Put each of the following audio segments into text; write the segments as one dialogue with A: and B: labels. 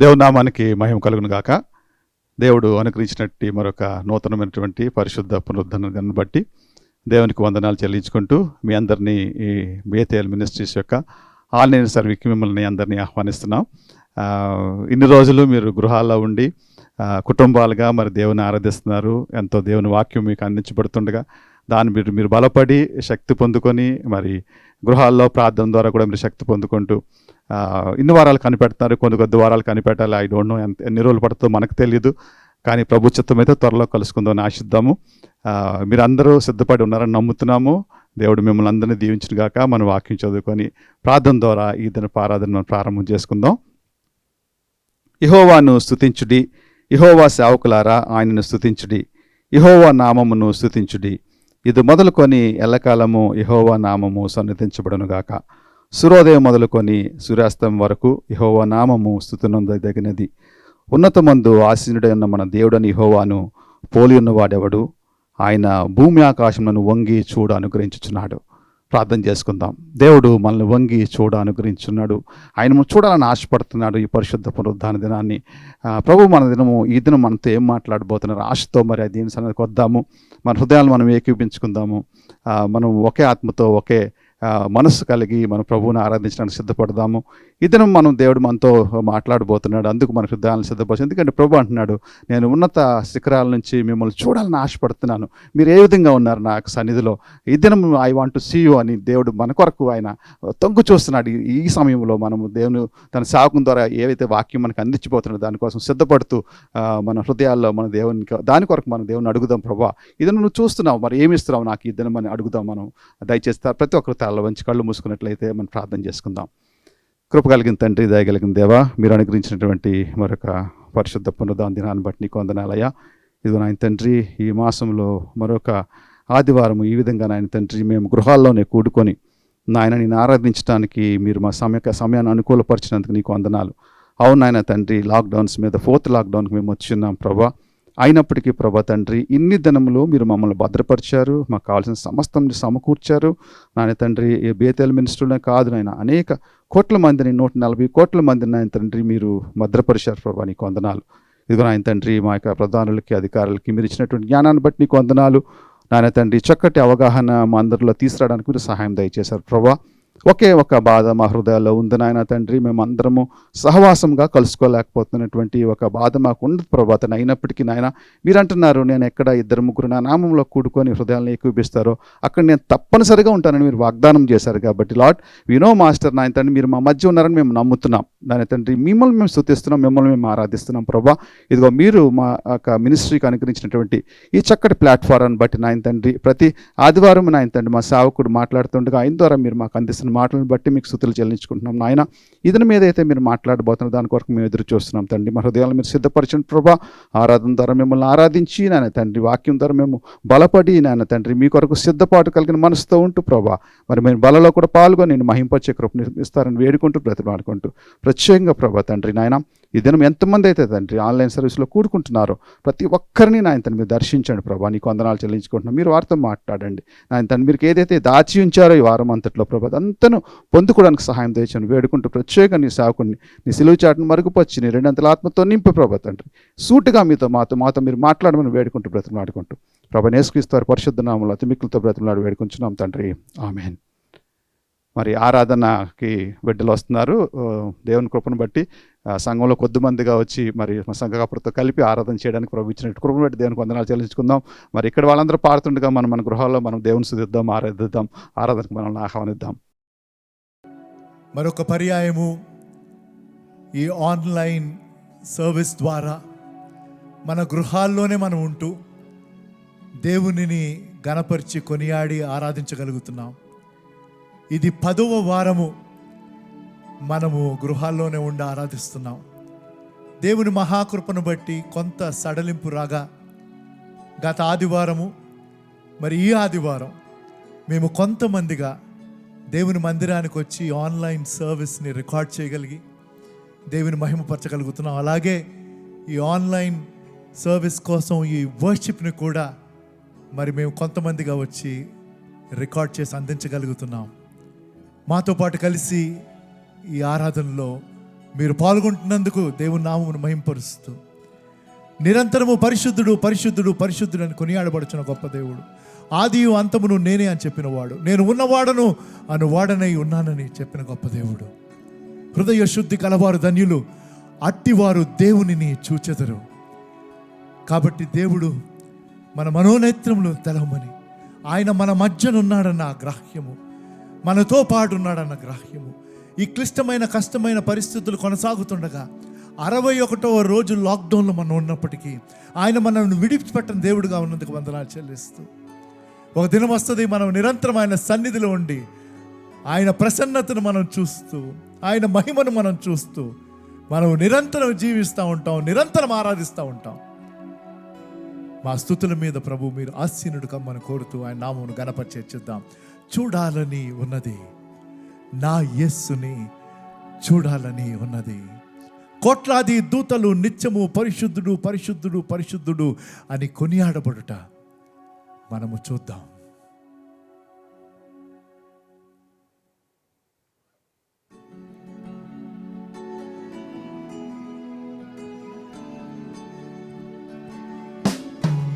A: దేవుని నామానికి మహిమ కలుగును గాక. దేవుడు అనుగ్రహించినట్టి మరొక నూతనమైనటువంటి పరిశుద్ధ పునరుద్ధరణను బట్టి దేవునికి వందనాలు చెల్లించుకుంటూ మీ అందరినీ ఈ బేతేల్ మినిస్ట్రీస్ యొక్క ఆన్లైన్ సర్వీకి మిమ్మల్ని అందరినీ ఆహ్వానిస్తున్నాం. ఇన్ని రోజులు మీరు గృహాల్లో ఉండి కుటుంబాలుగా మరి దేవుని ఆరాధిస్తున్నారు. ఎంతో దేవుని వాక్యం మీకు అందించబడుతుండగా దాన్ని మీరు బలపడి శక్తి పొందుకొని మరి గృహాల్లో ప్రార్థన ద్వారా కూడా మీరు శక్తి పొందుకుంటూ ఇన్ని వారాలు కనిపెడుతున్నారు, కొద్ది వారాలు కనిపెట్టాలి. ఐ డోంట్ నో ఎన్ని రోజులు పడుతుందో మనకు తెలియదు, కానీ ప్రభు చిత్తం అయితే త్వరలో కలుసుకుందామని ఆశిద్దాము. మీరందరూ సిద్ధపడి ఉన్నారని నమ్ముతున్నాము. దేవుడు మిమ్మల్ని అందరినీ దీవించుగాక. మనం వాక్యం చదువుకొని ప్రార్థన ద్వారా ఈ దినపు ఆరాధన ప్రారంభం చేసుకుందాం. యెహోవాను స్తుతించుడి, యెహోవా సేవకులారా ఆయనను స్తుతించుడి, యెహోవా నామమును స్తుతించుడి. ఇది మొదలుకొని ఎల్లకాలము యెహోవా నామము సన్నిధించబడునుగాక. సూర్యోదయం మొదలుకొని సూర్యాస్తం వరకు యెహోవా నామము స్తుతినొందదగినది. ఉన్నతమందు ఆసీనుడై ఉన్న మన దేవుడని యెహోవాను పోలి ఉన్నవాడెవడు? ఆయన భూమి ఆకాశములను వంగి చూడ అనుగ్రహించుచున్నాడు. ప్రార్థన చేసుకుందాం. దేవుడు మనల్ని వంగి చూడ అనుగ్రహించున్నాడు. ఆయన చూడాలని ఆశపడుతున్నాడు. ఈ పరిశుద్ధ పునరుద్ధాన దినాన్ని ప్రభు మన దినము ఈ దినం మనతో ఏం మాట్లాడబోతున్నారు ఆశతో మరి దీని సన్నిధికి వద్దాము. మన హృదయాలు మనం ఏకీపించుకుందాము. మనం ఒకే ఆత్మతో ఒకే మనస్సు కలిగి మన ప్రభువుని ఆరాధించడానికి సిద్ధపడదాము. ఈ దినం మనం దేవుడు మనతో మాట్లాడబోతున్నాడు. అందుకు మన హృదయాలను సిద్ధపరచు. ఎందుకంటే ప్రభు అంటున్నాడు, నేను ఉన్నత శిఖరాల నుంచి మిమ్మల్ని చూడాలని ఆశపడుతున్నాను. మీరు ఏ విధంగా ఉన్నారు నాకు సన్నిధిలో? ఈ దినం I want to see you అని దేవుడు మన కొరకు ఆయన తొంగు చూస్తున్నాడు. ఈ సమయంలో మనము దేవుని తన సేవకం ద్వారా ఏవైతే వాక్యం మనకు అందించిపోతున్నాడో దానికోసం సిద్ధపడుతూ మన హృదయాల్లో మన దేవునికి దాని కొరకు మన దేవుని అడుగుదాం. ప్రభా, ఇది నువ్వు చూస్తున్నావు, మరి ఏమి ఇస్తున్నావు నాకు ఈ దినం అని అడుగుదాం. మనం దయచేసి ప్రతి ఒక్కరు తల వంచి కళ్ళు మూసుకున్నట్లయితే మనం ప్రార్థన చేసుకుందాం. కృప కలిగిన తండ్రి, దయగలిగిన దేవా, మీరు అనుగ్రహించినటువంటి మరొక పరిశుద్ధ పునరుద్ధాన దినాన్ని బట్టి నీకు వందనాలయ్యా. ఇదిగో నాయన తండ్రి, ఈ మాసంలో మరొక ఆదివారం ఈ విధంగా నాయన తండ్రి మేము గృహాల్లోనే కూడుకొని నాయన నేను ఆరాధించడానికి మీరు మా సమయాన్ని అనుకూలపరిచినందుకు నీకు వందనాలు. అవును నాయన తండ్రి, లాక్డౌన్స్ మీద 4th లాక్డౌన్కి మేము వచ్చిన్నాం ప్రభా. అయినప్పటికీ ప్రభా తండ్రి, ఇన్ని దినములు మీరు మమ్మల్ని భద్రపరిచారు, మాకు కావాల్సిన సమస్తం సమకూర్చారు నాయన తండ్రి. ఏ బేతేల్ మినిస్టర్నే కాదు నాయన, అనేక కోట్ల మందిని 140 కోట్ల మందిని నాయన తండ్రి మీరు భద్రపరిచారు ప్రభా, నీకు వందనాలు. ఇదిగో నాయన తండ్రి, మా యొక్క ప్రధానులకి అధికారులకి మీరు ఇచ్చినటువంటి జ్ఞానాన్ని బట్టి నీకు వందనాలు నాయన తండ్రి. చక్కటి అవగాహన మా అందరిలో తీసుకురావడానికి మీరు సహాయం దయచేశారు ప్రభా. ఒకే ఒక బాధ మా హృదయాల్లో ఉంది నాయన తండ్రి, మేమందరము సహవాసంగా కలుసుకోలేకపోతున్నటువంటి ఒక బాధ మాకు ఉండదు ప్రభాతన. అయినప్పటికీ నాయన మీరు అంటున్నారు, నేను ఎక్కడ 2-3 నా నామంలో కూడుకొని హృదయాలను ఏకీపిస్తారో అక్కడ నేను తప్పనిసరిగా ఉంటానని మీరు వాగ్దానం చేశారు. కాబట్టి లార్డ్, వినో మాస్టర్ నాయన తండ్రి, మీరు మా మధ్య ఉన్నారని మేము నమ్ముతున్నాం నాయన తండ్రి. మిమ్మల్ని మేము స్తుతిస్తున్నాం, మిమ్మల్ని మేము ఆరాధిస్తున్నాం ప్రభా. ఇదిగో మీరు మా యొక్క మినిస్ట్రీకి అనుగ్రహించినటువంటి ఈ చక్కటి ప్లాట్ఫారాన్ని బట్టి నాయన తండ్రి, ప్రతి ఆదివారం నాయన తండ్రి మా సేవకుడు మాట్లాడుతుండగా ఆయన ద్వారా మీరు మాకు అందిస్తున్న మాటలను బట్టి మీకు స్తుతులు చెల్లించుకుంటున్నాం నాయన. ఇదని మీద అయితే మీరు మాట్లాడబోతున్న దాని కొరకు మేము ఎదురు చూస్తున్నాం తండ్రి. మా హృదయాలను మీరు సిద్ధపరచండి ప్రభా. ఆరాధన ద్వారా మిమ్మల్ని ఆరాధించి నాయన తండ్రి, వాక్యం ద్వారా మేము బలపడి నాయన తండ్రి మీ కొరకు సిద్ధపాటు కలిగిన మనసుతో ఉంటూ ప్రభా, మరి మేము బలలో కూడా పాల్గొని నేను మహింపచ్చే కృపను ఇస్తారని వేడుకుంటూ బ్రతిమాడుకుంటూ ప్రత్యేకంగా ప్రభా తండ్రి నాయన, ఈ దినం ఎంతమంది అయితే తండ్రి ఆన్లైన్ సర్వీస్లో కూడుకుంటున్నారో ప్రతి ఒక్కరిని నాయన తండ్రి మీరు దర్శించండి ప్రభా. నీకు వందనాలు చెల్లించుకుంటున్నాం. మీరు వారితో మాట్లాడండి నాయన తండ్రి. మీరు ఏదైతే దాచి ఉంచారో ఈ వారం అంతట్లో ప్రభా, అంతను పొందుకోవడానికి సహాయం దయచండి వేడుకుంటూ ప్రత్యేకంగా నీ సేవకుడిని నీ సిలువ చాటును మరుగుపరిచి నీ 2 ఆత్మతో నింపి ప్రభా తండ్రి. సూటిగా మాతో మీరు మాట్లాడమని వేడుకుంటూ బ్రతిమాడుకుంటూ ప్రభా యేసుక్రీస్తు వారి పరిశుద్ధ నామములో అతి మిక్కులతో బ్రతిమాడు వేడుకుంటున్నాం తండ్రి, ఆమేన్. మరి ఆరాధనకి బిడ్డలు వస్తున్నారు. దేవుని కృపను బట్టి సంఘంలో కొద్దిమందిగా వచ్చి మరి మా సంఘ కాపురతో కలిపి ఆరాధన చేయడానికి ప్రభు ఇచ్చినట్టు కృపను బట్టి దేవునికి వందనాలు చెల్లించుకుందాం. మరి ఇక్కడ వాళ్ళందరూ పాడుతుండగా మన గృహాల్లో మనం దేవుని స్తుతిద్దాం, ఆరాధిద్దాం, ఆరాధనకు మనల్ని ఆహ్వానిద్దాం.
B: మరొక పర్యాయము ఈ ఆన్లైన్ సర్వీస్ ద్వారా మన గృహాల్లోనే మనం ఉంటూ దేవునిని గణపరిచి కొనియాడి ఆరాధించగలుగుతున్నాం. ఇది 10వ వారము మనము గృహాల్లోనే ఉండి ఆరాధిస్తున్నాం. దేవుని మహాకృపను బట్టి కొంత సడలింపు రాగా గత ఆదివారము మరి ఈ ఆదివారం మేము కొంతమందిగా దేవుని మందిరానికి వచ్చి ఆన్లైన్ సర్వీస్ని రికార్డ్ చేయగలిగి దేవుని మహిమపరచగలుగుతున్నాం. అలాగే ఈ ఆన్లైన్ సర్వీస్ కోసం ఈ వర్షిప్ని కూడా మరి మేము కొంతమందిగా వచ్చి రికార్డ్ చేసి అందించగలుగుతున్నాం. మాతో పాటు కలిసి ఈ ఆరాధనలో మీరు పాల్గొంటున్నందుకు దేవుని నామమును మహింపరుస్తూ నిరంతరము పరిశుద్ధుడు పరిశుద్ధుడు పరిశుద్ధుడు అని కొనియాడబడుచున్న గొప్ప దేవుడు, ఆదియు అంతమును నేనే అని చెప్పినవాడు, నేను ఉన్నవాడను వాడనై ఉన్నానని చెప్పిన గొప్ప దేవుడు. హృదయ శుద్ధి కలవారు ధన్యులు, అట్టివారు దేవునిని చూచెదరు. కాబట్టి దేవుడు మన మనోనేత్రములు తెలవమని, ఆయన మన మధ్యనున్నాడన్న గ్రాహ్యము, మనతో పాటు ఉన్నాడన్న గ్రాహ్యము. ఈ క్లిష్టమైన కష్టమైన పరిస్థితులు కొనసాగుతుండగా 61వ రోజు లాక్డౌన్లో మనం ఉన్నప్పటికీ ఆయన మనల్ని విడిచిపెట్టని దేవుడుగా ఉన్నందుకు వందనాలు చెల్లిస్తూ, ఒక దినం వస్తుంది మనం నిరంతరం ఆయన సన్నిధిలో ఉండి ఆయన ప్రసన్నతను మనం చూస్తూ, ఆయన మహిమను మనం చూస్తూ మనం నిరంతరం జీవిస్తూ ఉంటాం, నిరంతరం ఆరాధిస్తూ ఉంటాం. మా స్తుతుల మీద ప్రభు మీరు ఆసీనుడు కమ్మని కోరుతూ ఆయన నామమును ఘనపరిచేద్దాం. చూడాలని ఉన్నది, నా యేసుని చూడాలని ఉన్నది. కోట్లాది దూతలు నిత్యము పరిశుద్ధుడు పరిశుద్ధుడు పరిశుద్ధుడు అని కొనియాడబడుట మనము చూద్దాం.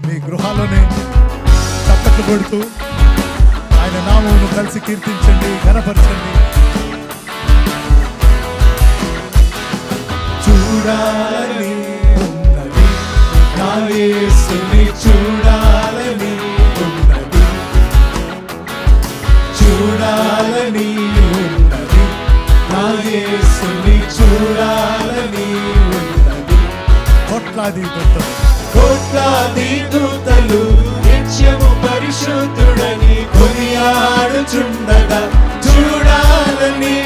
B: మీ గృహాల్లోనే చప్పట్లు కొడుతూ ఆయన నామమును కలిసి కీర్తించండి, ఘనపరచండి. చూడాలని ఉన్నది, నా యేసుని చూడాలని ఉన్నది, చూడాలని ఉన్నది, నా యేసుని చూడాలని ఉన్నది. కోట్లాది దూతలు నిత్యము పరిశుద్ధుడని కొనియాడుచుండగా చూడాలని,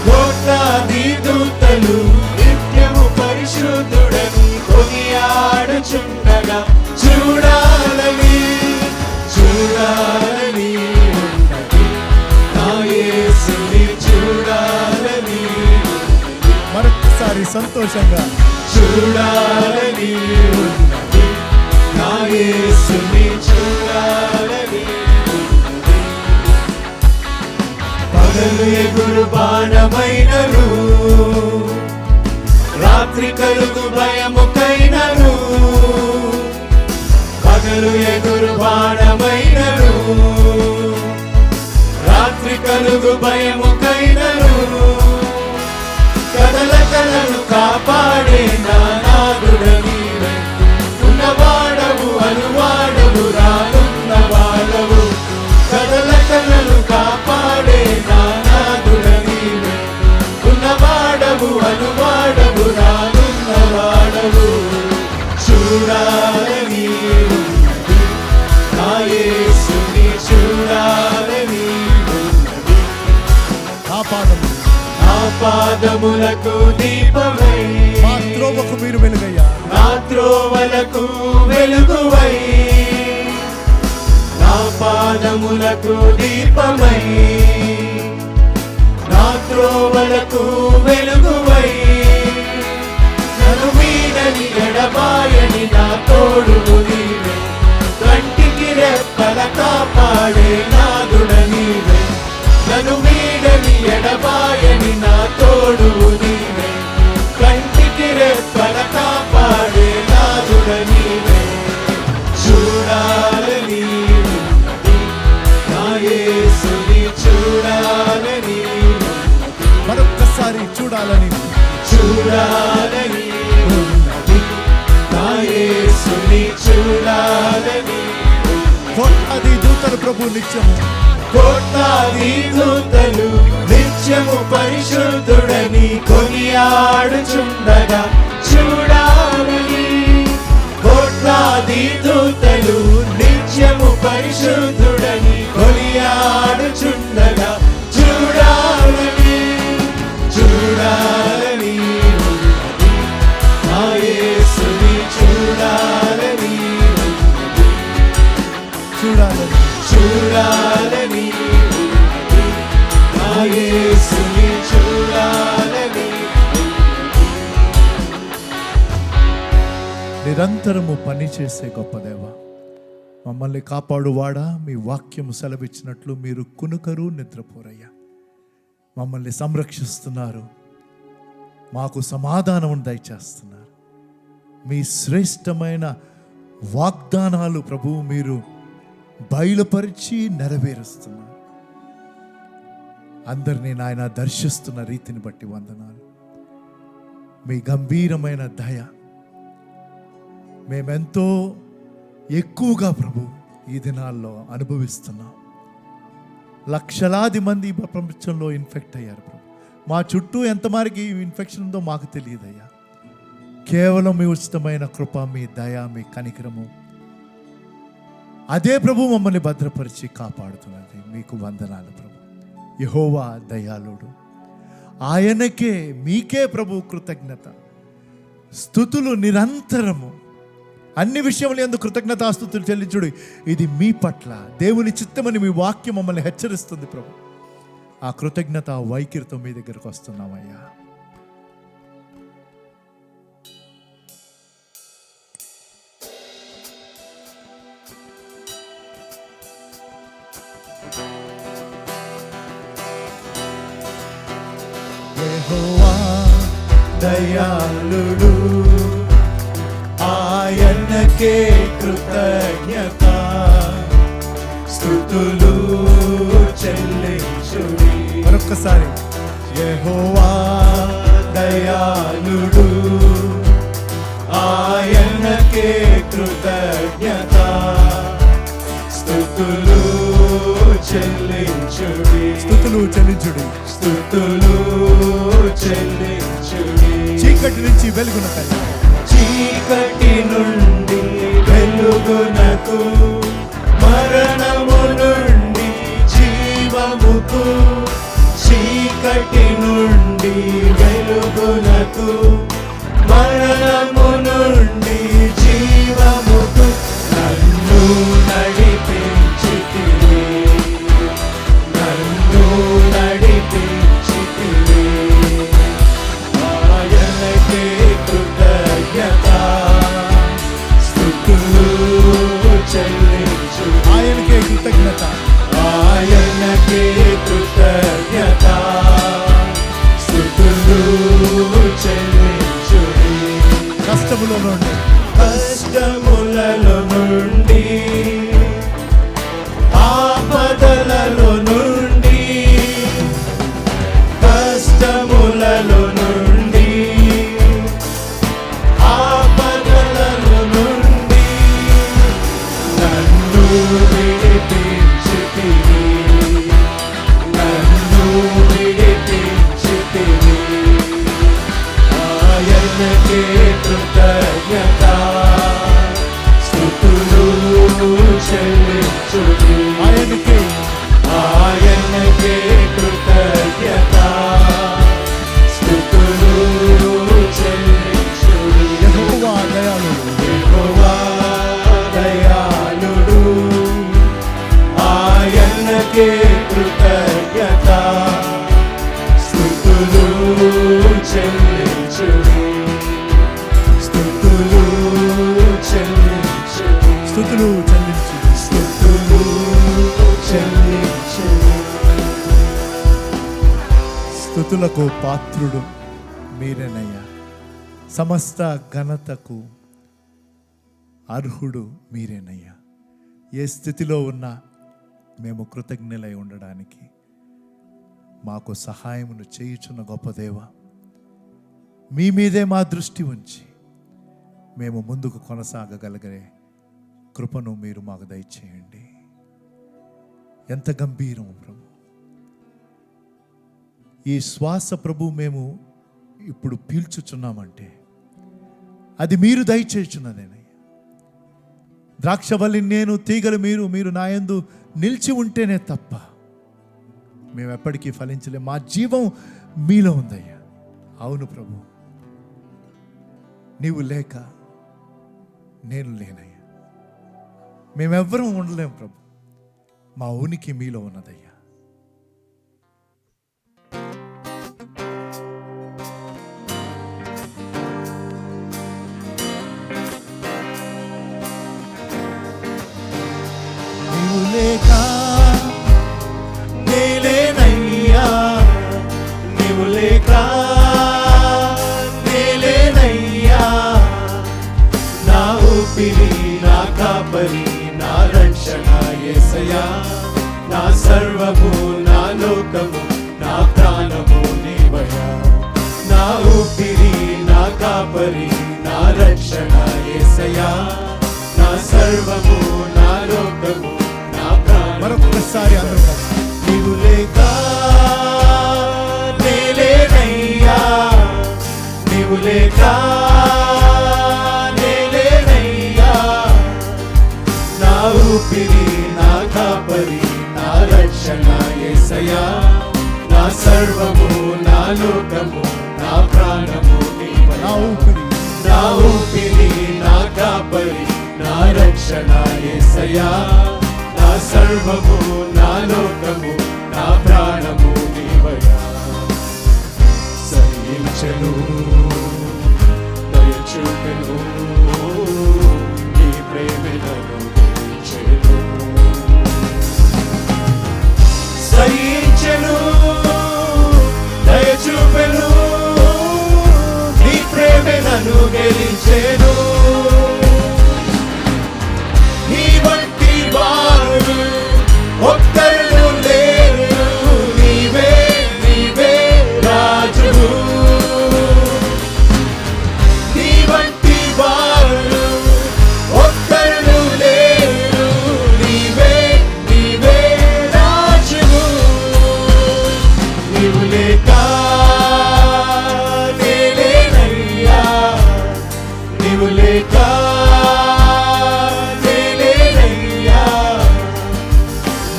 B: కోట్లాది దూతలు నిత్యము పరిశుద్ధుడని కొనియాడుచుండగా చూడాలని, చూడాలని ఉన్నది, నా యేసుని చూడాలని. మరొకసారి సంతోషంగా చూడాలని ఉన్నది, నా యేసుని చూడాలని. పగలు ఎగురు బాణమైనను, రాత్రి కలుగు భయముకైనను, పగలు ఎగురు బాణమైనను, రాత్రి కలుగు భయముకైనను, కదలకలను కాపాడే నా నాదుడ నీవే, ఉన్నవాడవు అనువాడవు రానున్నవాడవు, కదలకలను కాపాడే నా నాదుడ నీవే, ఉన్నవాడవు అనువాడవు రానున్నవాడవు. చూడాలని ఉన్నది, నా యేసుని చూడాలని ఉన్నది. పాదములకు దీపమై, మా త్రోవకు మీరు వెలుగయ్యా, నా త్రోవలకు వెలుగువై, నా పాదములకు దీపమై, నా త్రోవలకు వెలుగువై, నన్ను వీడని ఎడబాయని నా తోడును నీవే, కంటికి రెప్పల కాపాడే నాదుడ నీవే, నన్ను వీడని ఎడబాయని నా తోడును నీవే, కంటికి రెప్పల కాపాడే నాదుడ నీవే. చూడాలని ఉన్నది, నా యేసుని చూడాలని ఉన్నది. మరొక్కసారి చూడాలని ఉన్నది, నా యేసుని చూడాలని. కోట్లాది దూతలు ప్రభు నిత్యము, కోట్లాది దూతలు నిత్యము పరిశుద్ధుడని కొనియాడుచుండగా చూడాలని, కోట్లాది దూతలు నిత్యము పరిశుద్ధుడని కొనియాడుచుండగా చూడాలని, చూడాలని ఉన్నది, నా యేసుని చూడాలని ఉన్నది, చూడాలని చూడాలని ఉన్నది, నా యేసుని చూడాలని. నిరంతరము పనిచేసే గొప్ప దేవ, మమ్మల్ని కాపాడువాడా, మీ వాక్యము సెలవిచ్చినట్లు మీరు కునుకరు నిద్రపోరయ్యా, మమ్మల్ని సంరక్షిస్తున్నారు. మాకు సమాధానం దయచేస్తున్నారు. మీ శ్రేష్టమైన వాగ్దానాలు ప్రభువు మీరు బయలుపరిచి నెరవేరుస్తున్నారు. అందరినీ నాయన దర్శిస్తున్న రీతిని బట్టి వందనాలు. మీ గంభీరమైన దయ మేమెంతో ఎక్కువగా ప్రభు ఈ దినాల్లో అనుభవిస్తున్నాం. లక్షలాది మంది ఈ ప్రపంచంలో ఇన్ఫెక్ట్ అయ్యారు ప్రభు. మా చుట్టూ ఎంతమారికి ఇన్ఫెక్షన్ ఉందో మాకు తెలియదయ్యా. కేవలం మీ ఉచితమైన కృప, మీ దయ, మీ కనికరము అదే ప్రభు మమ్మల్ని భద్రపరిచి కాపాడుతున్నది. మీకు వందనాలు ప్రభు. యెహోవా దయాళుడు, ఆయనకే మీకే ప్రభు కృతజ్ఞత స్తుతులు నిరంతరము. అన్ని విషయములు యందు కృతజ్ఞతాస్తుతులు చెల్లించుడు. ఇది మీ పట్ల దేవుని చిత్తమని మీ వాక్యం మమ్మల్ని హెచ్చరిస్తుంది ప్రభు. ఆ కృతజ్ఞత వైఖరితో మీ దగ్గరకు వస్తున్నామయ్యా. యెహోవా దయాళుడు, ఆయనకే కృతజ్ఞత స్తుతులు చెల్లించుడి. మరొక్కసారి యెహోవా దయాళుడు, ఆయనకే కృతజ్ఞత స్తుతులు చెల్లించుడి. స్తుతులు చెల్లించుడి. స్తుతులు చెల్లించుడి. చీకటి నుంచి వెలుగునకు, చీకటి నుండి వెలుగునకు, మరణము నుండి జీవముకు, చీకటి నుండి వెలుగునకు, మరణము నుండి జీవముకు నన్ను నడిపించితివి, నన్ను నడిపించితివి. ఆయనకే కృతజ్ఞత స్తుతులు చెల్లించు. ఆయనకే కృతజ్ఞత, ఆయనకే కృతజ్ఞత స్తుతులు చెల్లించు. కష్టముల నుండి, కష్టములలో నుండి, ఆపదలలో నుండి, కష్టములలో నుండి, ఆపదలలో నుండి నన్ను విడిపించితివి, నన్ను విడిపించితివి. ఆయనకే కృతజ్ఞత స్తుతులు చెల్లించుడి. ఆయనకే, ఆయనకే కృతజ్ఞత స్తుతులు చెల్లించుడి. యెహోవా దయాళుడు, యెహోవా దయాళుడు, ఆయనకే కృతజ్ఞత స్తుతులు చెల్లించుడి. స్తుతులు చెల్లించుడి. స్తుతులు చెల్లించుడి. స్తుతులు చెల్లించుడి. స్తుతులకు పాత్రుడు మీరేనయ్యా. సమస్త ఘనతకు అర్హుడు మీరేనయ్యా. ఏ స్థితిలో ఉన్నా మేము కృతజ్ఞులై ఉండడానికి మాకు సహాయమును చేయుచున్న గొప్ప దేవ, మీ మీదే మా దృష్టి ఉంచి మేము ముందుకు కొనసాగగలిగే కృపను మీరు మాకు దయచేయండి. ఎంత గంభీరం ప్రభు ఈ శ్వాస ప్రభు. మేము ఇప్పుడు పీల్చుచున్నామంటే అది మీరు దయచేయుచున్నదేనయ్యా. ద్రాక్షవల్లి నేను, తీగలు మీరు, మీరు నా యందు నిలిచి ఉంటేనే తప్ప మేము ఎప్పటికీ ఫలించలేము. మా జీవం మీలో ఉందయ్యా. అవును ప్రభు, నీవు లేక నేను లేనయ్యా. మేమెవ్వరూ ఉండలేము ప్రభు. మా ఉనికి మీలో ఉన్నదయ్యా. నీవు లేక నేలేనయ్యా, నీవు లేక
C: కాపరి నా రక్షణ యేసయ్యా నా సర్వము నా లోకము నా ప్రాణము నీవయ్యా నా ఊపిరి నా కాపరి నా రక్షణ యేసయ్యా నా సర్వము నా లోకము నా ప్రాణము
B: మరొకసారి అందరూ
C: నీవు లేక నేలేనయ్యా నీవు లేక నేలేనయ్యా నా ఊపిరి నా కాపరి నా రక్షణ యేసయ్యా నా సర్వము నా లోకము నా ప్రాణము నీవయ్యా నా ఊపిరి నా కాపరి నా రక్షణ యేసయ్యా నా సర్వము నా లోకము నా ప్రాణము నీవయ్యా సహించెను దయచూపెను నీ ప్రేమను గెలిచెను సహించెను దయచూపెను నీ ప్రేమను గెలిచెను నీ వంటి వారు ఒక్కరు లేరు నీవే నీవే రాజు నీ వంటి వారు ఒక్కరు లేరు నీవే నీవే రాజు నీవు లేక నేలేనయ్యా నీవు లేక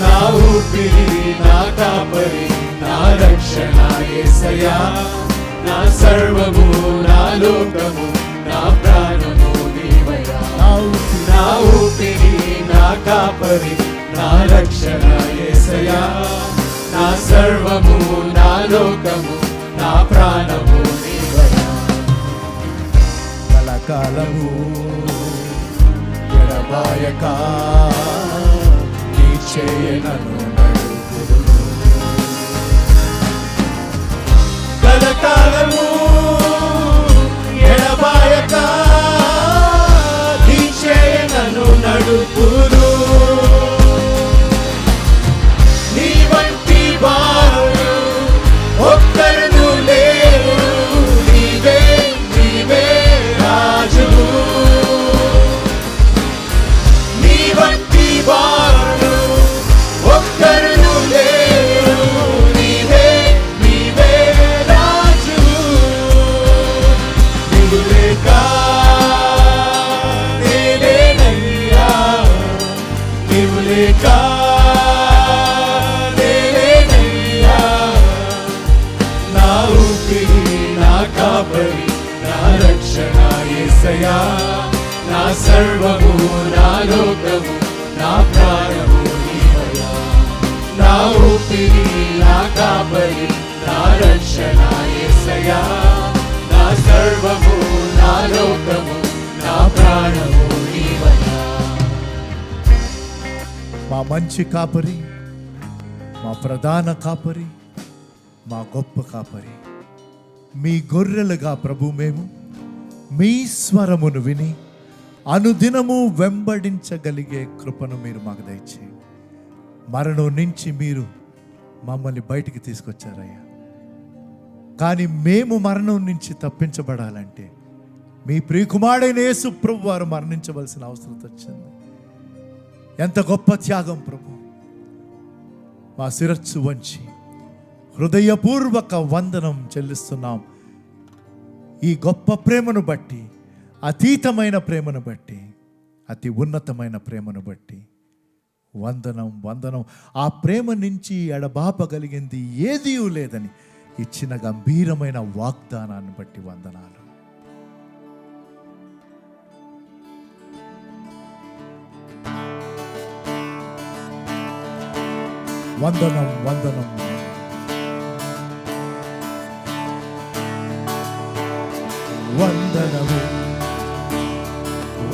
C: నా ఊపిరి నా కాపరి నా రక్షణ యేసయ్యా నా సర్వము నా లోకము నా ప్రాణము నీవయ్యా నా ఊపిరి నా కాపరి నా రక్షణ యేసయ్యా నా సర్వము నా లోకము నా ప్రాణము నీవయ్యా
B: కలకాలము ఎడబాయక నీ చేయనను నడుపుదును
C: కలకాలము ఎడబాయక నీ చేయనను నడుపును నీ వంటి వారు ఒక్కరు లేరు నీవే నీవే రాజు నీ వంటి వారు ఒక్కరు లేరు నీవే నీవే రాజు నీవు లేక నేలేనయ్యా నీవు లేక నేలేనయ్యా నా ఊపిరి నా కాపరి నా రక్షణ యేసయ్యా నా సర్వము నా లోకము నా ప్రాణము నీవయ్యా నా ఊపిరి నా కాపరి నా రక్షణ యేసయ్యా నా సర్వము నా లోకము నా ప్రాణము నీవయ్యా
B: మా మంచి కాపరి మా ప్రధాన కాపరి మా గొప్ప కాపరి మీ గొర్రెలుగా ప్రభు మేము మీ స్వరమును విని అనుదినము వెంబడించగలిగే కృపను మీరు మాకు దయచేయండి మరణం నుంచి మీరు మమ్మల్ని బయటికి తీసుకొచ్చారయ్యా కానీ మేము మరణం నుంచి తప్పించబడాలంటే మీ ప్రియకుమారుడైన యేసు ప్రభు వారు మరణించవలసిన అవసరం వచ్చింది ఎంత గొప్ప త్యాగం ప్రభు మా శిరస్సు వంచి హృదయపూర్వక వందనం చెల్లిస్తున్నాం ఈ గొప్ప ప్రేమను బట్టి అతీతమైన ప్రేమను బట్టి అతి ఉన్నతమైన ప్రేమను బట్టి వందనం వందనం ఆ ప్రేమ నుంచి ఎడబాపగలిగింది ఏదీ లేదని ఇచ్చిన గంభీరమైన వాగ్దానాన్ని బట్టి వందనాలు వందనం వందనం వందనము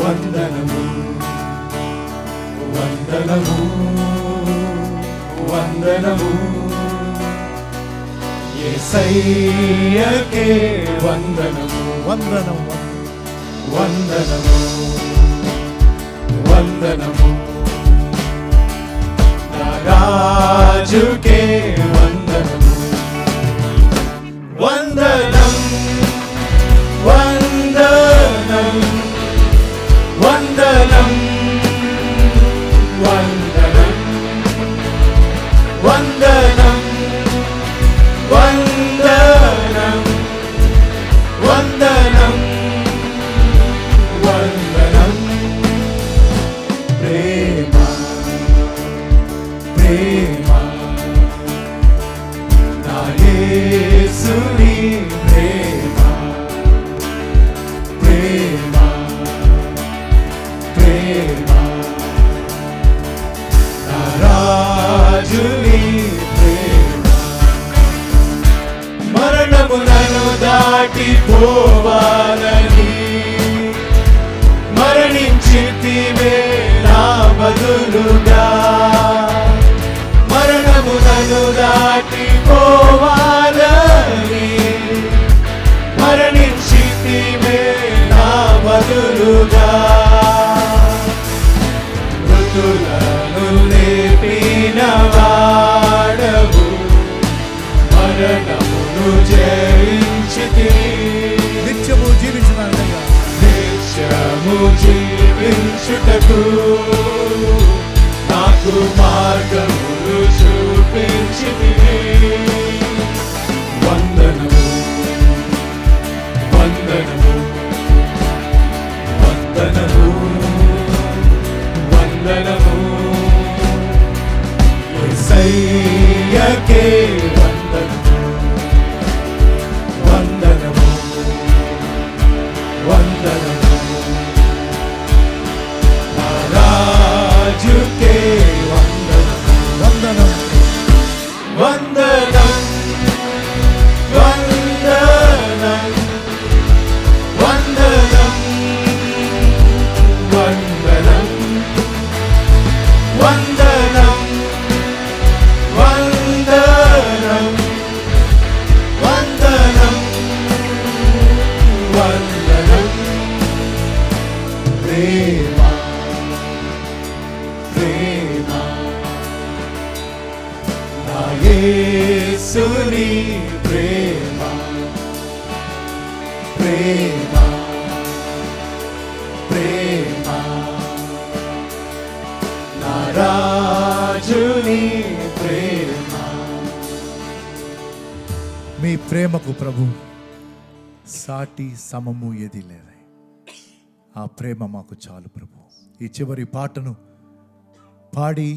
C: వందనము వందనము వందనము యేసయ్యకే వందనము
B: వందనం
C: వందనము వందనము నా రాజుకే వందనము వందనం వందనం వందనం వందనం వందనం వందనం వందనం వందనం ప్రేమ ప్రేమ నా యేసుని ప్రేమ ప్రేమ ప్రేమ నా రాజుని ప్రేమ మరణములను దాటిపోవాలని మరణించితివే నా బదులుగా మరణములను దాటిపోవాలని మరణించితివే నా బదులుగా మృతులను లేపిన వాడవు మరణమును జయించితివి
B: నిత్యము జీవించడానికి
C: నిత్యము జీవించుటకు నాకు మార్గములు చూపించితివి వందనము వందనము వందనము వందనము యేసయ్యకే వందనము వందనము వందనము నా రాజుకే వందనము
B: వందనం
C: వందనం వందనం వందనం వందనం వందనం వందనం వందనం వందనం ప్రేమ ప్రేమ నా యేసుని ప్రేమ ప్రేమ ప్రేమ నా రాజుని ప్రేమ
B: మీ ప్రేమకు ప్రభు సాటి సమము ఏది లేదు. ఆ ప్రేమ మాకు చాలు ప్రభు. ఈ చివరి పాటను పాడి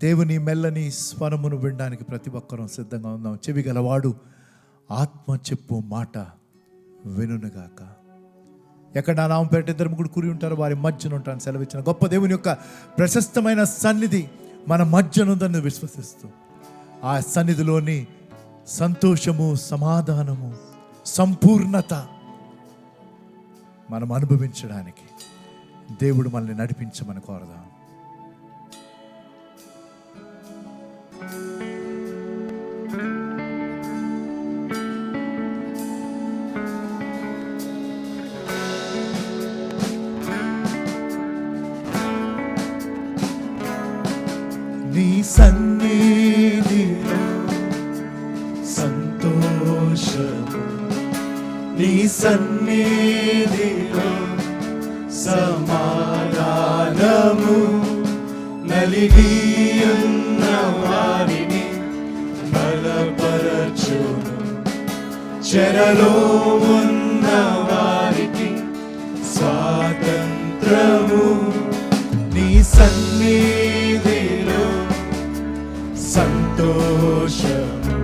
B: దేవుని మెల్లని స్వరమును వినడానికి ప్రతి ఒక్కరూ సిద్ధంగా ఉందాం. చెవి గలవాడు ఆత్మ చెప్పు మాట వినుగాక. ఎక్కడ నా నామం పేరిట ఇద్దరు ముగ్గురు కూడి ఉంటారో వారి మధ్యన ఉంటాను సెలవిచ్చిన గొప్ప దేవుని యొక్క ప్రశస్తమైన సన్నిధి మన మధ్యనుందని విశ్వసిస్తూ ఆ సన్నిధిలోని సంతోషము, సమాధానము, సంపూర్ణత మనం అనుభవించడానికి దేవుడు మనల్ని నడిపించమని కోరదాం. నీ సన్నిధిలో సంతోషము,
C: నీ సన్నిధిలో సమాధానము, నలిగియున్న వారిని బలపరచును, చెరలో ఉన్న వారికి స్వాతంత్రము. నీ సన్నిధిలో సంతోషము,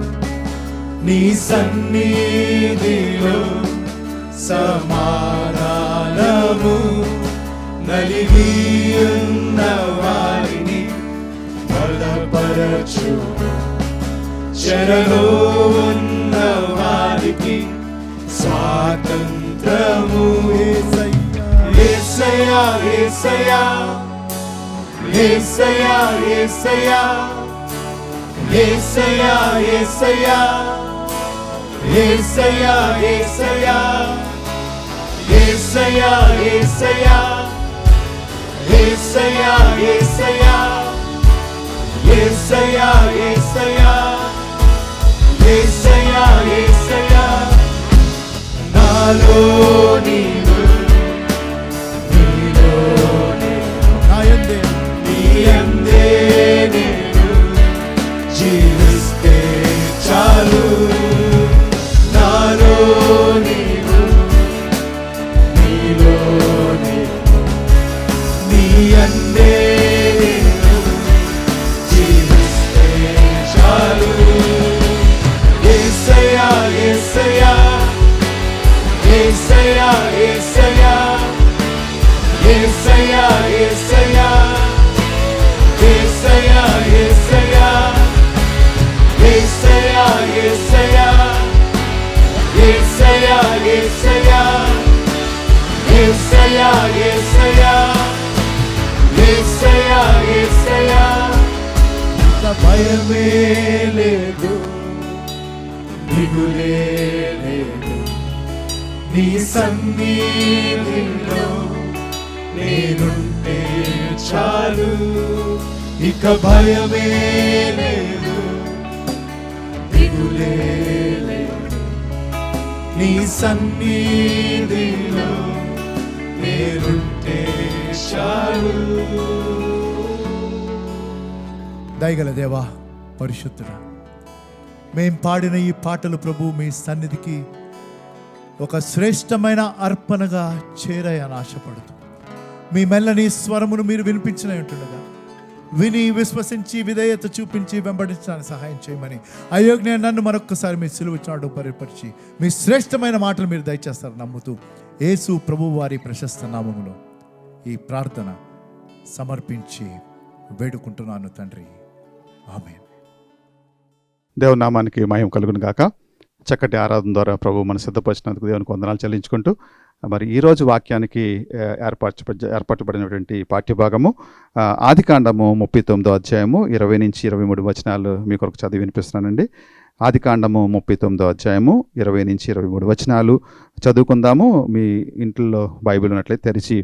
C: నీ సన్నిధిలో సమాధానము, నలిగియున్న వారిని బలపరచు, చెరలో ఉన్న వారికి స్వాతంత్రము. యేసయ్యా యేసయ్యా యేసయ్యా యేసయ్యా యేసయ్యా యేసయ్యా యేసయ్యా యేసయ్యా యేసయ్యా యేసయ్యా యేసయ్యా యేసయ్యా యేసయ్యా యేసయ్యా యేసయ్యా యేసయ్యా నాలో నీవు నీలో నేను
B: నాయందే
C: నీ యందే నేను జీవిస్తే చాలు నాలో నీవు నీలో నేను నీ యందే నేను జీవిస్తే చాలు యేసయ్యా యేసయ్యా యేసయ్యా యేసయ్యా యేసయ్యా యేసయ్యా యేసయ్యా యేసయ్యా యేసయ్యా యేసయ్యా యేసయ్యా యేసయ్యా యేసయ్యా యేసయ్యా యేసయ్యా యేసయ్యా నా భయమే లేదు దిగులే లేదు నీ సన్నిధిలో నేనుంటే చాలు ఇక భయమే లేదు దిగులే లేదు నీ సన్నిధిలో నేనుంటే చాలు
B: దయగల దేవా, పరిశుద్ధుడా, మేం పాడిన ఈ పాటలు ప్రభు మీ సన్నిధికి ఒక శ్రేష్టమైన అర్పణగా చేరాయని ఆశపడుతూ మీ మెల్లని స్వరమును మీరు వినిపించిన ఉంటుండగా విని విశ్వసించి విధేయత చూపించి వెంబడించడానికి సహాయం చేయమని అయోగ్య నన్ను మరొక్కసారి మీ సిలువ చాటు పరిపరిచి మీ శ్రేష్టమైన మాటలు మీరు దయచేస్తారు నమ్ముతూ యేసు ప్రభు వారి ప్రశస్త నామములో ఈ ప్రార్థన సమర్పించి వేడుకుంటున్నాను తండ్రి, ఆమేన్.
A: దేవుని నామానికి మహిమ కలుగును గాక. చక్కటి ఆరాధన ద్వారా ప్రభు మన సిద్ధపరిచినందుకు దేవునికి వందనాలు చెల్లించుకుంటూ మరి ఈరోజు వాక్యానికి ఏర్పరచబడినటువంటి పాఠ్యభాగము ఆదికాండము 39వ అధ్యాయము 20 నుంచి 23 వచనాలు మీ కొరకు చదివి వినిపిస్తున్నానండి. ఆదికాండము 39వ అధ్యాయము 20 నుంచి 23 వచనాలు చదువుకుందాము. మీ ఇంట్లో బైబిల్ ఉన్నట్లయితే తెరిచి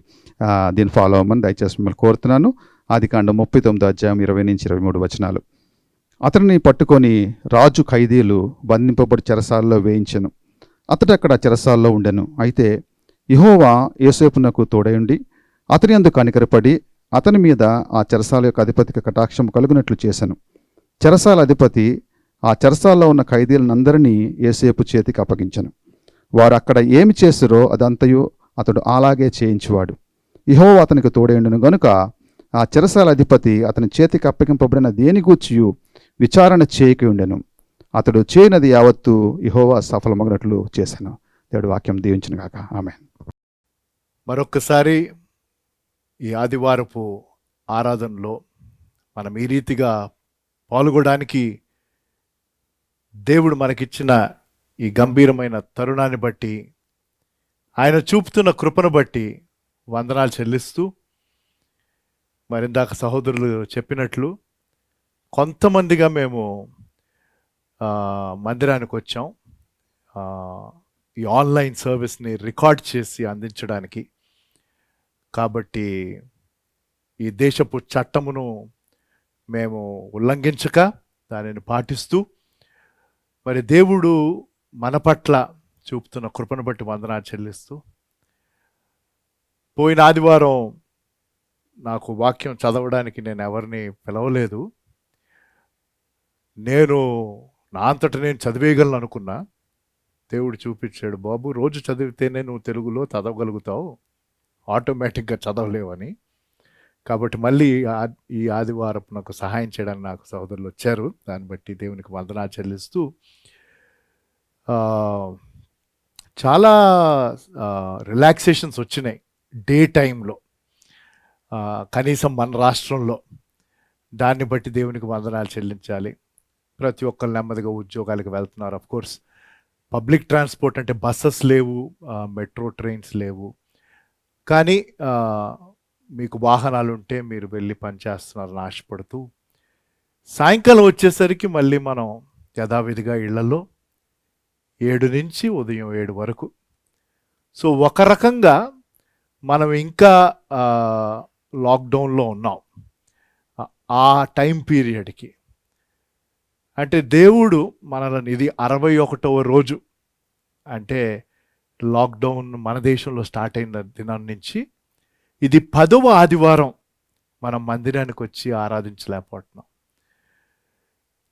A: దీన్ని ఫాలో అవ్వమని దయచేసి మిమ్మల్ని కోరుతున్నాను. ఆదికాండం 39వ అధ్యాయం 20 నుంచి 23 వచనాలు. అతనిని పట్టుకొని రాజు ఖైదీలు బంధింపబడి చెరసాలలో వేయించెను. అతడు అక్కడ చెరసాలలో ఉండెను. అయితే యెహోవా యోసేపునకు తోడయుండి అతని యందు కనికరపడి అతని మీద ఆ చెరసాల యొక్క అధిపతికి కటాక్షం కలుగునట్లు చేశాను. చెరసాల అధిపతి ఆ చెరసాలలో ఉన్న ఖైదీలందరినీ యోసేపు చేతికి అప్పగించెను. వారు అక్కడ ఏమి చేసిరో అదంతయు అతడు అలాగే చేయించువాడు. యెహోవా అతనికి తోడయుండును గనుక ఆ చెరసాల అధిపతి అతని చేతికి అప్పగింపబడిన దేని గూర్చియు విచారణ చేయక ఉండెను. అతడు చేయనది యావత్తు యెహోవా సఫలమగినట్లు చేశాను. దేవుడి వాక్యం దీవించును గాక. ఆమేన్.
D: మరొక్కసారి ఈ ఆదివారపు ఆరాధనలో మనం ఈ రీతిగా పాల్గొనడానికి దేవుడు మనకిచ్చిన ఈ గంభీరమైన తరుణాన్ని బట్టి, ఆయన చూపుతున్న కృపను బట్టి వందనాలు చెల్లిస్తూ, మరిందాక సహోదరులు చెప్పినట్లు కొంతమందిగా మేము మందిరానికి వచ్చాం ఈ ఆన్లైన్ సర్వీస్ని రికార్డ్ చేసి అందించడానికి. కాబట్టి ఈ దేశపు చట్టమును మేము ఉల్లంఘించక దానిని పాటిస్తూ మరి దేవుడు మన పట్ల చూపుతున్న కృపను బట్టి వందనాలు చెల్లిస్తూ, పోయిన ఆదివారం నాకు వాక్యం చదవడానికి నేను ఎవరిని పిలవలేదు. నేను నా అంతట నేను చదివేయగలను అనుకున్నా. దేవుడు చూపించాడు, బాబు రోజు చదివితేనే నువ్వు తెలుగులో చదవగలుగుతావు, ఆటోమేటిక్గా చదవలేవని. కాబట్టి మళ్ళీ ఈ ఆదివారం నాకు సహాయం చేయడానికి నాకు సహోదరులు వచ్చారు. దాన్ని బట్టి దేవునికి వందనాలు చెల్లిస్తూ, చాలా రిలాక్సేషన్స్ వచ్చినాయి డే టైంలో, కనీసం మన రాష్ట్రంలో. దాన్ని బట్టి దేవునికి వందనాలు చెల్లించాలి. ప్రతి ఒక్కరు నెమ్మదిగా ఉద్యోగాలకు వెళ్తున్నారు. ఆఫ్ కోర్స్ పబ్లిక్ ట్రాన్స్పోర్ట్ అంటే బస్సెస్ లేవు, మెట్రో ట్రైన్స్ లేవు, కానీ మీకు వాహనాలు ఉంటే మీరు వెళ్ళి పనిచేస్తున్నారని ఆశపడుతూ, సాయంకాలం వచ్చేసరికి మళ్ళీ మనం యథావిధిగా ఇళ్లలో 7 నుంచి ఉదయం 7 వరకు. సో ఒక రకంగా మనం ఇంకా లాక్డౌన్లో ఉన్నాం. ఆ టైం పీరియడ్కి అంటే దేవుడు మనల్ని, ఇది 61వ రోజు, అంటే లాక్డౌన్ మన దేశంలో స్టార్ట్ అయిన దినం నుంచి ఇది 10వ ఆదివారం మనం మందిరానికి వచ్చి ఆరాధించలేకపోతున్నాం.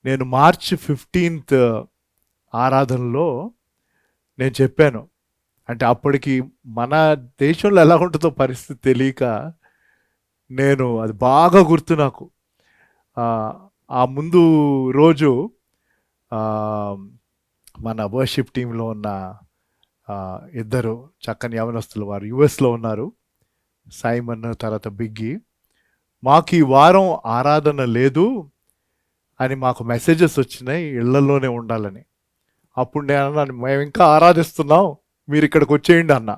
D: నేను మార్చ్ 15th ఆరాధనలో నేను చెప్పాను, అంటే అప్పటికి మన దేశంలో ఎలా ఉంటుందో పరిస్థితి తెలియక నేను, అది బాగా గుర్తు నాకు. ఆ ముందు రోజు మన వర్షిప్ టీంలో ఉన్న ఇద్దరు చక్కని యవనస్తులు, వారు యుఎస్లో ఉన్నారు, సైమన్ తర్వాత బిగ్గి. మాకు ఈ వారం ఆరాధన లేదు అని మాకు మెసేజెస్ వచ్చినాయి, ఇళ్లలోనే ఉండాలని. అప్పుడు నేను అన్నాను, మేము ఇంకా ఆరాధిస్తున్నాం, మీరు ఇక్కడికి వచ్చేయండి అన్న.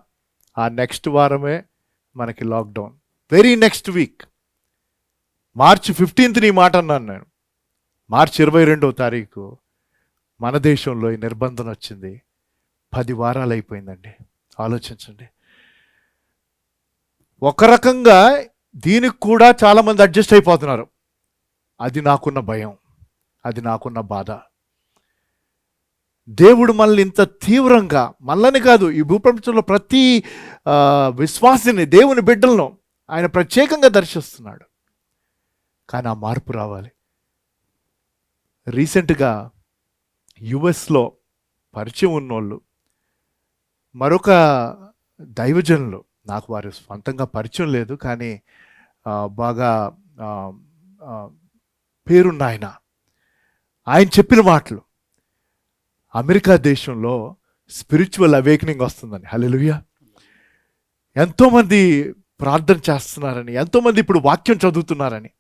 D: ఆ నెక్స్ట్ వారమే మనకి lockdown. Very next week March 15th ఈ మాట అన్నాను నేను. మార్చి 22వ తారీఖు మన దేశంలో ఈ నిర్బంధన వచ్చింది. 10 వారాలు అయిపోయిందండి. ఆలోచించండి. ఒక రకంగా దీనికి కూడా చాలామంది అడ్జస్ట్ అయిపోతున్నారు. అది నాకున్న భయం, అది నాకున్న బాధ. దేవుడు మనల్ని ఇంత తీవ్రంగా, మనల్ని కాదు, ఈ భూప్రపంచంలో ప్రతి విశ్వాసిని, దేవుని బిడ్డలను ఆయన ప్రత్యేకంగా దర్శిస్తున్నాడు. కానీ ఆ మార్పు రావాలి. రీసెంట్గా యుఎస్లో పరిచయం ఉన్నోళ్ళు, మరొక దైవజనులు, నాకు వారి స్వంతంగా పరిచయం లేదు కానీ బాగా పేరున్న ఆయన చెప్పిన మాటలు, అమెరికా దేశంలో స్పిరిచువల్ అవేకనింగ్ వస్తుందని. హల్లెలూయా. ఎంతోమంది ప్రార్థన చేస్తున్నారని, ఎంతోమంది ఇప్పుడు వాక్యం చదువుతున్నారని.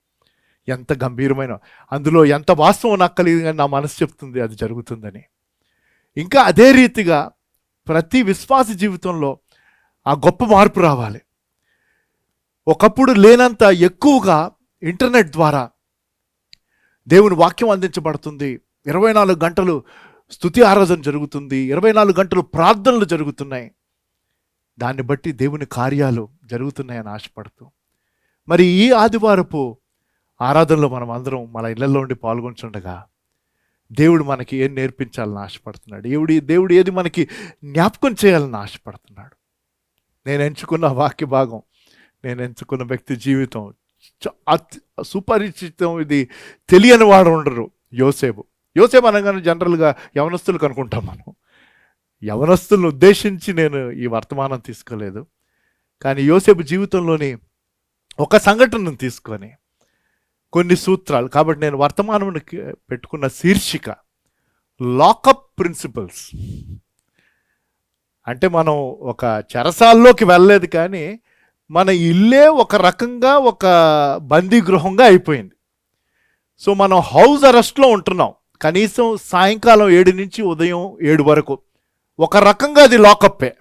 D: ఎంత గంభీరమైన, అందులో ఎంత వాస్తవం నాకు కలిగి, నా మనసు చెప్తుంది అది జరుగుతుందని. ఇంకా అదే రీతిగా ప్రతి విశ్వాస జీవితంలో ఆ గొప్ప మార్పు రావాలి. ఒకప్పుడు లేనంత ఎక్కువగా ఇంటర్నెట్ ద్వారా దేవుని వాక్యం అందించబడుతుంది. 24 గంటలు స్తుతి ఆరాధన జరుగుతుంది, 24 గంటలు ప్రార్థనలు జరుగుతున్నాయి. దాన్ని బట్టి దేవుని కార్యాలు జరుగుతున్నాయని ఆశపడుతూ, మరి ఈ ఆదివారపు ఆరాధనలో మనం అందరం మన ఇళ్లలో ఉండి పాల్గొంటుండగా దేవుడు మనకి ఏం నేర్పించాలని ఆశపడుతున్నాడు, దేవుడు ఏది మనకి జ్ఞాపకం చేయాలని ఆశపడుతున్నాడు. నేను ఎంచుకున్న వాక్య భాగం, నేను ఎంచుకున్న వ్యక్తి జీవితం సుపరిచితం. ఇది తెలియని వాడు ఉండరు. యోసేపు అనగానే జనరల్గా యవనస్తులకు అనుకుంటాం మనం. యవనస్తులను ఉద్దేశించి నేను ఈ వర్తమానం తీసుకోలేదు, కానీ యోసేపు జీవితంలోని ఒక సంఘటనను తీసుకొని కొన్ని సూత్రాలు. కాబట్టి నేను వర్తమానం పెట్టుకున్న శీర్షిక లాకప్ ప్రిన్సిపల్స్. అంటే మనం ఒక చెరసాల్లోకి వెళ్ళలేదు, కానీ మన ఇల్లే ఒక రకంగా ఒక బందీ గృహంగా అయిపోయింది. సో మనం హౌస్ అరెస్ట్లో ఉంటున్నాం. కనీసం సాయంకాలం 7 నుంచి ఉదయం 7 వరకు ఒక రకంగా అది లాకప్పే.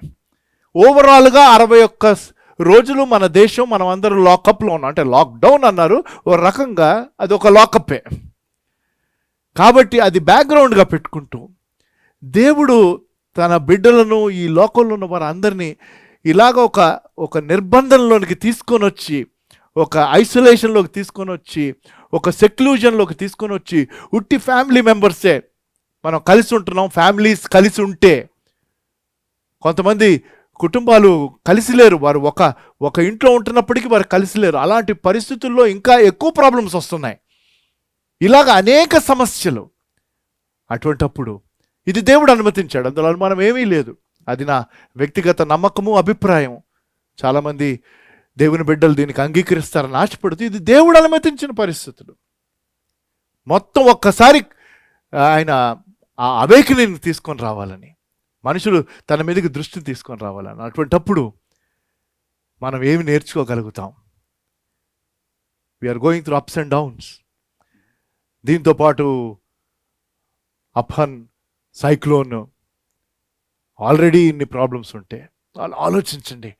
D: ఓవరాల్గా 61 రోజులు మన దేశం, మనం అందరూ లాకప్లో ఉన్నాం. అంటే లాక్డౌన్ అన్నారు, ఒక రకంగా అది ఒక లాకప్పే. కాబట్టి అది బ్యాక్గ్రౌండ్గా పెట్టుకుంటూ దేవుడు తన బిడ్డలను, ఈ లోకంలో ఉన్న వారందరినీ ఇలాగ ఒక నిర్బంధంలోనికి తీసుకొని వచ్చి, ఒక ఐసోలేషన్లోకి తీసుకొని వచ్చి, ఒక సెక్లూజన్లోకి తీసుకొని వచ్చి, ఉట్టి ఫ్యామిలీ మెంబర్సే మనం కలిసి ఉంటున్నాం. ఫ్యామిలీస్ కలిసి ఉంటే, కొంతమంది కుటుంబాలు కలిసి లేరు, వారు ఒక ఇంట్లో ఉంటున్నప్పటికీ వారు కలిసి లేరు. అలాంటి పరిస్థితుల్లో ఇంకా ఎక్కువ ప్రాబ్లమ్స్ వస్తున్నాయి, ఇలాగ అనేక సమస్యలు. అటువంటప్పుడు ఇది దేవుడు అనుమతించాడు, అందులో అనుమానం ఏమీ లేదు. అది నా వ్యక్తిగత నమ్మకము, అభిప్రాయం. చాలామంది దేవుని బిడ్డలు దీనికి అంగీకరిస్తారని ఆశపడుతూ, ఇది దేవుడు అనుమతించిన పరిస్థితులు. మొత్తం ఒక్కసారి ఆయన ఆ అవేకనింగ్ తీసుకొని రావాలని, మనుషులు తన మీదకి దృష్టి తీసుకొని రావాలని. అటువంటప్పుడు మనం ఏమి నేర్చుకోగలుగుతాం? We are going through ups and downs. దీంతోపాటు అఫన్, సైక్లోన్, ఆల్రెడీ ఇన్ని ప్రాబ్లమ్స్ ఉంటే ఆలోచించండి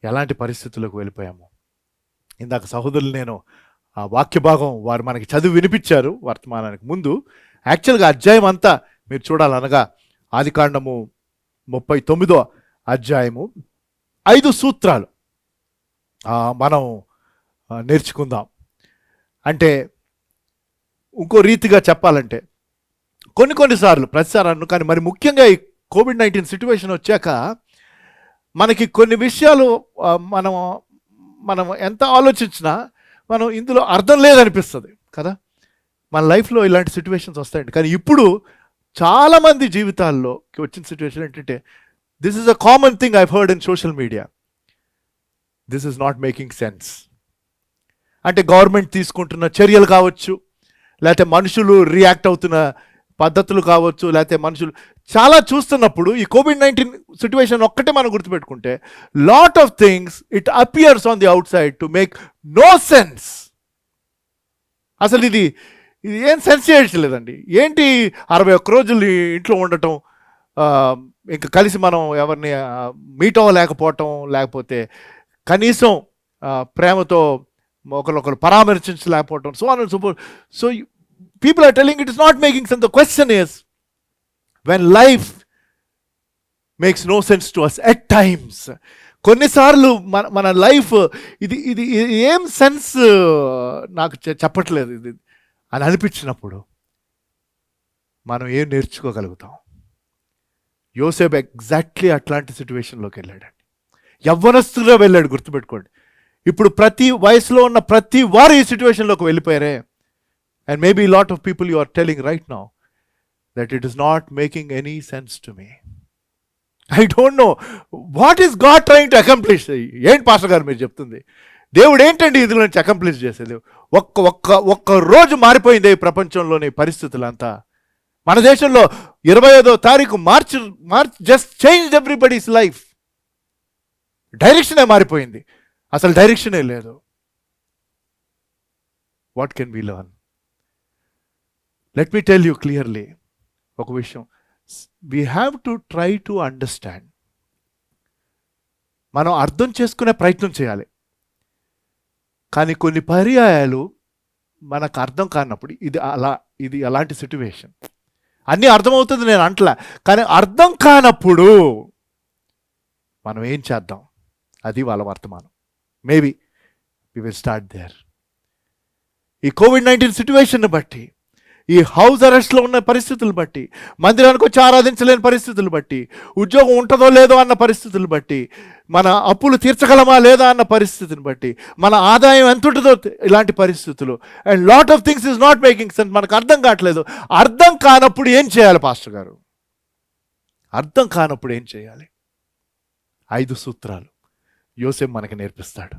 D: ఎలాంటి పరిస్థితులకు వెళ్ళిపోయాము. ఇందాక సహోదరులు నేను ఆ వాక్య భాగం వారు మనకి చదివి వినిపించారు వర్తమానానికి ముందు. యాక్చువల్గా అధ్యాయం అంతా మీరు చూడాలనగా ఆదికాండము 39వ అధ్యాయము 5 సూత్రాలు మనం నేర్చుకుందాం. అంటే ఇంకో రీతిగా చెప్పాలంటే కొన్నిసార్లు ప్రతిసారి కానీ మరి ముఖ్యంగా ఈ కోవిడ్-19 సిచ్యువేషన్ వచ్చాక మనకి కొన్ని విషయాలు మనం ఎంత ఆలోచించినా మనం ఇందులో అర్థం లేదనిపిస్తుంది కదా. మన లైఫ్లో ఇలాంటి సిచ్యువేషన్స్ వస్తాయండి. కానీ ఇప్పుడు చాలామంది జీవితాల్లోకి వచ్చిన సిచ్యువేషన్ ఏంటంటే this is a common thing I've heard in social media. This is not making sense. అంటే గవర్నమెంట్ తీసుకుంటున్న చర్యలు కావచ్చు, లేకపోతే మనుషులు రియాక్ట్ అవుతున్న పద్ధతులు కావచ్చు, లేకపోతే మనుషులు చాలా చూస్తున్నప్పుడు ఈ కోవిడ్-19 సిచ్యువేషన్ ఒక్కటే మనం గుర్తుపెట్టుకుంటే lot of things it appears on the outside to make no sense. అసలు ఇది ఏం సెన్స్ చేయట్లేదండి. ఏంటి 61 రోజులు ఇంట్లో ఉండటం, ఇంకా కలిసి మనం ఎవరిని మీట్ అవ్వలేకపోవటం, లేకపోతే కనీసం ప్రేమతో ఒకరినొకరు పరామర్శించలేకపోవటం, so on and so forth. So people are telling it is not making sense. The question is, when life makes no sense to us at times, కొన్నిసార్లు మన లైఫ్ ఇది ఇది ఏం సెన్స్ నాకు చెప్పట్లేదు ఇది అని అనిపించినప్పుడు మనం ఏం నేర్చుకోగలుగుతాం? యోసేపు ఎగ్జాక్ట్లీ అట్లాంటి సిచ్యువేషన్లోకి వెళ్ళాడండి. యవ్వనస్తుగా వెళ్ళాడు, గుర్తుపెట్టుకోండి. ఇప్పుడు ప్రతి వయసులో ఉన్న ప్రతి వారు ఈ సిచ్యువేషన్లోకి వెళ్ళిపోయారే. And maybe a lot of people you are telling right now that it is not making any sense to me. I don't know. What is God trying to accomplish? ఏంటి పాస్టర్ గారు మీరు చెప్తుంది? దేవుడు ఏంటండి ఇందులో నుంచి అకంప్లిష్ చేసేది? ఒక్క రోజు మారిపోయింది ఈ ప్రపంచంలోని పరిస్థితులంతా. మన దేశంలో 25వ తారీఖు March just change everybody's life. డైరెక్షనే మారిపోయింది, అసలు డైరెక్షనే లేదు. What can we learn? Let me tell you clearly ఒక విషయం. We have to try to understand. మనం అర్థం చేసుకునే ప్రయత్నం చేయాలి. కానీ కొన్ని పర్యాయాలు మనకు అర్థం కానప్పుడు ఇది అలాంటి సిచ్యువేషన్. అన్నీ అర్థమవుతుంది నేను అంటలే, కానీ అర్థం కానప్పుడు మనం ఏం చేద్దాం? అది వాళ్ళ వర్తమానం. Maybe we will start there. ఈ కోవిడ్-19 సిచ్యువేషన్ బట్టి, ఈ హౌస్ అరెస్ట్లో ఉన్న పరిస్థితులు బట్టి, మందిరానికి వచ్చి ఆరాధించలేని పరిస్థితులు బట్టి, ఉద్యోగం ఉంటుందో లేదో అన్న పరిస్థితులు బట్టి, మన అప్పులు తీర్చగలమా లేదా అన్న పరిస్థితిని బట్టి, మన ఆదాయం ఎంత ఉంటుందో ఇలాంటి పరిస్థితులు, and lot of things is not making sense. మనకు అర్థం కావట్లేదు. అర్థం కానప్పుడు ఏం చేయాలి పాస్టర్ గారు? అర్థం కానప్పుడు ఏం చేయాలి? 5 సూత్రాలు యోసేపు మనకి నేర్పిస్తాడు.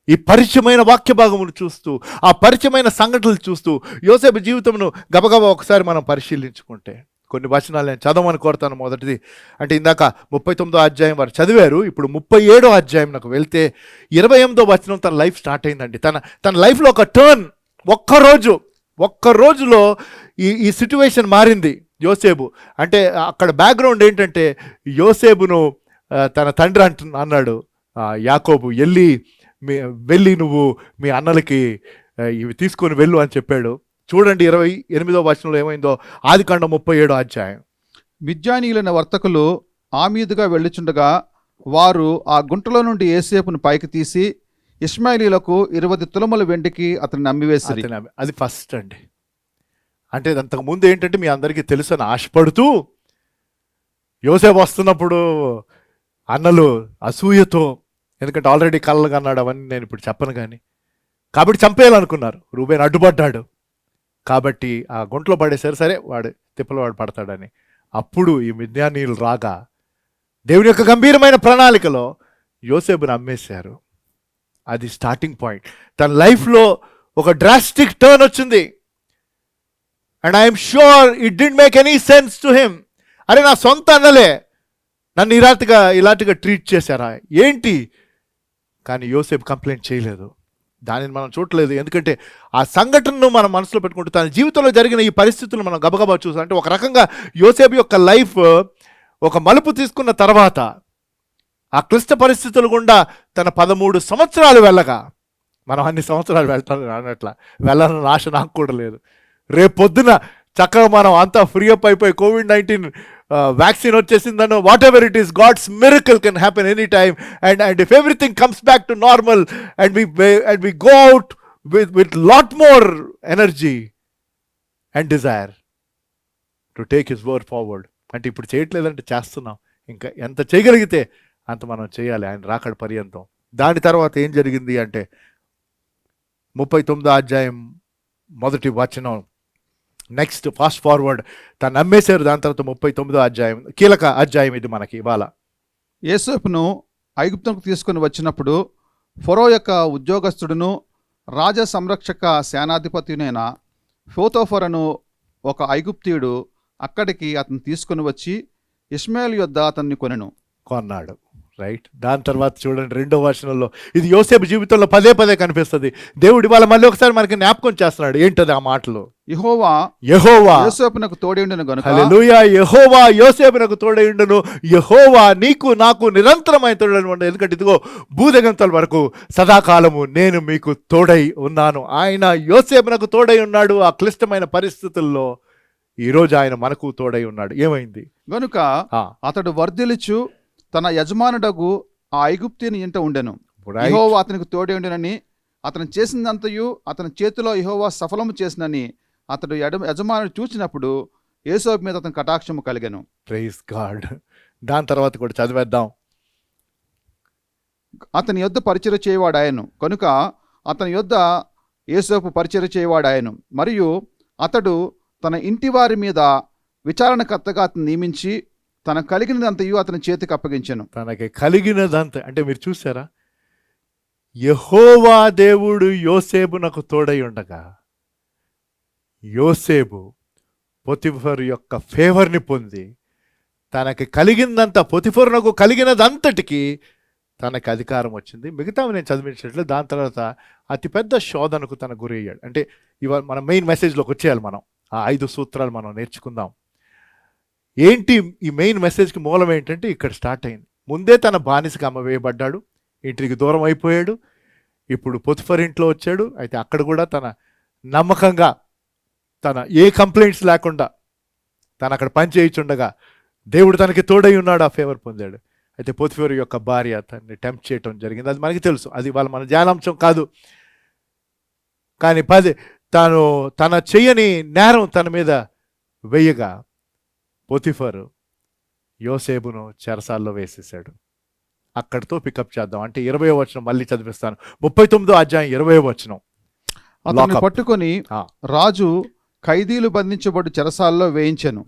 D: ఈ పరిచయమైన వాక్య భాగమును చూస్తూ, ఆ పరిచయమైన సంఘటనలు చూస్తూ యోసేపు జీవితమును గబగబా ఒకసారి మనం పరిశీలించుకుంటే కొన్ని వచనాలు నేను చదవమని కోరుతాను. మొదటిది అంటే ఇందాక 39వ అధ్యాయం వారు చదివారు. ఇప్పుడు 37వ అధ్యాయం నాకు వెళ్తే 28వ వచనం తన లైఫ్ స్టార్ట్ అయిందండి. తన లైఫ్లో ఒక టర్న్, ఒక్క రోజులో ఈ సిచ్యువేషన్ మారింది యోసేపు. అంటే అక్కడ బ్యాక్గ్రౌండ్ ఏంటంటే యోసేపును తన తండ్రి అన్నాడు యాకోబు, వెళ్ళి నువ్వు మీ అన్నలకి ఇవి తీసుకొని వెళ్ళు అని చెప్పాడు. చూడండి 28వ వచనంలో ఏమైందో. ఆదికాండం 37వ అధ్యాయం.
A: మిద్యానీయులైన వర్తకులు ఆ మీదుగా వెళ్ళుచుండగా వారు ఆ గుంటలో నుండి యోసేపును పైకి తీసి ఇష్మాయేలీయులకు 20 తులముల వెండికి అతన్ని అమ్మివేసి.
D: అది ఫస్ట్ అండి. అంటే అంతకుముందు ఏంటంటే మీ అందరికీ తెలుసు అని ఆశపడుతూ యోసేపు వస్తున్నప్పుడు అన్నలు అసూయతో, ఎందుకంటే ఆల్రెడీ కళ్ళలు కన్నాడు, అవన్నీ నేను ఇప్పుడు చెప్పను కానీ, కాబట్టి చంపేయాలనుకున్నారు. రూబేన్ అడ్డుపడ్డాడు కాబట్టి ఆ గుంటలో పడేసారు. సరే వాడు తిప్పలు వాడు పడతాడని. అప్పుడు ఈ మిద్యానీయులు రాగా దేవుని యొక్క గంభీరమైన ప్రణాళికలో యోసేపుని అమ్మేశారు. అది స్టార్టింగ్ పాయింట్. తన లైఫ్లో ఒక డ్రాస్టిక్ టర్న్ వచ్చింది. And I'm sure it didn't make any sense to him. అరే నా సొంత అన్నలే నన్ను ఇలాంటిగా ట్రీట్ చేశారా ఏంటి? కానీ యోసేపు కంప్లైంట్ చేయలేదు. దానిని మనం చూడలేదు. ఎందుకంటే ఆ సంఘటనను మనం మనసులో పెట్టుకుంటూ తన జీవితంలో జరిగిన ఈ పరిస్థితులను మనం గబగబా చూసాం. అంటే ఒక రకంగా యోసేపు యొక్క లైఫ్ ఒక మలుపు తీసుకున్న తర్వాత ఆ క్లిష్ట పరిస్థితులు గుండా తన 13 సంవత్సరాలు వెళ్ళగా, మనం అన్ని సంవత్సరాలు వెళ్ళాలని ఆశ నాకు కూడా లేదు. రేపు పొద్దున చక్కగా మనం అంతా ఫ్రీ అప్ అయిపోయి కోవిడ్-19 వ్యాక్సిన్ వచ్చేసిందనో, whatever it is, God's miracle can happen any time. And if everything comes back to normal and we go out with lot more energy and desire to take his word forward. అంటే ఇప్పుడు చేయట్లేదంటే చేస్తున్నాం. ఇంకా ఎంత చేయగలిగితే అంత మనం చేయాలి ఆయన రాకడ పర్యంతం. దాని తర్వాత ఏం జరిగింది అంటే 39వ అధ్యాయం 1వ వచనం. నెక్స్ట్ ఫాస్ట్ ఫార్వర్డ్, తను నమ్మేశారు. దాని తర్వాత 39వ అధ్యాయం, కీలక అధ్యాయం ఇది మనకి ఇవాళ.
A: యోసేపును ఐగుప్తుకు తీసుకుని వచ్చినప్పుడు ఫరో యొక్క ఉద్యోగస్తుడును రాజ సంరక్షక సేనాధిపతినైన పోతీఫరను ఒక ఐగుప్తీయుడు అక్కడికి అతను తీసుకుని వచ్చి ఇష్మాయేలు యొద్ద అతన్ని
D: కొన్నాడు. రైట్. దాని తర్వాత చూడండి 2వ వచనంలో, ఇది యోసేపు జీవితంలో పదే పదే కనిపిస్తుంది. దేవుడు ఇవాళ మళ్ళీ ఒకసారి మనకి జ్ఞాపకం చేస్తున్నాడు. ఏంటది ఆ మాటలు?
A: యెహోవా యోసేపునకు తోడేయుండును గనుక,
D: హల్లెలూయా, యెహోవా యోసేపునకు తోడేయుండును, యెహోవా నీకు నాకు నిరంతరమైన తోడై ఉండు. ఎందుకంటే ఇదిగో భూదిగంతాల వరకు సదాకాలము నేను మీకు తోడై ఉన్నాను. ఆయన యోసేపునకు తోడై ఉన్నాడు ఆ క్లిష్టమైన పరిస్థితుల్లో. ఈరోజు ఆయన మనకు తోడై ఉన్నాడు. ఏమైంది
A: గనుక అతడు వర్ధిల్లుచు తన యజమానుడగు ఆ ఐగుప్తీని ఇంట ఉండెను. యెహోవా అతనికి తోడే ఉండెనని, అతను చేసిందంతయు అతని చేతిలో యెహోవా సఫలము చేసినని అతడు యజమానుడు చూచినప్పుడు యోసేపు మీద అతని కటాక్షము కలిగెను.
D: Praise God. దాని తర్వాత కూడా చదివేద్దాం.
A: అతని యొద్ద పరిచర్య చేయవాడాయను కనుక అతని యొద్ద యోసేపు పరిచర్య చేయవాడాయను. మరియు అతడు తన ఇంటి వారి మీద విచారణకర్తగా అతను నియమించి తన కలిగినదంతయు అతని చేతికి అప్పగించెను.
D: తనకి కలిగినదంతా అంటే మీరు చూసారా, యెహోవా దేవుడు యోసేపునకు తోడై ఉండగా యోసేపు పొతిఫరు యొక్క ఫేవర్ని పొంది తనకి కలిగిందంతా, పొతిఫరునకు కలిగినదంతటికి తనకి అధికారం వచ్చింది. మిగతావి నేను చదివించినట్లు దాని తర్వాత అతిపెద్ద శోధనకు తన గురయ్యాడు. అంటే ఇవాళ మన మెయిన్ మెసేజ్లోకి వచ్చేయాలి. మనం ఆ 5 సూత్రాలు మనం నేర్చుకుందాం. ఏంటి ఈ మెయిన్ మెసేజ్కి మూలం ఏంటంటే ఇక్కడ స్టార్ట్ అయింది. ముందే తన బానిసకి అమ్మవేయబడ్డాడు, ఇంటికి దూరం అయిపోయాడు. ఇప్పుడు పొతిఫర్ ఇంట్లో వచ్చాడు. అయితే అక్కడ కూడా తన నమ్మకంగా, తన ఏ కంప్లైంట్స్ లేకుండా తను అక్కడ పని చేయించుండగా దేవుడు తనకి తోడై ఉన్నాడు, ఆ ఫేవర్ పొందాడు. అయితే పొతిఫర్ యొక్క భార్య తనని టెంప్ట్ చేయటం జరిగింది. అది మనకి తెలుసు, అది వాళ్ళ మన ధ్యానాంశం కాదు. కానీ తన చెయ్యని నేరం తన మీద వెయ్యగా పొతిఫరు యోసేపును చెరసాల్లో వేసేసాడు. అక్కడితో పికప్ చేద్దాం. అంటే 20వ వచనం మళ్ళీ చదివిస్తాను. 39వ అధ్యాయం 20వ వచనం.
A: అతన్ని పట్టుకొని రాజు ఖైదీలు బంధించబడి చెరసాల్లో వేయించాను.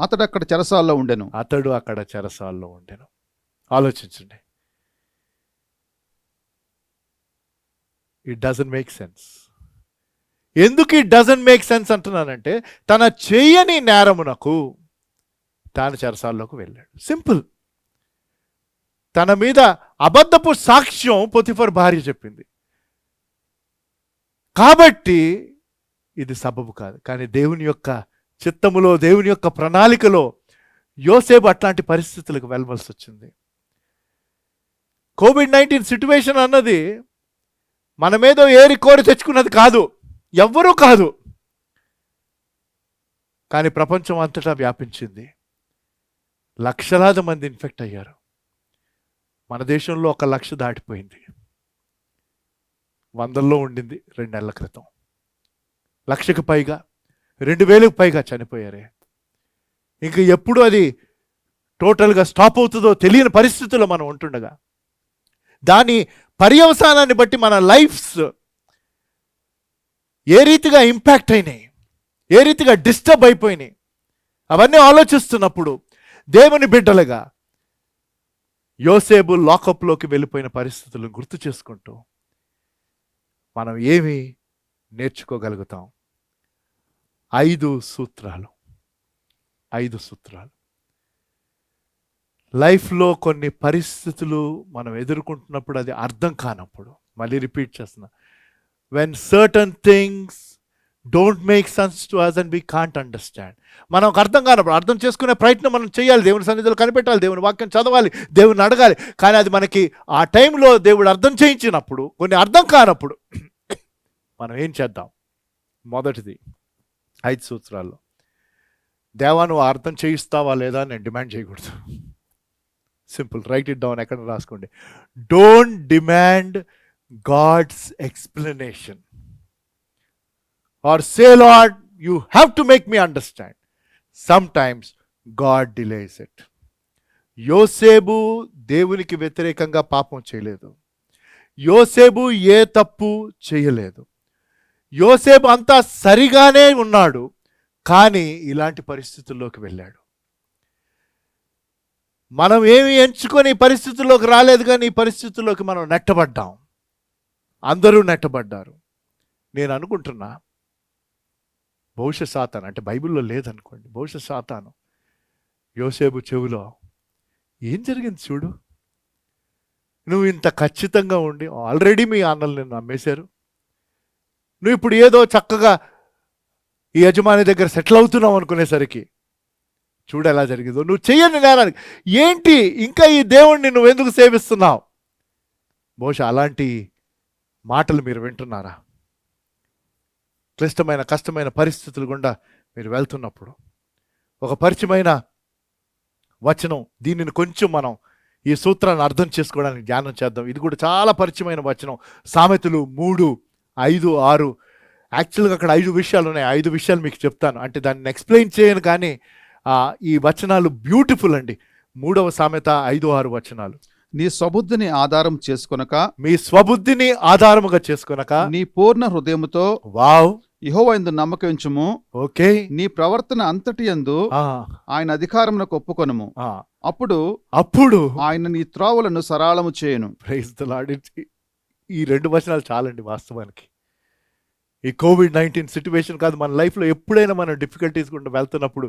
A: అతడు అక్కడ చెరసాల్లో ఉండెను. ఆలోచించండి. It doesn't make sense. ఎందుకు ఇట్ డజంట్ మేక్ సెన్స్ అంటున్నానంటే, తన చేయని నేరమునకు తాను చెరసాల్లోకి వెళ్ళాడు. సింపుల్. తన మీద అబద్ధపు సాక్ష్యం పొతిఫర్ భార్య చెప్పింది కాబట్టి ఇది సబబు కాదు. కానీ దేవుని యొక్క చిత్తములో, దేవుని యొక్క ప్రణాళికలో యోసేపు అట్లాంటి పరిస్థితులకు వెళ్ళవలసి వచ్చింది. కోవిడ్-19 సిచ్యువేషన్ అన్నది మన మీద ఏరి కోరి తెచ్చుకున్నది కాదు, ఎవ్వరూ కాదు. కానీ ప్రపంచం అంతటా వ్యాపించింది. లక్షలాది మంది ఇన్ఫెక్ట్ అయ్యారు. మన దేశంలో 1 లక్ష దాటిపోయింది. 100ల్లో ఉండింది 2 నెలల క్రితం. 1,00,000కు పైగా, 2,000కు పైగా చనిపోయారే. ఇంకా ఎప్పుడు అది టోటల్గా స్టాప్ అవుతుందో తెలియని పరిస్థితుల్లో మనం ఉంటుండగా, దాని పర్యవసానాన్ని బట్టి మన లైఫ్స్ ఏ రీతిగా ఇంపాక్ట్ అయినాయి, ఏ రీతిగా డిస్టర్బ్ అయిపోయినాయి, అవన్నీ ఆలోచిస్తున్నప్పుడు దేవుని బిడ్డలుగా యోసేపు లాకప్లోకి వెళ్ళిపోయిన పరిస్థితులను గుర్తు చేసుకుంటూ మనం ఏమి నేర్చుకోగలుగుతాం? 5 సూత్రాలు. లైఫ్లో కొన్ని పరిస్థితులు మనం ఎదుర్కొంటున్నప్పుడు, అది అర్థం కానప్పుడు, మళ్ళీ రిపీట్ చేస్తున్నా, when certain things don't make sense to us and we can't understand, మనకు అర్థం కానప్పుడు అర్థం చేసుకునే ప్రయత్నం మనం చేయాలి. దేవుని సన్నిధిలో కనిపెట్టాలి, దేవుని వాక్యం చదవాలి, దేవుని అడగాలి. కానీ అది మనకి ఆ టైంలో దేవుడు అర్థం చేయించినప్పుడు, కొన్ని అర్థం కానప్పుడు మనం ఏం చేద్దాం? మొదటిది 5 సూత్రాల్లో
D: దేవా నువ్వు అర్థం చేయిస్తావా లేదా నేను డిమాండ్ చేయకూడదు. సింపుల్, రైట్ ఇట్ డౌన్, ఎక్కడ రాసుకోండి. Don't demand God's explanation or say Lord you have to make me understand. Sometimes God delays it. యోసేపు దేవునికి వ్యతిరేకంగా పాపం చేయలేదు. యోసేపు ఏ తప్పు చేయలేదు. యోసేపు అంతా సరిగానే ఉన్నాడు, కానీ ఇలాంటి పరిస్థితుల్లోకి వెళ్ళాడు. మనం ఏమి ఎంచుకొని ఈ పరిస్థితుల్లోకి రాలేదు, కానీ ఈ పరిస్థితుల్లోకి మనం నెట్టబడ్డాం. అందరూ నెట్టబడ్డారు. నేను అనుకుంటున్నా బహుశా సాతాను, అంటే బైబిల్లో లేదనుకోండి, బహుశా సాతాను యోసేపు చెవిలో ఏం జరిగింది చూడు, నువ్వు ఇంత ఖచ్చితంగా ఉండి ఆల్రెడీ మీ అన్నలు నిన్ను నమ్మేశారు, నువ్వు ఇప్పుడు ఏదో చక్కగా ఈ యజమాని దగ్గర సెటిల్ అవుతున్నావు అనుకునేసరికి చూడు ఎలా జరిగిందో, నువ్వు చెయ్యని నేరానికి ఏంటి ఇంకా ఈ దేవుణ్ణి నువ్వు ఎందుకు సేవిస్తున్నావు. బహుశా అలాంటి మాటలు మీరు వింటున్నారా? క్లిష్టమైన కష్టమైన పరిస్థితులు గుండా మీరు వెళ్తున్నప్పుడు ఒక పరిచయమైన వచనం, దీనిని కొంచెం మనం ఈ సూత్రాన్ని అర్థం చేసుకోవడానికి ధ్యానం చేద్దాం. ఇది కూడా చాలా పరిచయమైన వచనం, సామెతలు 3:5-6. యాక్చువల్గా అక్కడ 5 విషయాలు ఉన్నాయి. 5 విషయాలు మీకు చెప్తాను, అంటే దాన్ని ఎక్స్ప్లెయిన్ చేయను, కానీ ఈ వచనాలు బ్యూటిఫుల్ అండి. 3వ సామెత 5-6 వచనాలు.
A: నీ స్వబుద్ధిని ఆధారం చేసుకొనక,
D: మీ స్వబుద్ధిని ఆధారముగా చేసుకొనక,
A: నీ పూర్ణ హృదయముతో
D: వావ్
A: యెహోవా యందు నమ్మకం ఉంచుము.
D: ఓకే,
A: నీ ప్రవర్తన అంతటి యందు ఆయన అధికారమునకు ఒప్పుకొనుము. అప్పుడు ఆయన నీ త్రోవలను సరళము చేయును.
D: Praise the Lord. ఈ 2 వచనాలు చాలండి వాస్తవానికి. ఈ కోవిడ్-19 సిచ్యువేషన్ కాదు, మన లైఫ్లో ఎప్పుడైనా మనం డిఫికల్టీస్ గుండా వెళ్తున్నప్పుడు,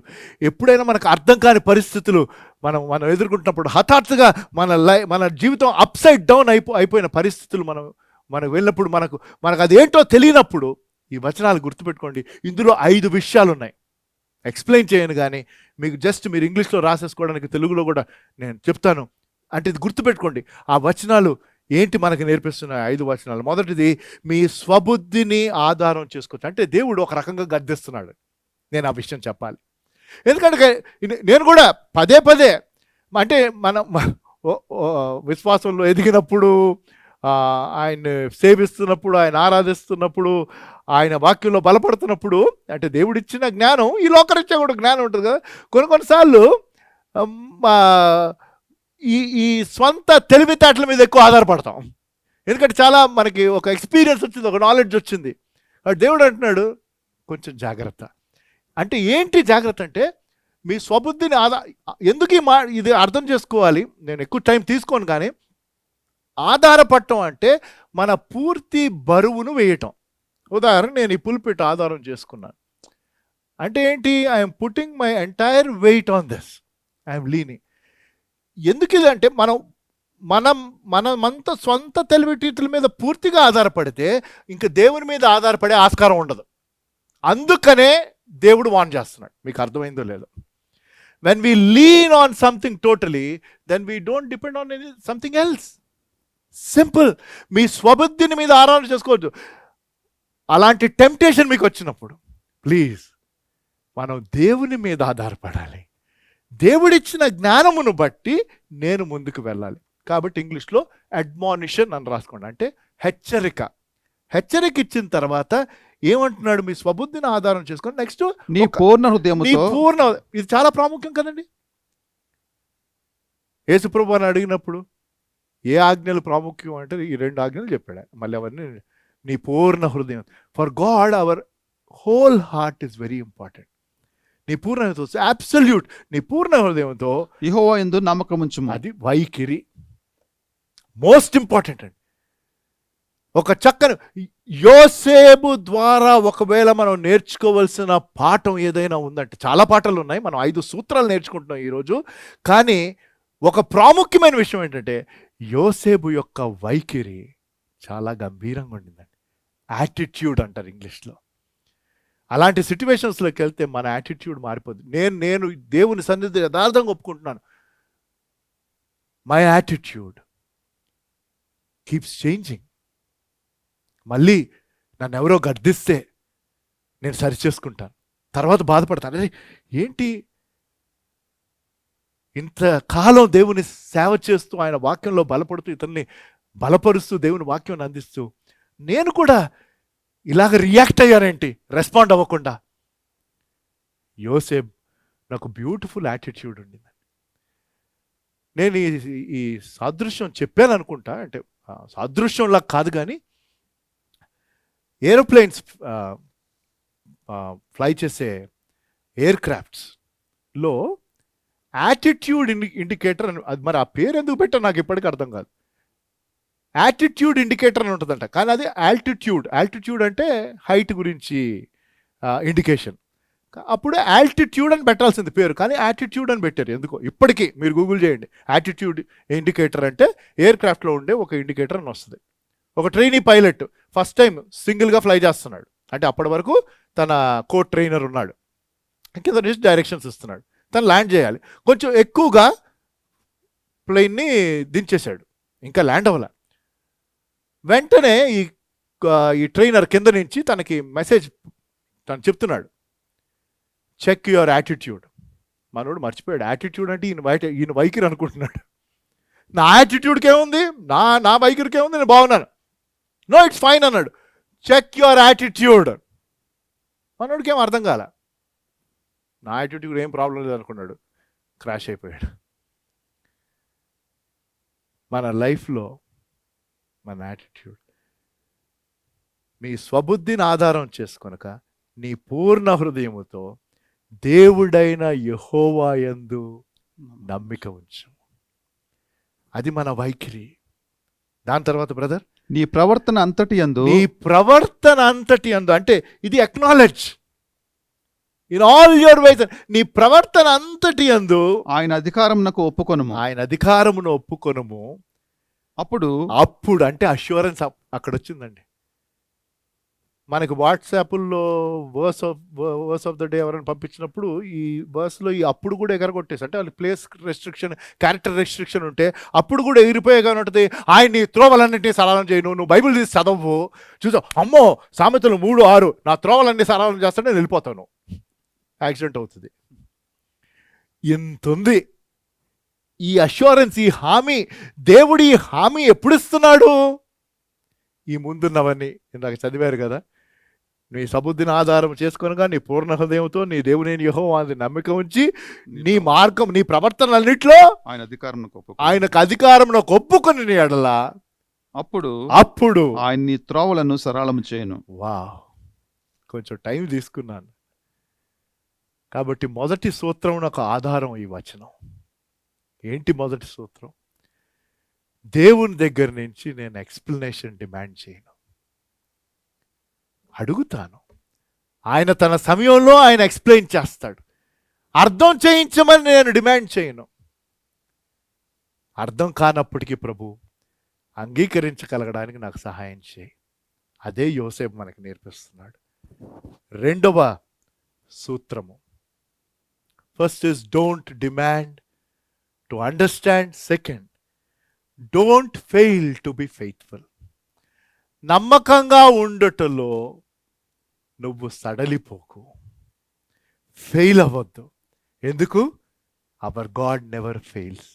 D: ఎప్పుడైనా మనకు అర్థం కాని పరిస్థితులు మనం ఎదుర్కొంటున్నప్పుడు, హఠాత్తుగా మన జీవితం అప్సైడ్ డౌన్ అయిపోయిన పరిస్థితులు మనకు వెళ్ళినప్పుడు, మనకు అదేంటో తెలియనప్పుడు ఈ వచనాలు గుర్తుపెట్టుకోండి. ఇందులో 5 విషయాలు ఉన్నాయి. ఎక్స్ప్లెయిన్ చేయను, కానీ మీకు జస్ట్ మీరు ఇంగ్లీష్లో రాసేసుకోవడానికి తెలుగులో కూడా నేను చెప్తాను. అంటే ఇది గుర్తుపెట్టుకోండి, ఆ వచనాలు ఏంటి మనకు నేర్పిస్తున్నాయి. 5 వచనాలు. మొదటిది, మీ స్వబుద్ధిని ఆధారం చేసుకోవచ్చు. అంటే దేవుడు ఒక రకంగా గద్దిస్తున్నాడు. నేను ఆ విషయం చెప్పాలి, ఎందుకంటే నేను కూడా పదే అంటే మనం విశ్వాసంలో ఎదిగినప్పుడు, ఆయన సేవిస్తున్నప్పుడు, ఆయన ఆరాధిస్తున్నప్పుడు, ఆయన వాక్యంలో బలపడుతున్నప్పుడు, అంటే దేవుడిచ్చిన జ్ఞానం, ఈ లోకరీత్యా కూడా జ్ఞానం ఉంటుంది కదా, కొన్నిసార్లు ఈ స్వంత తెలివితేటల మీద ఎక్కువ ఆధారపడతాం. ఎందుకంటే చాలా మనకి ఒక ఎక్స్పీరియన్స్ వచ్చింది, ఒక నాలెడ్జ్ వచ్చింది. దేవుడు అంటున్నాడు కొంచెం జాగ్రత్త. అంటే ఏంటి జాగ్రత్త అంటే, మీ స్వబుద్ధిని ఎందుకు ఇది అర్థం చేసుకోవాలి. నేను ఎక్కువ టైం తీసుకోను, కానీ ఆధారపడటం అంటే మన పూర్తి బరువును వేయటం. ఉదాహరణ, నేను ఈ పుల్పిట్ ఆధారం చేసుకున్నాను అంటే ఏంటి, I'm putting my entire weight on this, I'm leaning. ఎందుకు ఇది అంటే, మనమంతా సొంత తెలివితేటల మీద పూర్తిగా ఆధారపడితే ఇంకా దేవుని మీద ఆధారపడే ఆస్కారం ఉండదు. అందుకనే దేవుడు వార్న్ చేస్తున్నాడు. మీకు అర్థమైందో లేదో, when we lean on something totally, then we don't depend on something else. Simple. మీ స్వబుద్ధిని మీద ఆరాధన చేసుకోవద్దు. అలాంటి టెంప్టేషన్ మీకు వచ్చినప్పుడు ప్లీజ్ మనం దేవుని మీద ఆధారపడాలి. దేవుడిచ్చిన జ్ఞానమును బట్టి నేను ముందుకు వెళ్ళాలి. కాబట్టి ఇంగ్లీష్లో అడ్మానిషన్ అని రాసుకోండి, అంటే హెచ్చరిక ఇచ్చిన తర్వాత ఏమంటున్నాడు, మీ స్వబుద్ధిని ఆధారం చేసుకొని, నెక్స్ట్
A: నీ పూర్ణ హృదయముతో.
D: ఇది చాలా ప్రాముఖ్యం కదండి. యేసుప్రభు అని అడిగినప్పుడు ఏ ఆజ్ఞలు ప్రాముఖ్యం అంటే ఈ 2 ఆజ్ఞలు చెప్పాడు. మళ్ళీ అవన్నీ నీ పూర్ణ హృదయం. For God our whole heart is very important. నీ పూర్ణ హృదయంతో, అబ్సల్యూట్, నీ పూర్ణ హృదయంతో
A: యెహోవా యందు నమ్మకం ఉంచుము.
D: అది వైఖరి మోస్ట్ ఇంపార్టెంట్ అండి. ఒక చక్కని యోసేపు ద్వారా ఒకవేళ మనం నేర్చుకోవాల్సిన పాఠం ఏదైనా ఉందంటే, చాలా పాఠాలు ఉన్నాయి, మనం 5 సూత్రాలు నేర్చుకుంటున్నాం ఈరోజు. కానీ ఒక ప్రాముఖ్యమైన విషయం ఏంటంటే, యోసేపు యొక్క వైఖరి చాలా గంభీరంగా ఉండిందండి. యాటిట్యూడ్ అంటారు ఇంగ్లీష్లో. అలాంటి సిచ్యువేషన్స్లోకి వెళ్తే మన యాటిట్యూడ్ మారిపోద్ది. నేను దేవుని సన్నిధి యథార్థంగా ఒప్పుకుంటున్నాను, మై యాటిట్యూడ్ కీప్స్ చేంజింగ్. మళ్ళీ నన్ను ఎవరో గద్దిస్తే నేను సరి చేసుకుంటాను. తర్వాత బాధపడతాను, అరే ఏంటి ఇంతకాలం దేవుని సేవ చేస్తూ ఆయన వాక్యంలో బలపడుతూ ఇతన్ని బలపరుస్తూ దేవుని వాక్యం అందిస్తూ నేను కూడా ఇలాగ రియాక్ట్ అయ్యానేంటి రెస్పాండ్ అవ్వకుండా. యోసేపు నాకు బ్యూటిఫుల్ యాటిట్యూడ్ ఉండింది. నేను ఈ సాదృశ్యం చెప్పాను అనుకుంటా, అంటే సాదృశ్యంలా కాదు కానీ ఏరోప్లేన్స్ ఫ్లై చేసే ఎయిర్ క్రాఫ్ట్స్లో యాటిట్యూడ్ ఇండికేటర్ అని, అది మరి ఆ పేరు ఎందుకు పెట్టా నాకు ఇప్పటికీ అర్థం కాదు. యాటిట్యూడ్ ఇండికేటర్ అని ఉంటుందంట, కానీ అది ఆల్టిట్యూడ్ అంటే హైట్ గురించి ఇండికేషన్. అప్పుడు ఆల్టిట్యూడ్ అని పెట్టాల్సింది పేరు, కానీ యాటిట్యూడ్ అని పెట్టారు ఎందుకో. ఇప్పటికీ మీరు గూగుల్ చేయండి, యాటిట్యూడ్ ఇండికేటర్ అంటే ఎయిర్ క్రాఫ్ట్లో ఉండే ఒక ఇండికేటర్ అని వస్తుంది. ఒక ట్రైనీ పైలట్ ఫస్ట్ టైం సింగిల్గా ఫ్లై చేస్తున్నాడు, అంటే అప్పటి వరకు తన కో ట్రైనర్ ఉన్నాడు, కింద నుంచి డైరెక్షన్స్ ఇస్తున్నాడు, తను ల్యాండ్ చేయాలి. కొంచెం ఎక్కువగా ప్లెయిన్ని దించేశాడు, ఇంకా ల్యాండ్ అవ్వాల. వెంటనే ఈ ట్రైనర్ కింద నుంచి తనకి మెసేజ్ తను చెప్తున్నాడు, చెక్ యువర్ యాటిట్యూడ్. మనోడు మర్చిపోయాడు, యాటిట్యూడ్ అంటే ఈయన వైఖరి అనుకుంటున్నాడు. నా యాటిట్యూడ్కి ఏముంది, నా వైఖరికి ఏముంది, నేను బాగున్నాను, నో ఇట్స్ ఫైన్ అన్నాడు. Check your attitude. మనోడికి ఏం అర్థం కాల, నా యాటిట్యూడ్ ఏం ప్రాబ్లం లేదు అనుకున్నాడు, క్రాష్ అయిపోయాడు. మన లైఫ్లో మన యాటిట్యూడ్, నీ స్వబుద్ధిని ఆధారం చేసుకొనక నీ పూర్ణ హృదయముతో దేవుడైన యెహోవా యందు నమ్మిక ఉంచు. అది మన వైఖరి. దాని తర్వాత బ్రదర్,
A: నీ ప్రవర్తన అంతటి యందు,
D: నీ ప్రవర్తన అంతటి యందు అంటే ఇది అక్నాలెడ్జ్ ఇన్ ఆల్ యువర్ వేస్. నీ ప్రవర్తన అంతటి యందు
A: ఆయన అధికారమునకు ఒప్పుకొనుము.
D: ఆయన అధికారమును ఒప్పుకొనుము. అప్పుడు అంటే అష్యూరెన్స్ అక్కడ వచ్చిందండి. మనకి వాట్సాప్లో వర్స్ ఆఫ్ ద డే ఎవరైనా పంపించినప్పుడు ఈ వర్స్లో ఈ అప్పుడు కూడా ఎగరగొట్టేసి, అంటే వాళ్ళు ప్లేస్ రెస్ట్రిక్షన్, క్యారెక్టర్ రెస్ట్రిక్షన్ ఉంటే అప్పుడు కూడా ఎగిరిపోయేగా ఉంటుంది. ఆయన్ని త్రోవలన్నింటినీ సరళం చేయను, నువ్వు బైబిల్ తీసి చదవు, చూసావు అమ్మో సామెతలు 3:6 నా త్రోవలన్నీ సరళం చేస్తాను, నేను వెళ్ళిపోతాను, యాక్సిడెంట్ అవుతుంది. ఎంతుంది ఈ అష్యూరెన్స్, ఈ హామీ. దేవుడు ఈ హామీ ఎప్పుడు ఇస్తున్నాడు? ఈ ముందున్నవన్నీ ఇందాక చదివారు కదా, నీ సబుద్ధిని ఆధారం చేసుకొనగా నీ పూర్ణ హృదయంతో నీ దేవుని యెహోవాని నమ్మిక ఉంచి నీ మార్గం, నీ ప్రవర్తన అన్నిట్లో ఆయనకు అధికారంలో ఒప్పుకొని నీ ఎడల అప్పుడు
A: ఆయన్ని త్రోవలను సరళము చేయను.
D: వా, కొంచెం టైం తీసుకున్నాను కాబట్టి మొదటి సూత్రం నాకు ఆధారం ఈ వచనం. ఏంటి మొదటి సూత్రం? దేవుని దగ్గర నుంచి నేను ఎక్స్ప్లెనేషన్ డిమాండ్ చేయను, అడుగుతాను. ఆయన తన సమయంలో ఆయన ఎక్స్ప్లెయిన్ చేస్తాడు. అర్థం చేయించమని నేను డిమాండ్ చేయను. అర్థం కానప్పటికీ ప్రభు అంగీకరించగలగడానికి నాకు సహాయం చేయి. అదే యోసేపు మనకి నేర్పిస్తున్నాడు. రెండవ సూత్రము, first is don't demand to understand. Second, don't fail to be faithful. నమ్మకంగా ఉండటంలో నువ్వు సడలిపోకు, ఫెయిల్ అవ్వద్దు. ఎందుకు? Our God never fails.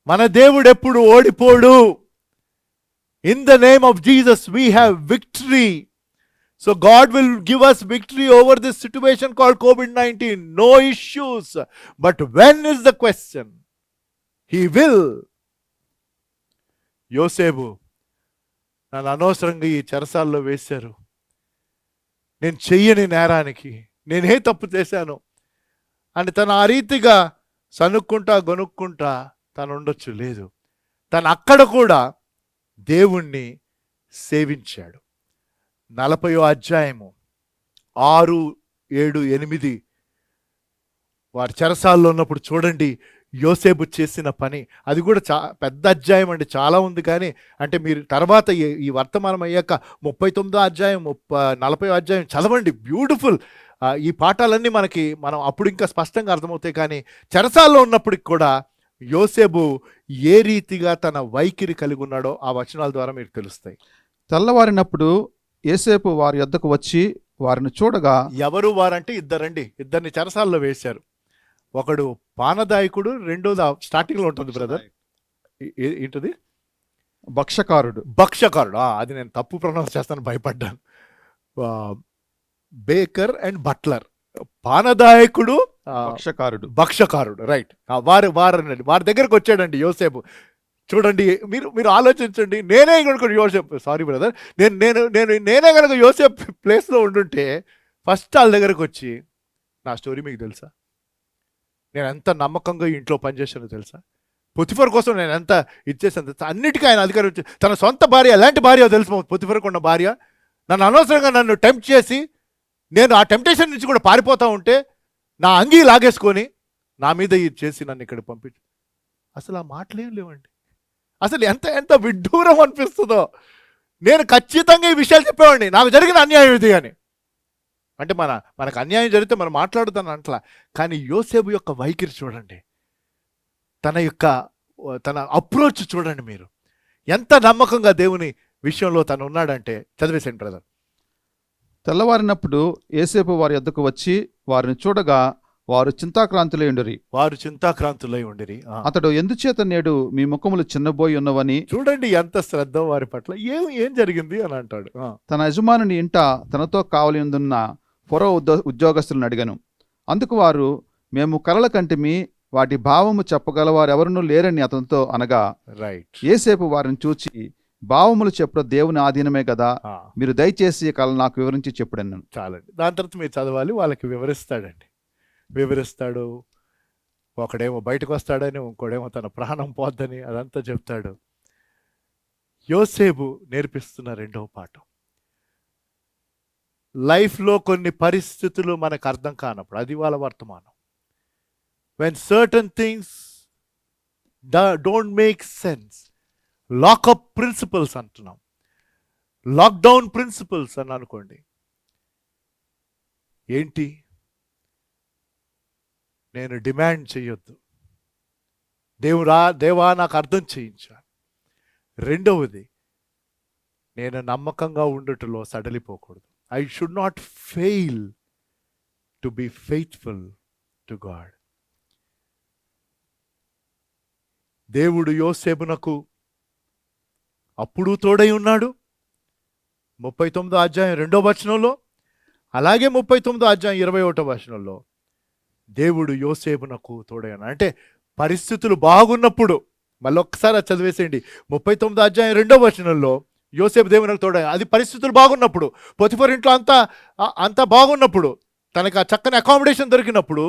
D: మన దేవుడు ఎప్పుడు ఓడిపోడు. In the name of Jesus we have victory. So God will give us victory over this situation called COVID-19. No issues. But when is the question? He will. యోసేపు నన్ను అనవసరంగా ఈ చెరసాల్లో వేశారు, నేను చెయ్యని నేరానికి నేనే తప్పు చేశాను అని తను ఆ రీతిగా సనుక్కుంటా గొనుక్కుంటా తను ఉండొచ్చు. లేదు, తను అక్కడ కూడా దేవుణ్ణి సేవించాడు. 40వ అధ్యాయము 6, 7, 8 వారి చెరసాల్లో ఉన్నప్పుడు చూడండి యోసేపు చేసిన పని. అది కూడా పెద్ద అధ్యాయం అండి, చాలా ఉంది. కానీ అంటే మీరు తర్వాత ఈ వర్తమానం అయ్యాక 39వ అధ్యాయం 40వ అధ్యాయం చదవండి, బ్యూటిఫుల్. ఈ పాఠాలన్నీ మనం అప్పుడు ఇంకా స్పష్టంగా అర్థమవుతాయి. కానీ చెరసాల్లో ఉన్నప్పటికి కూడా యోసేపు ఏ రీతిగా తన వైఖరి కలిగి ఉన్నాడో ఆ వచనాల ద్వారా మీకు తెలుస్తాయి.
A: తెల్లవారినప్పుడు యోసేపు వారి యొద్దకు వచ్చి వారిని చూడగా
D: ఎవరు వారంటే ఇద్దరండి, ఇద్దరిని చెరసాల్లో వేశారు. ఒకడు పానదాయకుడు, రెండోది స్టార్టింగ్ లో ఉంటుంది బ్రదర్, ఏంటది,
A: భక్షకారుడు
D: భక్షకారుడు. అది నేను తప్పు ప్రొనౌన్స్ చేస్తాను, భయపడ్డాను. బేకర్ అండ్ బట్లర్, పానదాయకుడు, భక్షకారుడు, రైట్. వారి దగ్గరకు వచ్చాడండి యోసేపు. చూడండి, మీరు ఆలోచించండి. నేనే కనుక యోసేపు, సారీ బ్రదర్, నేనే కనుక యోసేపు ప్లేస్లో ఉండుంటే ఫస్ట్ వాళ్ళ దగ్గరకు వచ్చి, నా స్టోరీ మీకు తెలుసా, నేను ఎంత నమ్మకంగా ఇంట్లో పనిచేసానో తెలుసా, పొతిఫర్ కోసం నేను ఎంత ఇచ్చేసాను, అన్నిటికీ ఆయన అధికారం వచ్చి, తన సొంత భార్య ఎలాంటి భార్య తెలుసు, పొతిఫర్కు ఉన్న భార్య నన్ను అనవసరంగా నన్ను టెంప్ట్ చేసి, నేను ఆ టెంప్టేషన్ నుంచి కూడా పారిపోతూ ఉంటే నా అంగీ లాగేసుకొని నా మీద ఇది చేసి నన్ను ఇక్కడ పంపించు. అసలు ఆ మాటలేం లేవండి. అసలు ఎంత విడ్డూరం అనిపిస్తుందో. నేను ఖచ్చితంగా ఈ విషయాలు చెప్పేవాడిని, నాకు జరిగిన అన్యాయం ఇది అని. అంటే మనకు అన్యాయం జరిగితే మనం మాట్లాడుతాను అంట్లా. కానీ యోసేపు యొక్క వైఖరి చూడండి, తన అప్రోచ్ చూడండి మీరు, ఎంత నమ్మకంగా దేవుని విషయంలో తను ఉన్నాడంటే. చదివేసేయండి బ్రదర్.
A: తెల్లవారినప్పుడు యోసేపు వారి యొద్దకు వచ్చి వారిని చూడగా వారు చింతాక్రాంతులై ఉండిరి. అతడు ఎందుచేత నేడు మీ ముఖములు చిన్నబోయి ఉన్నవని,
D: చూడండి ఎంత శ్రద్ధ వారి పట్ల, ఏం జరిగింది అని అంటాడు.
A: తన యజమానుని ఇంట తనతో కావలి ఉందున్న ఫరో ఉద్యోగస్తులను అడిగాను. అందుకు వారు, మేము కలల కంటిమి, వాటి భావము చెప్పగలవారు ఎవరునూ లేరని అతనితో అనగా,
D: రైట్.
A: యోసేపు వారిని చూచి, భావములు చెప్పడం దేవుని ఆధీనమే కదా, మీరు దయచేసి కళ నాకు వివరించి చెప్పుడన్నాను.
D: చాలండి, దాని తర్వాత మీరు చదవాలి. వాళ్ళకి వివరిస్తాడు. ఒకడేమో బయటకు వస్తాడని, ఇంకోడేమో తన ప్రాణం పోద్దని, అదంతా చెప్తాడు. యోసేపు నేర్పిస్తున్న రెండవ పాఠం, లైఫ్లో కొన్ని పరిస్థితులు మనకు అర్థం కానప్పుడు, అది వాళ్ళ వర్తమానం. when certain things don't make sense, lockup principles అంటున్నాం, లాక్డౌన్ ప్రిన్సిపల్స్ అని అనుకోండి. ఏంటి, నేను డిమాండ్ చేయొద్దు, దేవా నాకు అర్థం చేయించాను. రెండవది, నేను నమ్మకంగా ఉండటంలో సడలిపోకూడదు. I should not fail to be faithful to God. దేవుడు యోసేపునకు అప్పుడు తోడై ఉన్నాడు. 39వ అధ్యాయం 2వ వచనంలో, అలాగే 39వ అధ్యాయం 21వ వచనంలో దేవుడు యోసేపునకు తోడై ఉన్నాడు. అంటే పరిస్థితులు బాగున్నప్పుడు, మళ్ళీ ఒక్కసారి చదివేసేయండి, 39వ అధ్యాయం 2వ వచనంలో యోసేపు దేవునికి తోడై, అది పరిస్థితులు బాగున్నప్పుడు, పొతిఫర్ ఇంట్లో అంతా బాగున్నప్పుడు, తనకు ఆ చక్కని అకామిడేషన్ దొరికినప్పుడు,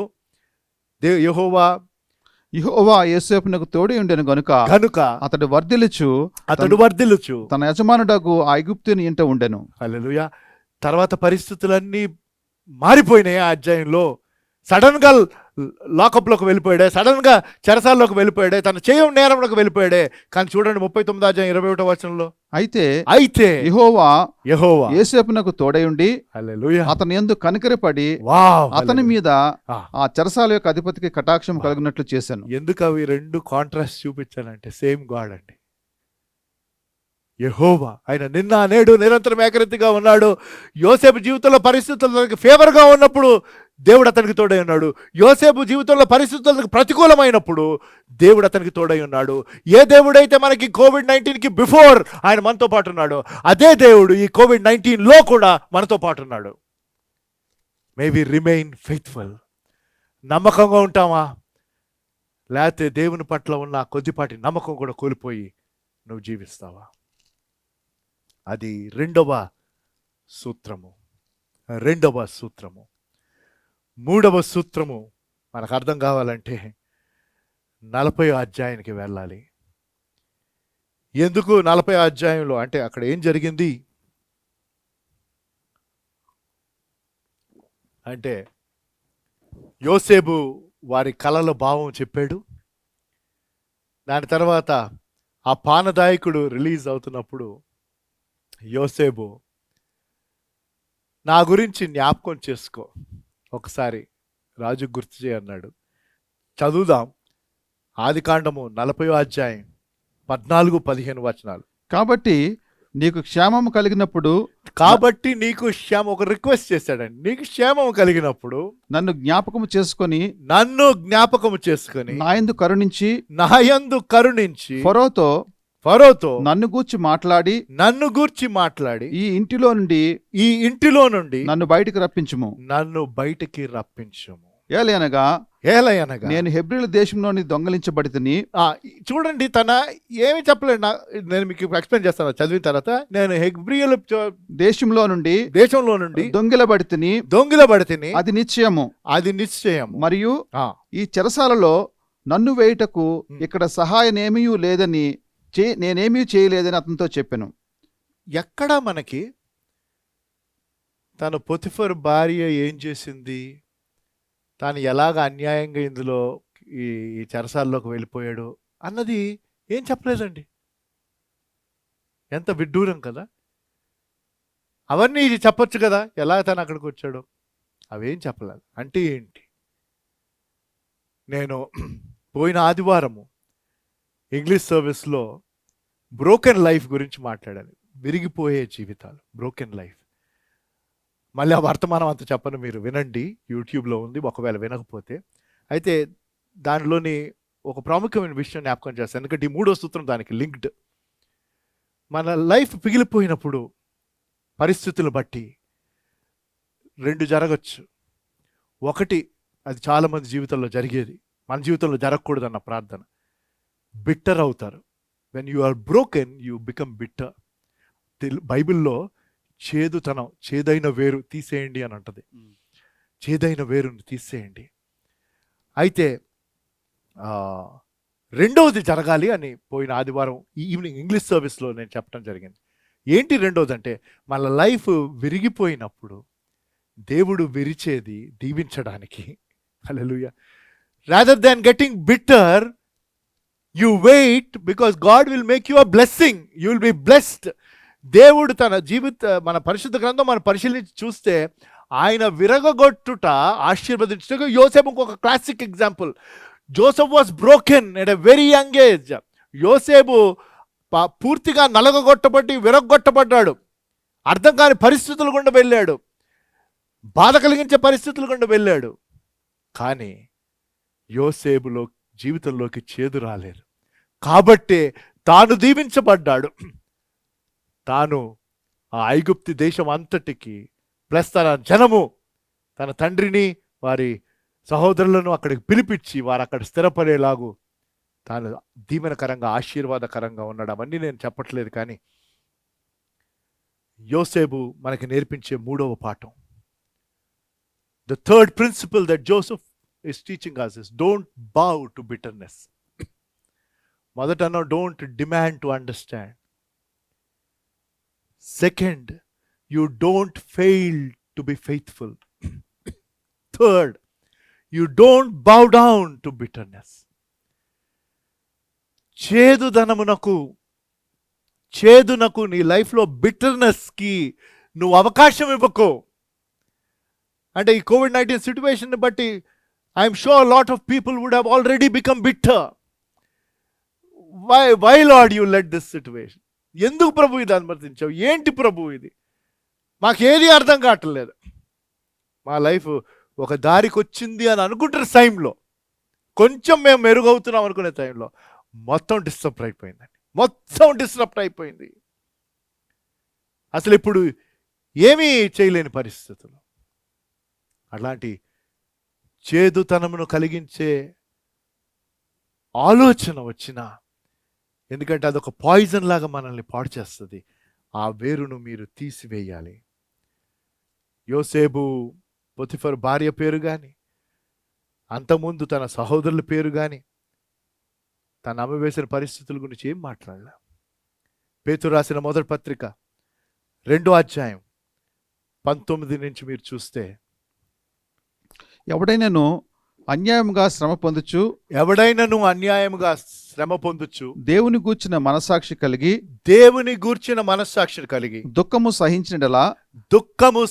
D: యెహోవా
A: యోసేపునకు తోడి ఉండెను గనుక అతడు వర్ధిల్లుచు తన యజమానుడగు ఆ ఐగుప్తుని ఇంట ఉండెను.
D: హల్లెలూయా. తర్వాత పరిస్థితులన్నీ మారిపోయినాయి. ఆ అధ్యాయంలో సడన్ గా లాకప్లోకి వెళ్ళిపోయాడే, సడన్ గా చెరసాల్లోకి వెళ్ళిపోయాడే, తన చేయని నేరంలోకి వెళ్ళిపోయాడే. కానీ చూడండి 39వ అధ్యాయం 21వ వచనంలో, అయితే యెహోవా యోసేపునకు తోడై ఉండి అతని యందు కనికరపడి అతని మీద ఆ చెరసాల యొక్క అధిపతికి కటాక్షం కలిగినట్లు చేశాను. ఎందుకు అవి రెండు కాంట్రాస్ట్ చూపించానంటే, సేమ్ గాడ్ అండి. యెహోవా ఆయన నిన్న నేడు నిరంతరం ఏకరీతిగా ఉన్నాడు. యోసేపు జీవితంలో పరిస్థితులకు ఫేవర్గా ఉన్నప్పుడు దేవుడు అతనికి తోడై ఉన్నాడు. యోసేపు జీవితంలో పరిస్థితులకు ప్రతికూలమైనప్పుడు దేవుడు అతనికి తోడై ఉన్నాడు. ఏ దేవుడైతే మనకి COVID-19కి బిఫోర్ ఆయన మనతో పాటు ఉన్నాడు, అదే దేవుడు ఈ COVID-19లో కూడా మనతో పాటు ఉన్నాడు. మే వి రిమైన్ ఫెయిత్ఫుల్. నమ్మకంగా ఉంటామా, లేకపోతే దేవుని పట్ల ఉన్న కొద్దిపాటి నమ్మకం కూడా కోల్పోయి నువ్వు జీవిస్తావా? అది రెండవ సూత్రము. మూడవ సూత్రము మనకు అర్థం కావాలంటే 40వ అధ్యాయానికి వెళ్ళాలి. ఎందుకు 40వ అధ్యాయంలో అంటే అక్కడ ఏం జరిగింది అంటే, యోసేపు వారి కలలో భావం చెప్పాడు. దాని తర్వాత ఆ పానదాయకుడు రిలీజ్ అవుతున్నప్పుడు యోసేపు, నా గురించి జ్ఞాపకం చేసుకో, ఒకసారి రాజు గుర్తు చేయన్నాడు. చదువుదాం. ఆదికాండము 40వ అధ్యాయం 14-15 వచనాలు.
A: కాబట్టి నీకు క్షేమము కలిగినప్పుడు
D: కాబట్టి నీకు క్షేమం, ఒక రిక్వెస్ట్ చేశాడండి, నీకు క్షేమం కలిగినప్పుడు
A: నన్ను జ్ఞాపకము చేసుకొని
D: నన్ను జ్ఞాపకము చేసుకొని
A: నాయందు కరుణించి
D: నాయందు కరుణించి ఫరోతో
A: నన్ను గూర్చి మాట్లాడి
D: నన్ను గూర్చి మాట్లాడి
A: ఈ ఇంటిలో నుండి నన్ను బయటికి రప్పించుము.
D: నన్ను బయటికి రప్పించుము.
A: ఏలయనగా
D: ఏలయనగా
A: నేను హెబ్రీల దేశంలోని దొంగలించబడితిని.
D: చూడండి, తన ఏమి చెప్పలేదు. నేను మీకు ఎక్స్ప్లెయిన్ చేస్తాను చదివిన తర్వాత. నేను హెబ్రీయుల
A: దేశంలో నుండి
D: దొంగిలబడితిని,
A: అది నిశ్చయము. మరియు ఈ చెరసాలలో నన్ను వేయుటకు ఇక్కడ సహాయమేమీ లేదని నేనేమీ చేయలేదని అతనితో చెప్పాను.
D: ఎక్కడ మనకి తన పొతిఫర్ భార్య ఏం చేసింది, తాను ఎలాగ అన్యాయంగా ఇందులో ఈ చెరసాల్లోకి వెళ్ళిపోయాడు అన్నది ఏం చెప్పలేదండి. ఎంత విడ్డూరం కదా. అవన్నీ చెప్పొచ్చు కదా, ఎలా తను అక్కడికి వచ్చాడో. అవేం చెప్పలేదు. అంటే ఏంటి, నేను పోయిన ఆదివారము ఇంగ్లీష్ సర్వీస్లో బ్రోకెన్ లైఫ్ గురించి మాట్లాడాను. విరిగిపోయే జీవితాలు, బ్రోకెన్ లైఫ్. మళ్ళీ ఆ వర్తమానం అంత చెప్పను, మీరు వినండి, యూట్యూబ్లో ఉంది ఒకవేళ వినకపోతే. అయితే దానిలోని ఒక ప్రాముఖ్యమైన విషయం జ్ఞాపకం చేస్తాను, ఎందుకంటే ఈ 3వ సూత్రం దానికి లింక్డ్. మన లైఫ్ పిగిలిపోయినప్పుడు పరిస్థితులు బట్టి 2 జరగచ్చు. ఒకటి, అది చాలామంది జీవితంలో జరిగేది, మన జీవితంలో జరగకూడదన్న ప్రార్థన. బిట్టర్ అవుతారు. When you are broken you become bitter. బైబిల్లో చేదైన వేరు తీసేయండి అని అంటది. చేదైన వేరుని తీసేయండి. అయితే రెండవది జరగాలి అని పోయిన ఆదివారం ఈ ఈవినింగ్ ఇంగ్లీష్ సర్వీస్లో నేను చెప్పడం జరిగింది. ఏంటి రెండవది అంటే, మన లైఫ్ విరిగిపోయినప్పుడు దేవుడు విరిచేది దీవించడానికి. Hallelujah. Rather than getting bitter, you wait, because God will make you a blessing. You will be blessed. దేవుడు తన మన పరిశుద్ధ గ్రంథం మనం పరిశీలించి చూస్తే ఆయన విరగగొట్టుట ఆశీర్వదించుట. యోసేపు ఒక classic example. Joseph was broken at a very young age. యోసేపు పూర్తిగా నలగగొట్టబడి విరగొట్టబడ్డాడు. అర్థం కాని పరిస్థితుల గుండా వెళ్ళాడు, బాధ కలిగించే పరిస్థితుల గుండా వెళ్ళాడు. కానీ యోసేపులో జీవితంలోకి చేదు రాలేదు. కాబట్టే తాను దీవించబడ్డాడు. తాను ఆ ఐగుప్తి దేశం అంతటికి ప్లస్ తన జనము, తన తండ్రిని వారి సహోదరులను అక్కడికి పిలిపించి వారు అక్కడ స్థిరపడేలాగు తాను దీవెనకరంగా ఆశీర్వాదకరంగా ఉన్నాడు. అవన్నీ నేను చెప్పట్లేదు, కానీ యోసేపు మనకి నేర్పించే 3వ పాఠం, the third principal that Joseph is teaching us is don't bow to bitterness. మొదట don't demand to understand. Second, you don't fail to be faithful. Third, you don't bow down to bitterness. చేదునకు నీ లైఫ్లో బిట్టర్నెస్కి నువ్వు అవకాశం ఇవ్వకు. అంటే ఈ COVID-19 situation బట్టి I'm sure a lot of people would have already become bitter. Why Lord you let this situation? ఎందుకు ప్రభు ఇది అనుమతించావు? ఏంటి ప్రభు ఇది? మాకేది అర్థం కావట్లేదు. మా లైఫ్ ఒక దారికి వచ్చింది అని అనుకుంటున్న టైంలో, కొంచెం మేము మెరుగవుతున్నాం అనుకునే టైంలో మొత్తం డిస్టర్బ్ అయిపోయింది. అసలు ఇప్పుడు ఏమీ చేయలేని పరిస్థితులు. అలాంటి చేదుతనమును కలిగించే ఆలోచన వచ్చినా, ఎందుకంటే అదొక పాయిజన్ లాగా మనల్ని పాడు చేస్తుంది, ఆ వేరును మీరు తీసివేయాలి. యోసేపు పొతిఫర్ భార్య పేరు కానీ, అంతకుముందు తన సహోదరుల పేరు కానీ, తను అమ్మవేసిన పరిస్థితుల గురించి ఏం మాట్లాడలే. పేతురు రాసిన మొదటి పత్రిక 2వ అధ్యాయం 19 నుంచి మీరు చూస్తే,
A: ఎవడైనాను అన్యాయముగా శ్రమ పొందుచు దేవుని గూర్చిన మనస్సాక్షి కలిగి దుఃఖము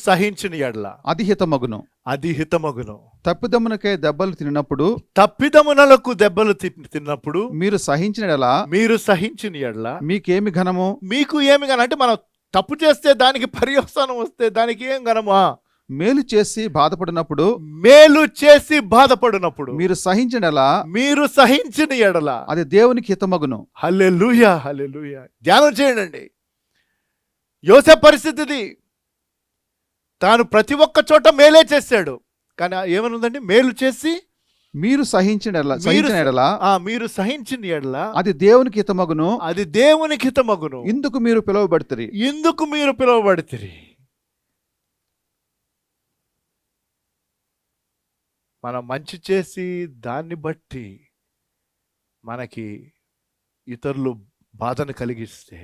A: సహించిన ఎడల
D: అది హితమగును.
A: తప్పిదమునకై దెబ్బలు తిన్నప్పుడు
D: తప్పిదమునలకు దెబ్బలు తిన్నప్పుడు
A: మీరు సహించినలా
D: మీరు సహించిన ఎడల
A: మీకేమి ఘనము?
D: మీకు ఏమి ఘనం? అంటే మనం తప్పు చేస్తే దానికి పర్యవసానం వస్తే దానికి ఏం ఘనమా?
A: మేలు చేసి బాధపడినప్పుడు
D: మేలు చేసి బాధపడినప్పుడు
A: మీరు సహించినలా
D: మీరు సహించిన ఎడల
A: అది దేవునికి హితమగును.
D: హల్లెలూయా, హల్లెలూయా. ధ్యానం చేయండి. యోసేపు పరిస్థితిది. తాను ప్రతి ఒక్క చోట మేలే చేశాడు, కానీ ఏమనుందండి? మేలు చేసి
A: మీరు సహించిన
D: మీరు సహించిన ఎడల
A: అది దేవునికి హితమగును.
D: అది దేవునికి హితమగును.
A: ఇందుకు మీరు పిలువబడితిరి.
D: ఇందుకు మీరు పిలువబడితిరి. మనం మంచి చేసి దాన్ని బట్టి మనకి ఇతరులు బాధను కలిగిస్తే,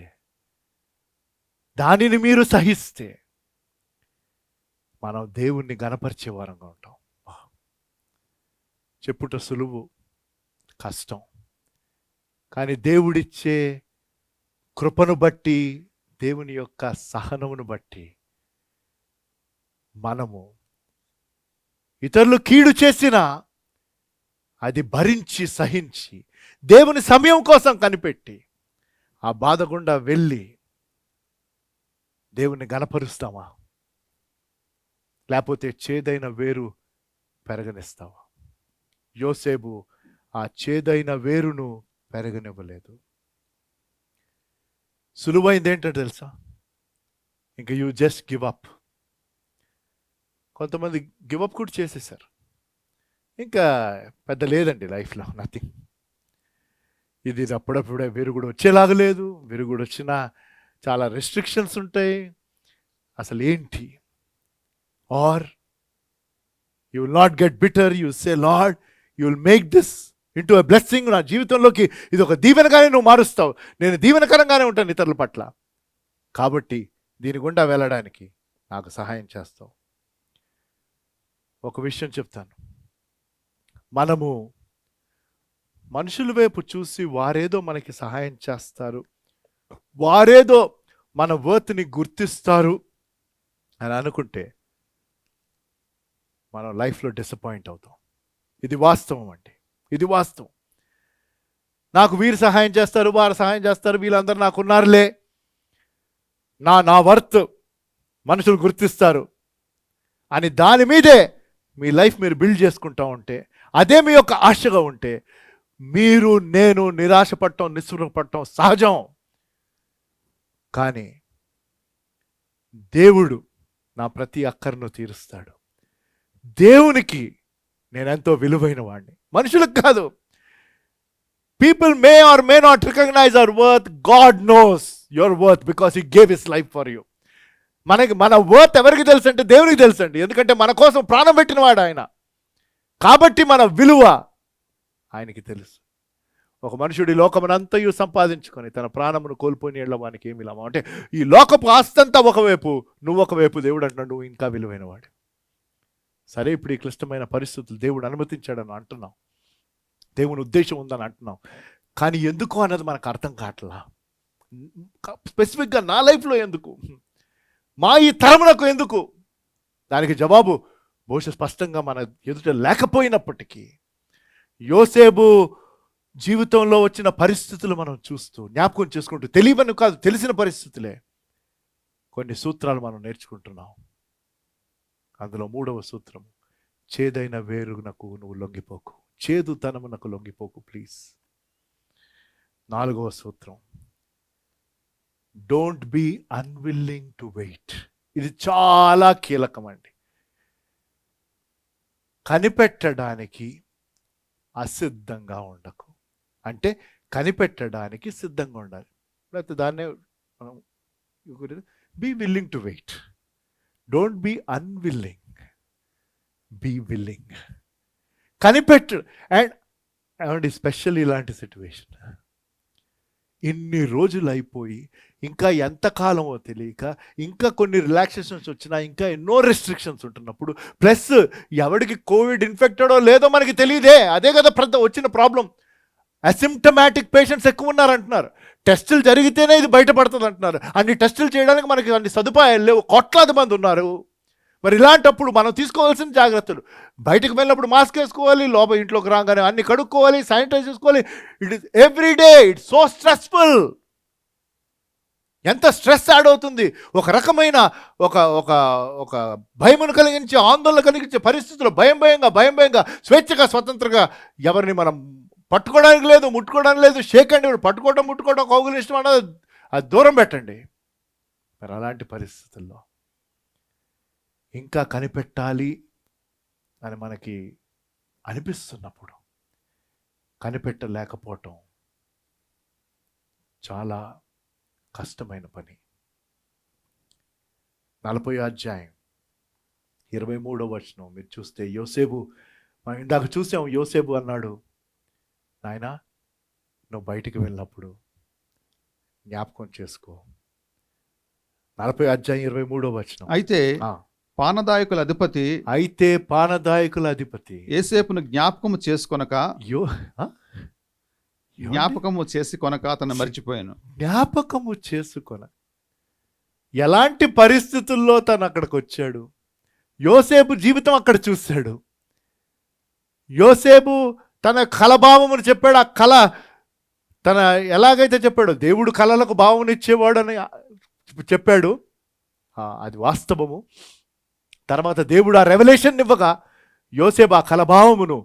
D: దానిని మీరు సహిస్తే మనం దేవుణ్ణి గణపరిచే వారంగా ఉంటాం. చెప్పుట సులువు, కష్టం. కానీ దేవుడిచ్చే కృపను బట్టి, దేవుని యొక్క సహనమును బట్టి మనము ఇతరులు కీడు చేసినా అది భరించి సహించి దేవుని సమయం కోసం కనిపెట్టి ఆ బాధ గుండా వెళ్ళి దేవుని గణపరుస్తామా? లేకపోతే చేదైన వేరు పెరగనిస్తావా? యోసేపు ఆ చేదైన వేరును పెరగనివ్వలేదు. సులువైంది ఏంటంటే తెలుసా? ఇంకా యూ జస్ట్ గివ్ అప్. కొంతమంది గివప్ కూడా చేసేసారు. ఇంకా పెద్ద లేదండి లైఫ్లో, నథింగ్. ఇది అప్పుడప్పుడే విరుగుడు వచ్చేలాగా లేదు. విరుగుడు వచ్చినా చాలా రెస్ట్రిక్షన్స్ ఉంటాయి. అసలు ఏంటి? Or you will not get bitter. You say Lord, you will make this into a blessing. నా జీవితంలోకి ఇది ఒక దీవెనగానే నువ్వు మారుస్తావు. నేను దీవెనకరంగానే ఉంటాను ఇతరుల పట్ల. కాబట్టి దీని గుండా వెళ్ళడానికి నాకు సహాయం చేస్తావు. ఒక విషయం చెప్తాను. మనము మనుషుల వైపు చూసి వారేదో మనకి సహాయం చేస్తారు, వారేదో మన వర్త్ని గుర్తిస్తారు అని అనుకుంటే మనం లైఫ్లో డిసప్పాయింట్ అవుతాం. ఇది వాస్తవం అండి, ఇది వాస్తవం. నాకు వీరు సహాయం చేస్తారు, వారు సహాయం చేస్తారు, వీళ్ళందరూ నాకున్నారులే, నా వర్త్ మనుషులు గుర్తిస్తారు అని దాని మీదే మీ లైఫ్ మీరు బిల్డ్ చేసుకుంటూ ఉంటే, అదే మీ యొక్క ఆశగా ఉంటే, నేను నిరాశపడటం, నిస్పృహపడటం సహజం. కానీ దేవుడు నా ప్రతి అక్కరను తీరుస్తాడు. దేవునికి నేనెంతో విలువైన వాడిని, మనుషులకు కాదు. People may or may not recognise our worth. God knows your worth because he gave his life for you. మన వర్త్ ఎవరికి తెలుసు అంటే దేవునికి తెలుసు అండి. ఎందుకంటే మన కోసం ప్రాణం పెట్టినవాడు ఆయన. కాబట్టి మన విలువ ఆయనకి తెలుసు. ఒక మనుషుడు ఈ లోకమునంతయు సంపాదించుకొని తన ప్రాణమును కోల్పోయిన ఎడల వానికి ఏమి లాభం? అంటే ఈ లోకపు ఆస్తంతా ఒకవైపు, నువ్వు ఒకవైపు. దేవుడు అంటున్నాడు నువ్వు ఇంకా విలువైన వాడు. సరే, ఇప్పుడు ఈ క్లిష్టమైన పరిస్థితులు దేవుడు అనుమతించాడని అంటున్నాం, దేవుని ఉద్దేశం ఉందని అంటున్నాం. కానీ ఎందుకు అన్నది మనకు అర్థం కావట్లా. స్పెసిఫిక్గా నా లైఫ్లో ఎందుకు, మా ఈ తరమునకు ఎందుకు? దానికి జవాబు బహుశా స్పష్టంగా మన ఎదుట లేకపోయినప్పటికీ, యోసేపు జీవితంలో వచ్చిన పరిస్థితులు మనం చూస్తూ జ్ఞాపకం చేసుకుంటూ, తెలియని కాదు తెలిసిన పరిస్థితులే కొన్ని సూత్రాలు మనం నేర్చుకుంటున్నాం. అందులో 3వ సూత్రము, చేదైన వేరునకు నువ్వు లొంగిపోకు, చేదుతనమునకు లొంగిపోకు ప్లీజ్. 4వ సూత్రం, don't be unwilling to wait. ఇది చాలా కీలకం అండి. కనిపెట్టడానికి అసిద్ధంగా ఉండకు. అంటే కనిపెట్టడానికి సిద్ధంగా ఉండాలి. లేకపోతే దాన్నే మనం be willing to wait. Don't be unwilling, be willing. కనిపెట్టు. అండ్ ఎస్పెషల్లీ ఇలాంటి సిచ్యువేషన్, ఇన్ని రోజులు అయిపోయి ఇంకా ఎంతకాలమో తెలియక, ఇంకా కొన్ని రిలాక్సేషన్స్ వచ్చినా ఇంకా ఎన్నో రెస్ట్రిక్షన్స్ ఉంటున్నప్పుడు, ప్లస్ ఎవడికి కోవిడ్ ఇన్ఫెక్టెడో లేదో మనకి తెలియదే. అదే కదా వచ్చిన ప్రాబ్లం. అసిమ్టమాటిక్ పేషెంట్స్ ఎక్కువ ఉన్నారంటున్నారు. టెస్టులు జరిగితేనే ఇది బయటపడుతుంది అంటున్నారు. అన్ని టెస్టులు చేయడానికి మనకి అన్ని సదుపాయాలు లేవు. కోట్లాది మంది ఉన్నారు. మరి ఇలాంటప్పుడు మనం తీసుకోవాల్సిన జాగ్రత్తలు, బయటకు వెళ్ళినప్పుడు మాస్క్ వేసుకోవాలి, లోపల ఇంట్లోకి రాగానే అన్ని కడుక్కోవాలి, శానిటైజ్ చేసుకోవాలి. It is every day, it's so stressful. ఎంత స్ట్రెస్ యాడ్ అవుతుంది, ఒక రకమైన ఒక ఒక ఒక భయమును కలిగించే, ఆందోళన కలిగించే పరిస్థితుల్లో భయంగా స్వేచ్ఛగా స్వతంత్రంగా ఎవరిని మనం పట్టుకోవడానికి లేదు, ముట్టుకోవడానికి లేదు. షేక్ అండి, ముట్టుకోవడం కౌగులు ఇష్టం అన్నది అది దూరం పెట్టండి. మరి అలాంటి పరిస్థితుల్లో ఇంకా కనిపెట్టాలి అని మనకి అనిపిస్తున్నప్పుడు కనిపెట్టలేకపోవటం చాలా కష్టమైన పని. 40వ అధ్యాయం 23వ వచనం మీరు చూస్తే, యోసేపు, మనం ఇందాక చూసాం, యోసేపు అన్నాడు, నాయనా నువ్వు బయటికి వెళ్ళినప్పుడు జ్ఞాపకం చేసుకో. 40వ అధ్యాయం 23వ వచనం.
A: అయితే పానదాయకుల అధిపతి యోసేపును జ్ఞాపకము చేసుకొనక జ్ఞాపకము చేసి కొనక అతను మర్చిపోయాను.
D: జ్ఞాపకము చేసుకొన ఎలాంటి పరిస్థితుల్లో తను అక్కడికి వచ్చాడు, యోసేపు జీవితం అక్కడ చూశాడు. యోసేపు తన కలభావమును చెప్పాడు. ఆ కళ తన ఎలాగైతే చెప్పాడో, దేవుడు కళలకు భావం ఇచ్చేవాడు అని చెప్పాడు, అది వాస్తవము. తర్వాత దేవుడు ఆ రెవల్యూషన్ ఇవ్వగా యోసేపు ఆ కలభావమును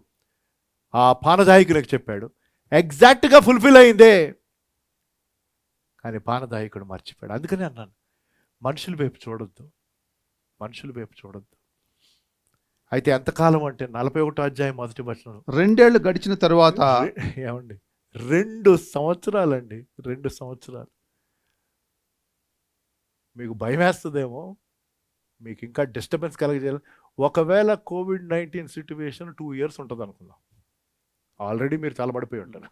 D: ఆ పానదాయకులకు చెప్పాడు. ఎగ్జాక్ట్గా ఫుల్ఫిల్ అయిందే, కానీ పానదాయకుడు మర్చిపోయాడు. అందుకనే అన్నాను, మనుషుల వైపు చూడొద్దు. అయితే ఎంతకాలం అంటే 41వ అధ్యాయం 1వ వచనం,
A: 2 ఏళ్ళు గడిచిన తరువాత,
D: ఏమండి 2 సంవత్సరాలండి, 2 సంవత్సరాలు. మీకు భయం వేస్తుందేమో, మీకు ఇంకా డిస్టర్బెన్స్ కలిగజేయాలి. ఒకవేళ COVID-19 సిచ్యువేషన్ 2 years ఉంటుంది అనుకుందాం, ఆల్రెడీ మీరు చల్లబడిపోయి ఉంటారు.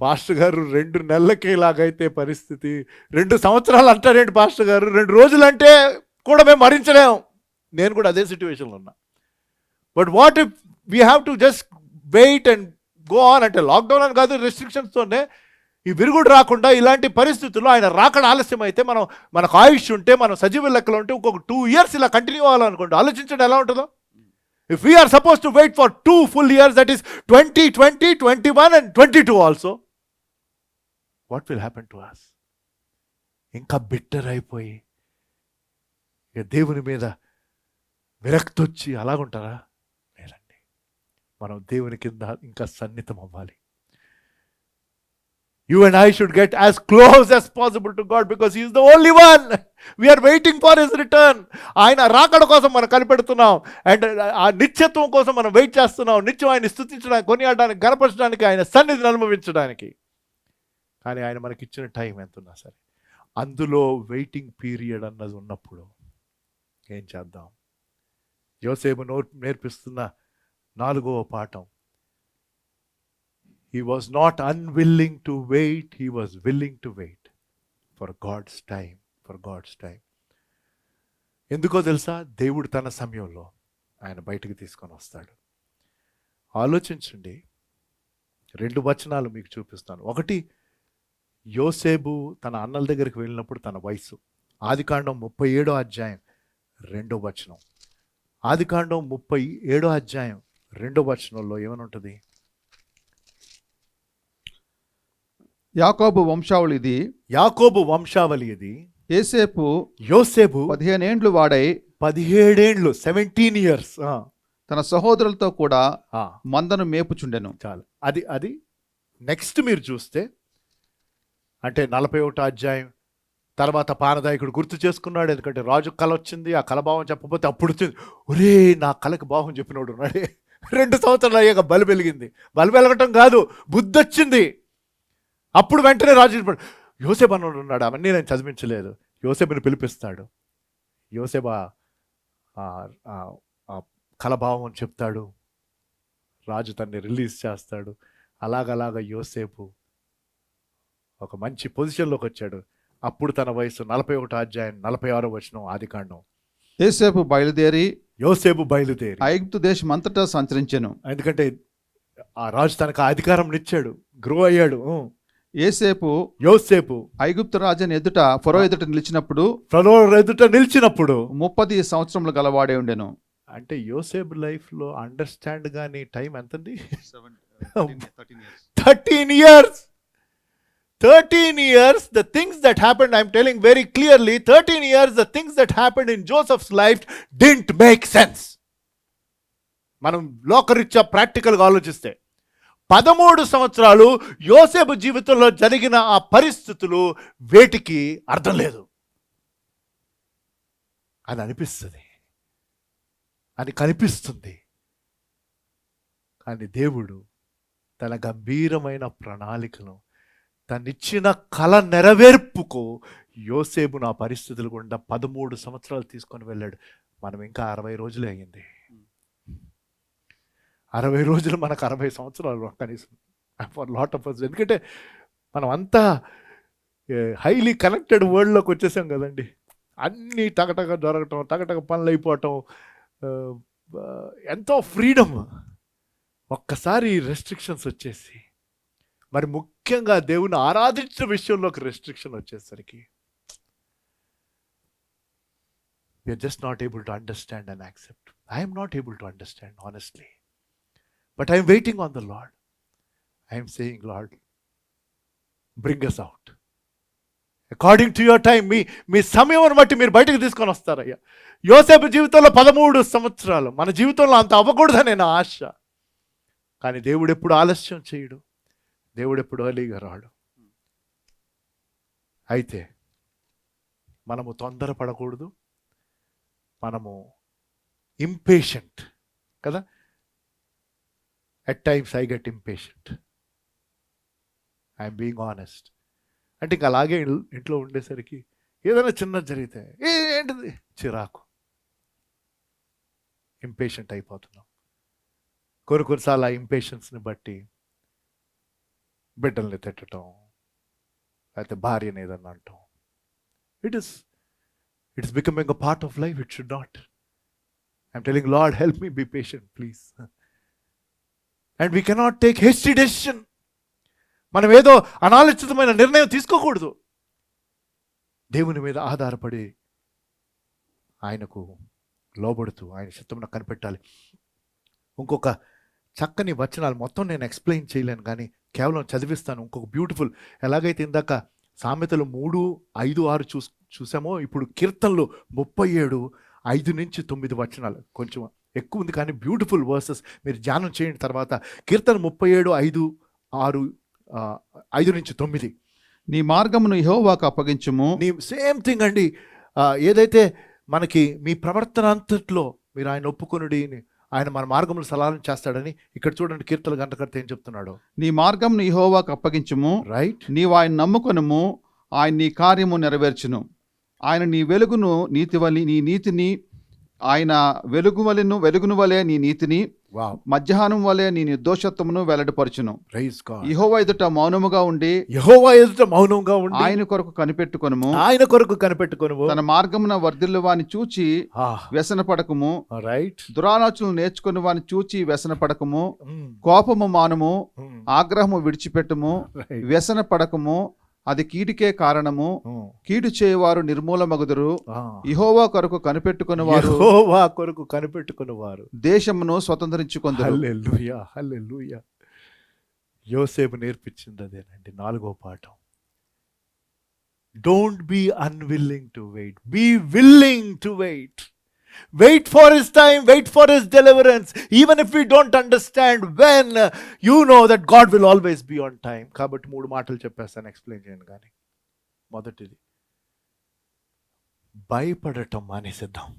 D: పాస్టర్ గారు 2 నెలలకే ఇలాగైతే పరిస్థితి, 2 సంవత్సరాలు అంటారేంటి పాస్టర్ గారు, 2 రోజులు అంటే కూడా మేము భరించలేము. నేను కూడా అదే సిచ్యువేషన్లో ఉన్నా. But what if we have to just wait and go on. అంటే లాక్డౌన్ అని కాదు, రెస్ట్రిక్షన్స్తోనే ఈ విరుగుడు రాకుండా ఇలాంటి పరిస్థితుల్లో ఆయన రాకడ ఆలస్యం అయితే, మనకు ఆయుష్ ఉంటే, మనం సజీవ లెక్కలో ఉంటే ఇంకొక 2 years ఇలా కంటిన్యూ అవ్వాలనుకోండి, ఆలోచించండి ఎలా ఉంటుందో. If we are supposed to wait for 2 full years, that is 2020, 21 and 22 also, what will happen to us? ఇంకా బిట్టర్ అయిపోయి ఇక దేవుని మీద విరక్తి వచ్చి అలాగుంటారా? లేదండి, మనం దేవుని కింద ఇంకా సన్నిహితం అవ్వాలి. You and I should get as close as possible to God, because He is the only one. We are waiting for His return. ఆయన రాకడ కోసం మనం కనిపెడుతున్నాం, అండ్ ఆ నిత్యత్వం కోసం మనం వెయిట్ చేస్తున్నాం. నిత్యం ఆయన స్తుతించడానికి, కొనియాడడానికి, గణపరచడానికి, ఆయన సన్నిధిని అనుభవించడానికి. కానీ ఆయన మనకి ఇచ్చిన టైం ఎంత ఉన్నా సరే, అందులో వెయిటింగ్ పీరియడ్ అన్నది ఉన్నప్పుడు ఏం చేద్దాం? యోసేపు నేర్పిస్తున్న 4వ పాఠం, He was not unwilling to wait, he was willing to wait for God's time. ఎందుకో తెలుసా? దేవుడు తన సమయంలో ఆయన బయటికి తీసుకొని వస్తాడు. ఆలోచించండి, 2 వచనాలు మీకు చూపిస్తాను. ఒకటి, యోసేపు తన అన్నల దగ్గరికి వెళ్ళినప్పుడు తన వయసు. ఆదికాండం 37వ అధ్యాయం 2వ వచనం. ఆదికాండం 37వ అధ్యాయం 2వ వచనంలో ఏమని ఉంటుంది?
A: యాకోబు వంశావళి ఇది. యోసేపు 15 ఏండ్లు వాడై
D: 17 ఏండ్లు 17 years
A: తన సహోదరులతో కూడా మందను మేపుచుండెను.
D: చాలు. అది నెక్స్ట్ మీరు చూస్తే, అంటే 41వ అధ్యాయం తర్వాత పానదాయకుడు గుర్తు చేసుకున్నాడు. ఎందుకంటే రాజు కళ వచ్చింది, ఆ కళ భావం చెప్పకపోతే అప్పుడు వచ్చింది, ఒరే నా కళకి భావం చెప్పినోడు ఉన్నాడే. 2 సంవత్సరాలు అయ్యాక బలి వెలిగింది. బలి వెలగటం కాదు, బుద్ధి వచ్చింది. అప్పుడు వెంటనే రాజు యోసేపు అన్నాడు ఉన్నాడు, అవన్నీ నేను చదివించలేదు. యోసేపుని పిలిపిస్తాడు. యోసేపు కలభావం చెప్తాడు, రాజు తన్ని రిలీజ్ చేస్తాడు. అలాగ యోసేపు ఒక మంచి పొజిషన్లోకి వచ్చాడు. అప్పుడు తన వయసు 41వ అధ్యాయం 46వ వచనం ఆదికాండం.
A: యోసేపు బయలుదేరి ఐగుప్తు దేశం అంతటా సంచరించెను.
D: ఎందుకంటే ఆ రాజు తనకు అధికారం ఇచ్చాడు, గ్రో అయ్యాడు.
A: యేసేపు
D: యోసేపు
A: ఐగుప్తు రాజుని ఎదుట ఫరో ఎదుట నిలిచినప్పుడు
D: ఫరో ఎదుట నిలిచినప్పుడు
A: 30 సంవత్సరములు గలవాడే ఉండెను.
D: అంటే యోసేపు లైఫ్లో అండర్స్టాండ్ కానీ టైం ఎంతండి? 13 years. 13 years, the things that happened, I'm telling very clearly, 13 years, the things that happened in Joseph's life didn't make sense. మనం లోకరీత్యా ప్రాక్టికల్గా ఆలోచిస్తే 13 సంవత్సరాలు యోసేపు జీవితంలో జరిగిన ఆ పరిస్థితులు వేటికి అర్థం లేదు అని అనిపిస్తుంది, అని కనిపిస్తుంది. కానీ దేవుడు తన గంభీరమైన ప్రణాళికను, తనిచ్చిన కళ నెరవేర్పుకు యోసేపును ఆ పరిస్థితులు గుండా 13 సంవత్సరాలు తీసుకొని వెళ్ళాడు. మనం ఇంకా 60 రోజులే అయ్యింది. 60 రోజులు మనకు 60 సంవత్సరాలు కనీసం ఫర్ లాట్ ఆఫ్ అస్. ఎందుకంటే మనం అంతా హైలీ కనెక్టెడ్ వరల్డ్లోకి వచ్చేసాం కదండి. అన్నీ టగటగ దొరకటం, టగటగ పనులు అయిపోవటం, ఎంతో ఫ్రీడమ్. ఒక్కసారి రెస్ట్రిక్షన్స్ వచ్చేసి, మరి ముఖ్యంగా దేవుని ఆరాధించిన విషయంలోకి రెస్ట్రిక్షన్ వచ్చేసరికి we are just not able to understand and accept. I'm not able to understand honestly, but I'm waiting on the Lord. I'm saying, Lord bring us out according to your time. మీ సమయం బట్టి మీరు బయటకు తీసుకొని వస్తారయ్యా. యోసేపు జీవితంలో 13 సంవత్సరాలు, మన జీవితంలో అంత అవ్వకూడదనే నా ఆశ. కానీ దేవుడు ఎప్పుడు ఆలస్యం చేయడు, దేవుడు ఎప్పుడు అలీగా రాడు. అయితే మనము తొందరపడకూడదు, మనము ఇంపేషెంట్ కదా. At times I get impatient, I'm being honest. అంటే ఇంక అలాగే ఇంట్లో ఉండేసరికి ఏదైనా చిన్నది జరిగితే ఏంటిది చిరాకు, ఇంపేషెంట్ అయిపోతున్నాం. కొన్నిసార్లు ఆ ఇంపేషెన్స్ని బట్టి బిడ్డల్ని తిట్టడం, లేకపోతే భార్యని ఏదన్నా అంటాం. It's becoming a part of life. It should not. I'm telling, Lord help me be patient please. And we cannot take hasty decision. మనం ఏదో అనాలోచితమైన నిర్ణయం తీసుకోకూడదు. దేవుని మీద ఆధారపడి ఆయనకు లోబడుతూ ఆయన చిత్తమును కనిపెట్టాలి. ఇంకొక చక్కని వచనాలు మొత్తం నేను ఎక్స్ప్లెయిన్ చేయలేను, కానీ కేవలం చదివిస్తాను. ఇంకొక బ్యూటిఫుల్, ఎలాగైతే ఇందాక సామెతలు 3, 5, 6 చూసామో, ఇప్పుడు కీర్తనలు 37, 5 నుంచి 9 వచనాలు. కొంచెం ఎక్కువ ఉంది కానీ బ్యూటిఫుల్ వర్సెస్. మీరు ధ్యానం చేయండి తర్వాత. కీర్తన 37, 5, 6, 5 నుంచి 9.
A: నీ మార్గమును యెహోవాకు అప్పగించుము.
D: నీ సేమ్ థింగ్ అండి. ఏదైతే మనకి మీ ప్రవర్తన అంతట్లో మీరు ఆయన ఒప్పుకొనుడి, ఆయన మన మార్గములు సలహాలను చేస్తాడని ఇక్కడ చూడండి. కీర్తన గంటకర్త ఏం చెప్తున్నాడు?
A: నీ మార్గమును యెహోవాకు అప్పగించుము.
D: రైట్.
A: నీవు ఆయన నమ్ముకొనుము, ఆయన నీ కార్యము నెరవేర్చును. ఆయన నీ వెలుగును నీ నీతిని, ఆయన వెలుగును వలె నీ నీతిని, మధ్యాహ్నం వలె నీ నిర్దోషత్వమును వెల్లడిపరచును.
D: Praise God.
A: యెహోవా ఎదుట మౌనముగా ఉండి,
D: ఆయన
A: కొరకు కనిపెట్టుకొనుము.
D: ఆయన కొరకు కనిపెట్టుకొనుము.
A: తన మార్గమున వర్ధిల్లు వాని చూచి వ్యసన పడకము.
D: రైట్.
A: దురాలోచనలు నేర్చుకుని వాని చూచి వ్యసన పడకము. కోపము మానము, ఆగ్రహము విడిచిపెట్టుము. వ్యసన పడకము, అది కీడుకే కారణము. కీడు చేయవారు నిర్మూలమగుదురు. యెహోవా కొరకు కనిపెట్టుకునేవారు దేశమును స్వతంత్రించుకొందురు.
D: హల్లెలూయా, హల్లెలూయా. యోసేపు నేర్పించింది అదేనండి 4వ పాఠం. Don't be unwilling to wait, be willing to wait. Wait for his time, wait for his deliverance. Even if we don't understand when, you know that God will always be on time. కాబట్టి 3 మాటలు చెప్పేస్తాను, explain చేయను. కానీ మొదటిది, భయపడటం మానేసేద్దాం.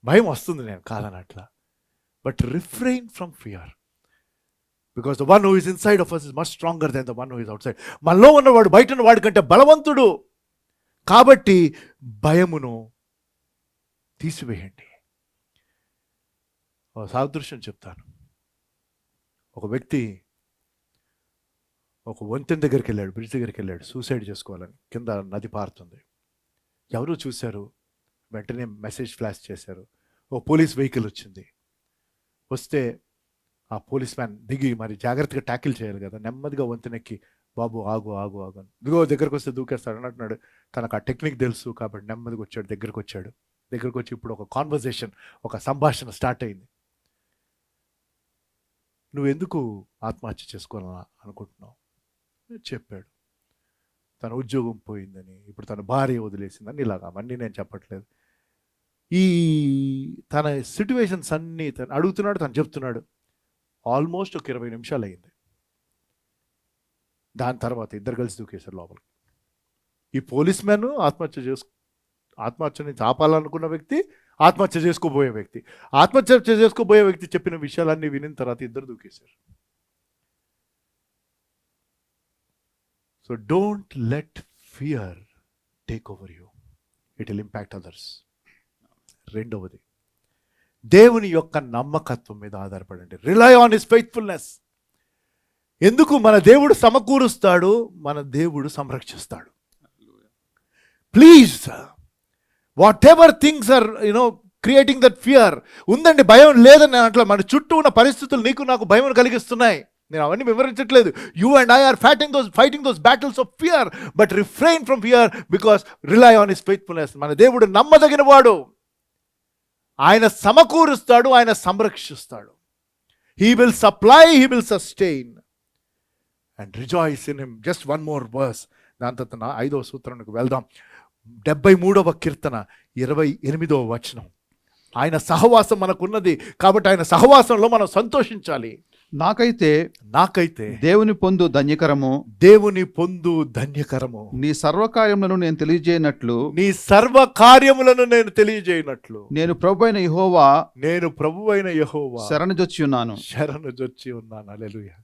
D: భయం వస్తుంది, నేను కాదనట్లా, but refrain from fear. Because the one who is inside of us is much stronger than the one who is outside. మనలో ఉన్నవాడు బయట ఉన్నవాడి కంటే బలవంతుడు. కాబట్టి భయమును తీసివేయండి. ఒక సాదృశ్యం చెప్తాను. ఒక వ్యక్తి ఒక వంతెన దగ్గరికి వెళ్ళాడు, బ్రిడ్జ్ దగ్గరికి వెళ్ళాడు సూసైడ్ చేసుకోవాలని. కింద నది పారుతుంది. ఎవరో చూశారు, వెంటనే మెసేజ్ ఫ్లాష్ చేశారు. ఓ పోలీస్ వెహికల్ వచ్చింది. వస్తే ఆ పోలీస్ మ్యాన్ దిగి మరి జాగ్రత్తగా ట్యాకిల్ చేయాలి కదా, నెమ్మదిగా వంతెనెక్కి బాబు ఆగు ఆగు ఆగు అని. ఇదిగో దగ్గరకు వస్తే దూకేస్తాడు అంటున్నాడు. తనకు ఆ టెక్నిక్ తెలుసు కాబట్టి నెమ్మదిగా వచ్చాడు, దగ్గరకు వచ్చి ఇప్పుడు ఒక కాన్వర్జేషన్, ఒక సంభాషణ స్టార్ట్ అయింది. నువ్వెందుకు ఆత్మహత్య చేసుకోవాలని అనుకుంటున్నావు చెప్పాడు. తన ఉద్యోగం పోయిందని, ఇప్పుడు తన భార్య వదిలేసిందని, ఇలాగా అవన్నీ నేను చెప్పట్లేదు. ఈ తన సిట్యువేషన్స్ అన్నీ తను అడుగుతున్నాడు, తను చెప్తున్నాడు. ఆల్మోస్ట్ ఒక 20 నిమిషాలు అయింది. దాని తర్వాత ఇద్దరు కలిసి దూకేశారు లోపలికి. ఈ పోలీస్ మ్యాన్ ఆత్మహత్యని ఆపాలనుకున్న వ్యక్తి, ఆత్మహత్య చేసుకోబోయే వ్యక్తి చెప్పిన విషయాలన్నీ వినిన తర్వాత ఇద్దరు దూకేశారు. So don't let fear take over you, it will impact others. రెండవది, దేవుని యొక్క నమ్మకత్వం మీద ఆధారపడండి. Rely on his faithfulness. ఎందుకు? మన దేవుడు సమకూరుస్తాడు, మన దేవుడు సంరక్షిస్తాడు. Please, whatever things are creating that fear. ఉందండి, భయం లేదని అట్లా మన చుట్టూ ఉన్న పరిస్థితులు నీకు నాకు భయం కలిగిస్తున్నాయి. నేను అవన్నీ వివరించట్లేదు. You and I are fighting those battles of fear, but refrain from fear because rely on his faithfulness. మన దేవుడు నమ్మదగిన వాడు, ఆయన సమకూరుస్తాడు, ఆయన సంరక్షిస్తాడు. He will supply, he will sustain and rejoice in him. Just one more verse. దాని తర్వాత 5వ సూత్రానికి వెళ్దాం. 73వ కీర్తన 28వ వచనం. ఆయన సహవాసం మనకున్నది కాబట్టి ఆయన సహవాసంలో మనం సంతోషించాలి.
A: నాకైతే దేవుని పొందు ధన్యకరము. నీ సర్వకార్యములను నేను తెలియజేయనట్లు నేను ప్రభువైన యెహోవా శరణుజొచ్చి ఉన్నాను.
D: హల్లెలూయా.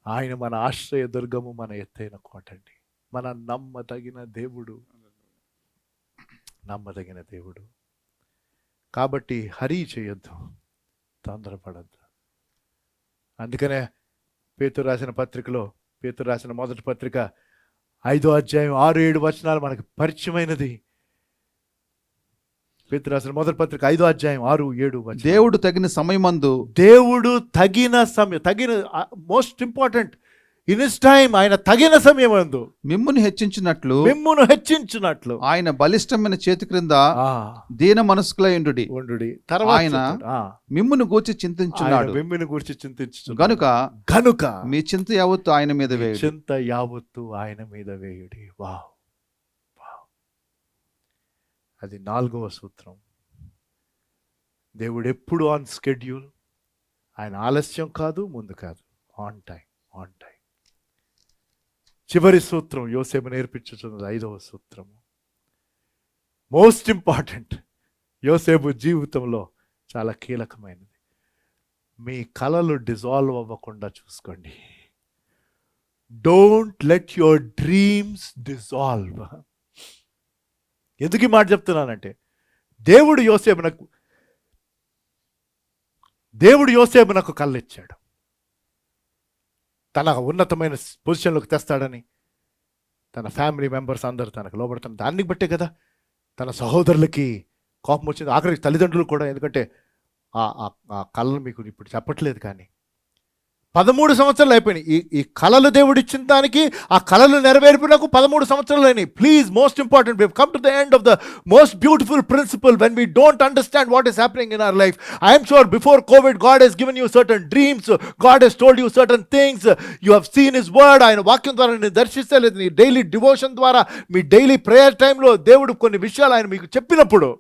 D: ఆయన మన ఆశ్రయ దుర్గము, మన ఎత్తైన కోటండి, మన నమ్మదగిన దేవుడు. కాబట్టి హరి చేయొద్దు, తొందరపడద్దు. అందుకనే పేతురు రాసిన మొదటి పత్రిక 5వ అధ్యాయం 6-7 వచనాలు మనకు పరిచయమైనది. పేతురు రాసిన మొదటి పత్రిక 5వ అధ్యాయం 6-7 వచనాలు.
A: దేవుడు తగిన సమయమందు,
D: most important, in his time, ఆయన తగిన సమయమందు
A: మిమ్మును హెచ్చించినట్లు ఆయన బలిష్టమైన చేతి క్రింద దీన మనస్కులై ఉండుడి. ఆయన మిమ్మును గూర్చి చింతించున్నాడు గనుక మీ చింత యావత్తు ఆయన మీద వేయుడి.
D: వావ్. అది 4వ సూత్రం. దేవుడు ఎప్పుడు ఆన్ స్కెడ్యూల్. ఆయన ఆలస్యం కాదు, ముందు కాదు, ఆన్ టైం. చివరి సూత్రం యోసేపు నేర్పించుతున్నది 5వ సూత్రము. మోస్ట్ ఇంపార్టెంట్, యోసేపు జీవితంలో చాలా కీలకమైనది. మీ కలలు డిజాల్వ్ అవ్వకుండా చూసుకోండి. Don't let your dreams dissolve. ఎందుకు ఈ మాట చెప్తున్నానంటే, దేవుడు యోసేపునకు కళ్ళు ఇచ్చాడు. తన ఉన్నతమైన పొజిషన్లోకి తెస్తాడని, తన ఫ్యామిలీ మెంబర్స్ అందరూ తనకు లోబడతాను. దాన్ని బట్టే కదా తన సహోదరులకి కోపం వచ్చింది, ఆఖరికి తల్లిదండ్రులు కూడా. ఎందుకంటే ఆ కళలు మీకు ఇప్పుడు చెప్పట్లేదు, కానీ 13 సంవత్సరాలు అయిపోయినాయి. ఈ కళలు దేవుడు ఇచ్చిన దానికి, ఆ కళలు నెరవేర్పినకు 13 సంవత్సరాలు అయినాయి. Please, most important, we've come to the end of the most beautiful principle when we don't understand what is happening in our life. I am sure before COVID, God has given you certain dreams, God has told you certain things, you have seen His word. ఆయన వాక్యం ద్వారా నేను దర్శిస్తలేదు, నీ daily devotion ద్వారా, మీ daily prayer టైంలో దేవుడు కొన్ని విషయాలు ఆయన మీకు చెప్పినప్పుడు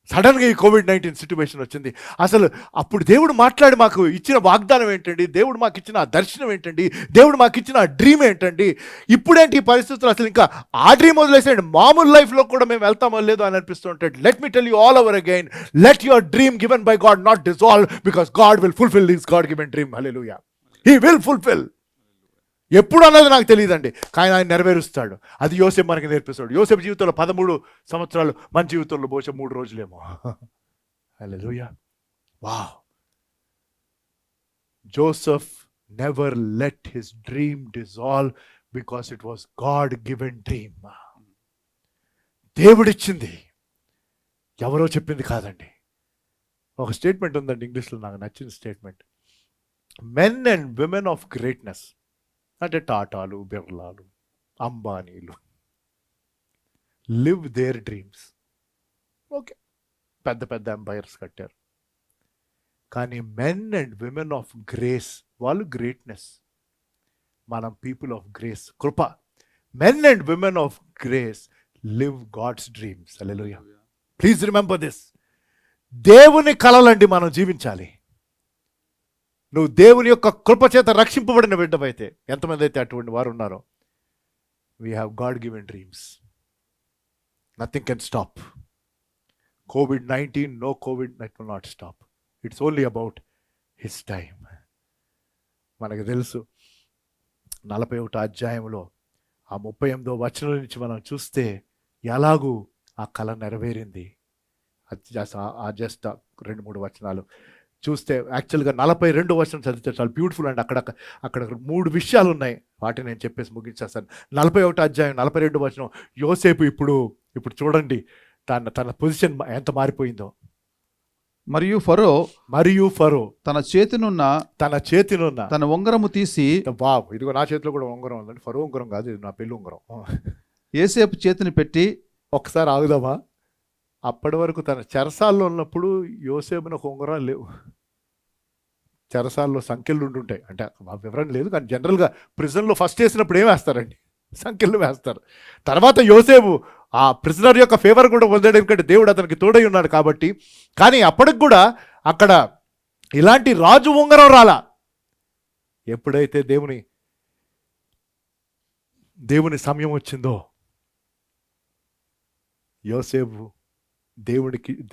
D: సడన్గా ఈ COVID-19 సిచ్యువేషన్ వచ్చింది. అసలు అప్పుడు దేవుడు మాట్లాడి మాకు ఇచ్చిన వాగ్దానం ఏంటండి? దేవుడు మాకు ఇచ్చిన దర్శనం ఏంటండి? దేవుడు మాకు ఇచ్చిన డ్రీమ్ ఏంటండి? ఇప్పుడేంటి ఈ పరిస్థితులు? అసలు ఇంకా ఆ డ్రీమ్ వదిలేసేయండి, మామూలు లైఫ్లో కూడా మేము వెళ్తామో లేదో అని అనిపిస్తుంటాడు. Let me tell you all over again, let your dream given by God not dissolve, because God will fulfil his God given dream. Hallelujah. He will fulfil. ఎప్పుడు అన్నది నాకు తెలియదండి, కానీ ఆయన నెరవేరుస్తాడు. అది యోసేపు మనకి నేర్పిస్తాడు. యోసేపు జీవితంలో 13 సంవత్సరాలు, మన జీవితంలో బహుశా 3 రోజులేమో. Hallelujah. Wow. Joseph never let his dream dissolve because it was God given dream. దేవుడిచ్చింది, ఎవరో చెప్పింది కాదండి. ఒక స్టేట్మెంట్ ఉందండి ఇంగ్లీష్లో, నాకు నచ్చిన statement. Men and women of greatness అంటే టాటాలు, బిర్లాలు, అంబానీలు లివ్ దేర్ డ్రీమ్స్. ఓకే, పెద్ద పెద్ద ఎంపైర్స్ కట్టారు. కానీ men and women of grace, వాళ్ళు గ్రేట్నెస్. మనం పీపుల్ ఆఫ్ గ్రేస్, కృప. Men and women of grace live God's dreams. Hallelujah. Please remember this. దేవుని కలలండి మనం జీవించాలి. నువ్వు దేవుని యొక్క కృప చేత రక్షింపబడిన బిడ్డవైతే, ఎంతమంది అయితే అటువంటి వారు ఉన్నారో, we have God given dreams. Nothing can stop. COVID-19, no COVID, that will not stop. It's only about his time. మనకు తెలుసు 41వ అధ్యాయంలో ఆ 38వ వచనం నుంచి మనం చూస్తే ఎలాగూ ఆ కళ నెరవేరింది. జస్ట్ 2-3 వచనాలు చూస్తే, యాక్చువల్గా 42వ వచనం చదివితే చాలా బ్యూటిఫుల్ అండి. అక్కడ 3 విషయాలు ఉన్నాయి, వాటిని నేను చెప్పేసి ముగించేస్తాను. 41వ అధ్యాయం 42వ వచనం. యోసేపు ఇప్పుడు చూడండి తన పొజిషన్ ఎంత మారిపోయిందో.
A: మరియు ఫరో తన చేతినున్న తన ఉంగరము తీసి,
D: వావ్, ఇదిగో నా చేతిలో కూడా ఉంగరం ఉందండి. ఫరో ఉంగరం కాదు, ఇది నా పెళ్ళి ఉంగరం.
A: యేసేపు చేతిని పెట్టి,
D: ఒకసారి ఆగుదామా? అప్పటి వరకు తన చెరసాల్లో ఉన్నప్పుడు యోసేపున ఒక ఉంగరాలు లేవు. చెరసాల్లో సంఖ్యలు ఉంటుంటాయి, అంటే ఆ వివరణ లేదు, కానీ జనరల్గా ప్రిజన్లో ఫస్ట్ వేసినప్పుడు ఏం వేస్తారండి? సంఖ్యలు వేస్తారు. తర్వాత యోసేపు ఆ ప్రిజనర్ యొక్క ఫేవర్ కూడా పొందాడు, ఎందుకంటే దేవుడు అతనికి తోడై ఉన్నాడు కాబట్టి. కానీ అప్పటికి కూడా అక్కడ ఇలాంటి రాజు ఉంగరం రాలా. ఎప్పుడైతే దేవుని సమయం వచ్చిందో,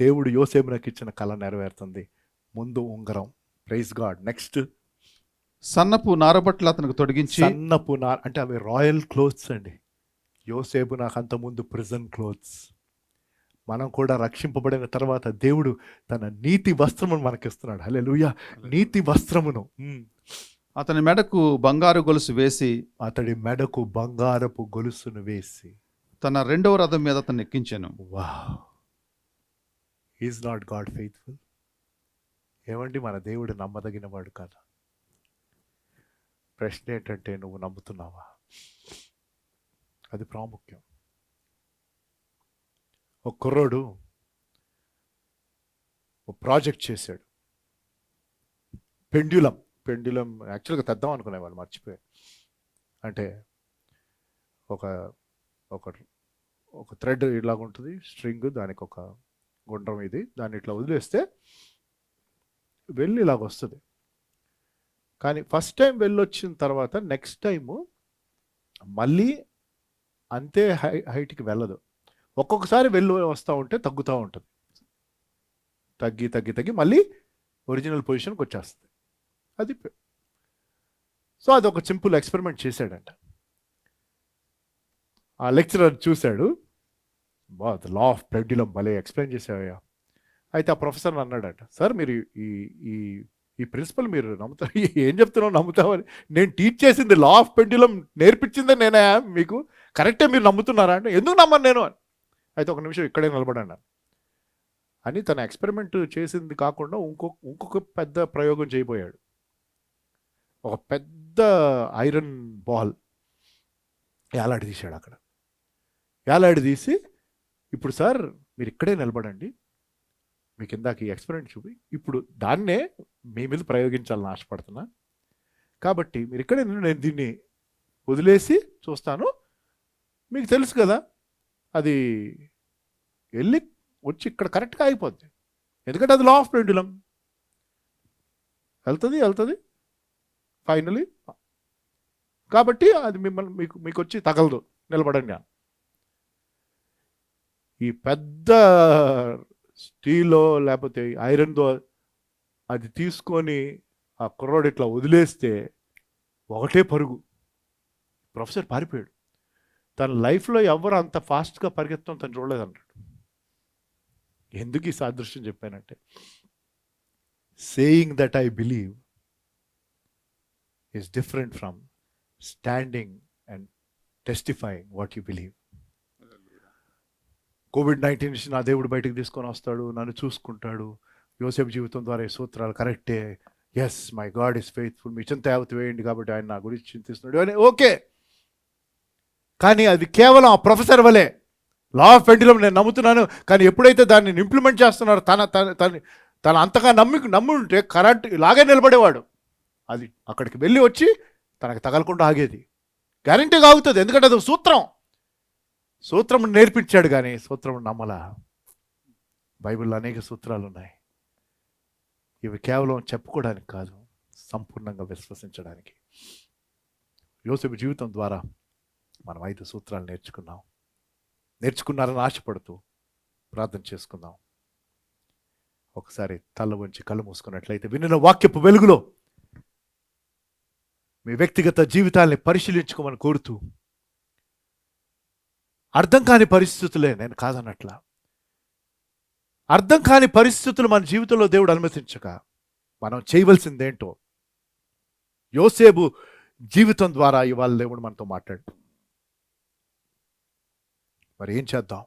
D: దేవుడు యోసేపునకి ఇచ్చిన కళ నెరవేరుతుంది. ముందు ఉంగరం. Praise God. నెక్స్ట్,
A: సన్నపు నారబట్టలు అతనికి తొడిగించి,
D: అంటే అవి రాయల్ క్లోత్స్ అండి. యోసేపు నాకు అంతకుముందు ప్రిజన్ క్లోత్స్. మనం కూడా రక్షింపబడిన తర్వాత దేవుడు తన నీతి వస్త్రమును మనకిస్తున్నాడు. హల్లెలూయా. నీతి వస్త్రమును.
A: అతని మెడకు బంగారు గొలుసు వేసి,
D: అతడి మెడకు బంగారపు గొలుసును వేసి
A: తన 2వ రథం మీద అతన్ని ఎక్కించాను.
D: Wow, is not God faithful? ఏమండి, మన దేవుడు నమ్మదగిన వాడు కాదా? ప్రశ్న ఏంటంటే, నువ్వు నమ్ముతున్నావా? అది ప్రాముఖ్యం. ఒక కుర్రోడు ఒక ప్రాజెక్ట్ చేశాడు. పెండ్యులం యాక్చువల్గా తెద్దాం అనుకునేవాళ్ళు, మర్చిపోయారు. అంటే ఒక థ్రెడ్ ఇలాగ ఉంటుంది, స్ట్రింగ్, దానికి ఒక గుండ్రం ఇది, దాన్ని ఇట్లా వదిలేస్తే వెళ్ళి ఇలాగ వస్తుంది. కానీ ఫస్ట్ టైం వెళ్ళొచ్చిన తర్వాత నెక్స్ట్ టైము మళ్ళీ అంతే హైట్కి వెళ్ళదు. ఒక్కొక్కసారి వస్తూ ఉంటే తగ్గుతూ ఉంటుంది. తగ్గి మళ్ళీ ఒరిజినల్ పొజిషన్కి వచ్చేస్తుంది. అది సో అది ఒక సింపుల్ ఎక్స్పెరిమెంట్ చేశాడంట. ఆ లెక్చరర్ చూశాడు, ద లా ఆఫ్ పెండ్యులం భలే ఎక్స్ప్లెయిన్ చేసావయ్యా. అయితే ఆ ప్రొఫెసర్ అన్నాడట, సార్ మీరు ఈ ప్రిన్సిపల్ మీరు నమ్ముతారు? ఏం చెప్తున్నావు నమ్ముతామని? నేను టీచ్ చేసింది లా ఆఫ్ పెండ్యులం నేర్పించిందే నేనే, మీకు కరెక్టే, మీరు నమ్ముతున్నారా అంటే, ఎందుకు నమ్మను నేను? అయితే ఒక నిమిషం ఇక్కడే నిలబడాను అని తన ఎక్స్పెరిమెంట్ చేసింది కాకుండా ఇంకొక పెద్ద ప్రయోగం చేయబోయాడు. ఒక పెద్ద ఐరన్ బాల్ ఏలాడి తీశాడు. అక్కడ ఏలాడి తీసి, ఇప్పుడు సార్ మీరు ఇక్కడే నిలబడండి, మీకు ఇందాక ఈ ఎక్స్పెరిమెంట్ చూపి, ఇప్పుడు దాన్నే మీ మీద ప్రయోగించాలని ఆశపడుతున్నా, కాబట్టి మీరు ఇక్కడే, నేను దీన్ని వదిలేసి చూస్తాను, మీకు తెలుసు కదా అది వచ్చి ఇక్కడ కరెక్ట్గా అయిపోద్ది, ఎందుకంటే అది లా ఆఫ్ పెండ్యులం. వెళ్తుంది ఫైనలీ, కాబట్టి అది మీకు వచ్చి తగలదు, నిలబడండి. ఈ పెద్ద స్టీలో లేకపోతే ఐరన్తో అది తీసుకొని ఆ కుర్రోడు ఇట్లా వదిలేస్తే ఒకటే పరుగు. ప్రొఫెసర్ పారిపోయాడు. తన లైఫ్లో ఎవరు అంత ఫాస్ట్గా పరిగెత్తడం తను చూడలేదన్నాడు. ఎందుకు ఈ సాదృశ్యం చెప్పానంటే, saying that I believe is different from standing and testifying what you believe. COVID-19 నుంచి నా దేవుడు బయటకు తీసుకొని వస్తాడు, నన్ను చూసుకుంటాడు, యోసేపు జీవితం ద్వారా ఈ సూత్రాలు కరెక్టే, yes my God is faithful, మీ చింత యావత్ వేయండి కాబట్టి ఆయన నా గురించి చింతిస్తున్నాడు అని ఓకే. కానీ అది కేవలం ఆ ప్రొఫెసర్ వలే లా ఆఫ్ పెండ్యులమ్ నేను నమ్ముతున్నాను, కానీ ఎప్పుడైతే దాన్ని ఇంప్లిమెంట్ చేస్తున్నారో తన అంతగా నమ్మి ఉంటే కరెంట్ ఇలాగే నిలబడేవాడు. అది అక్కడికి వెళ్ళి వచ్చి తనకు తగలకుండా ఆగేది, గ్యారంటీగా ఆగుతుంది. ఎందుకంటే అది సూత్రం నేర్పించాడు, కానీ సూత్రం నమ్మలా. బైబిల్లో అనేక సూత్రాలు ఉన్నాయి. ఇవి కేవలం చెప్పుకోవడానికి కాదు, సంపూర్ణంగా విశ్వసించడానికి. యోసేపు జీవితం ద్వారా మనం 5 సూత్రాలు నేర్చుకున్నారని ఆశపడుతూ ప్రార్థన చేసుకుందాం. ఒకసారి తల వంచి కళ్ళు మూసుకున్నట్లయితే వినిన వాక్యపు వెలుగులో మీ వ్యక్తిగత జీవితాల్ని పరిశీలించుకోమని కోరుతూ, అర్థం కాని పరిస్థితులే, నేను కాదన్నట్ల, అర్థం కాని పరిస్థితులు మన జీవితంలో దేవుడు అనుమతించక మనం చేయవలసిందేంటో యోసేపు జీవితం ద్వారా ఇవాళ దేవుడు మనతో మాట్లాడు. మరి ఏం చేద్దాం?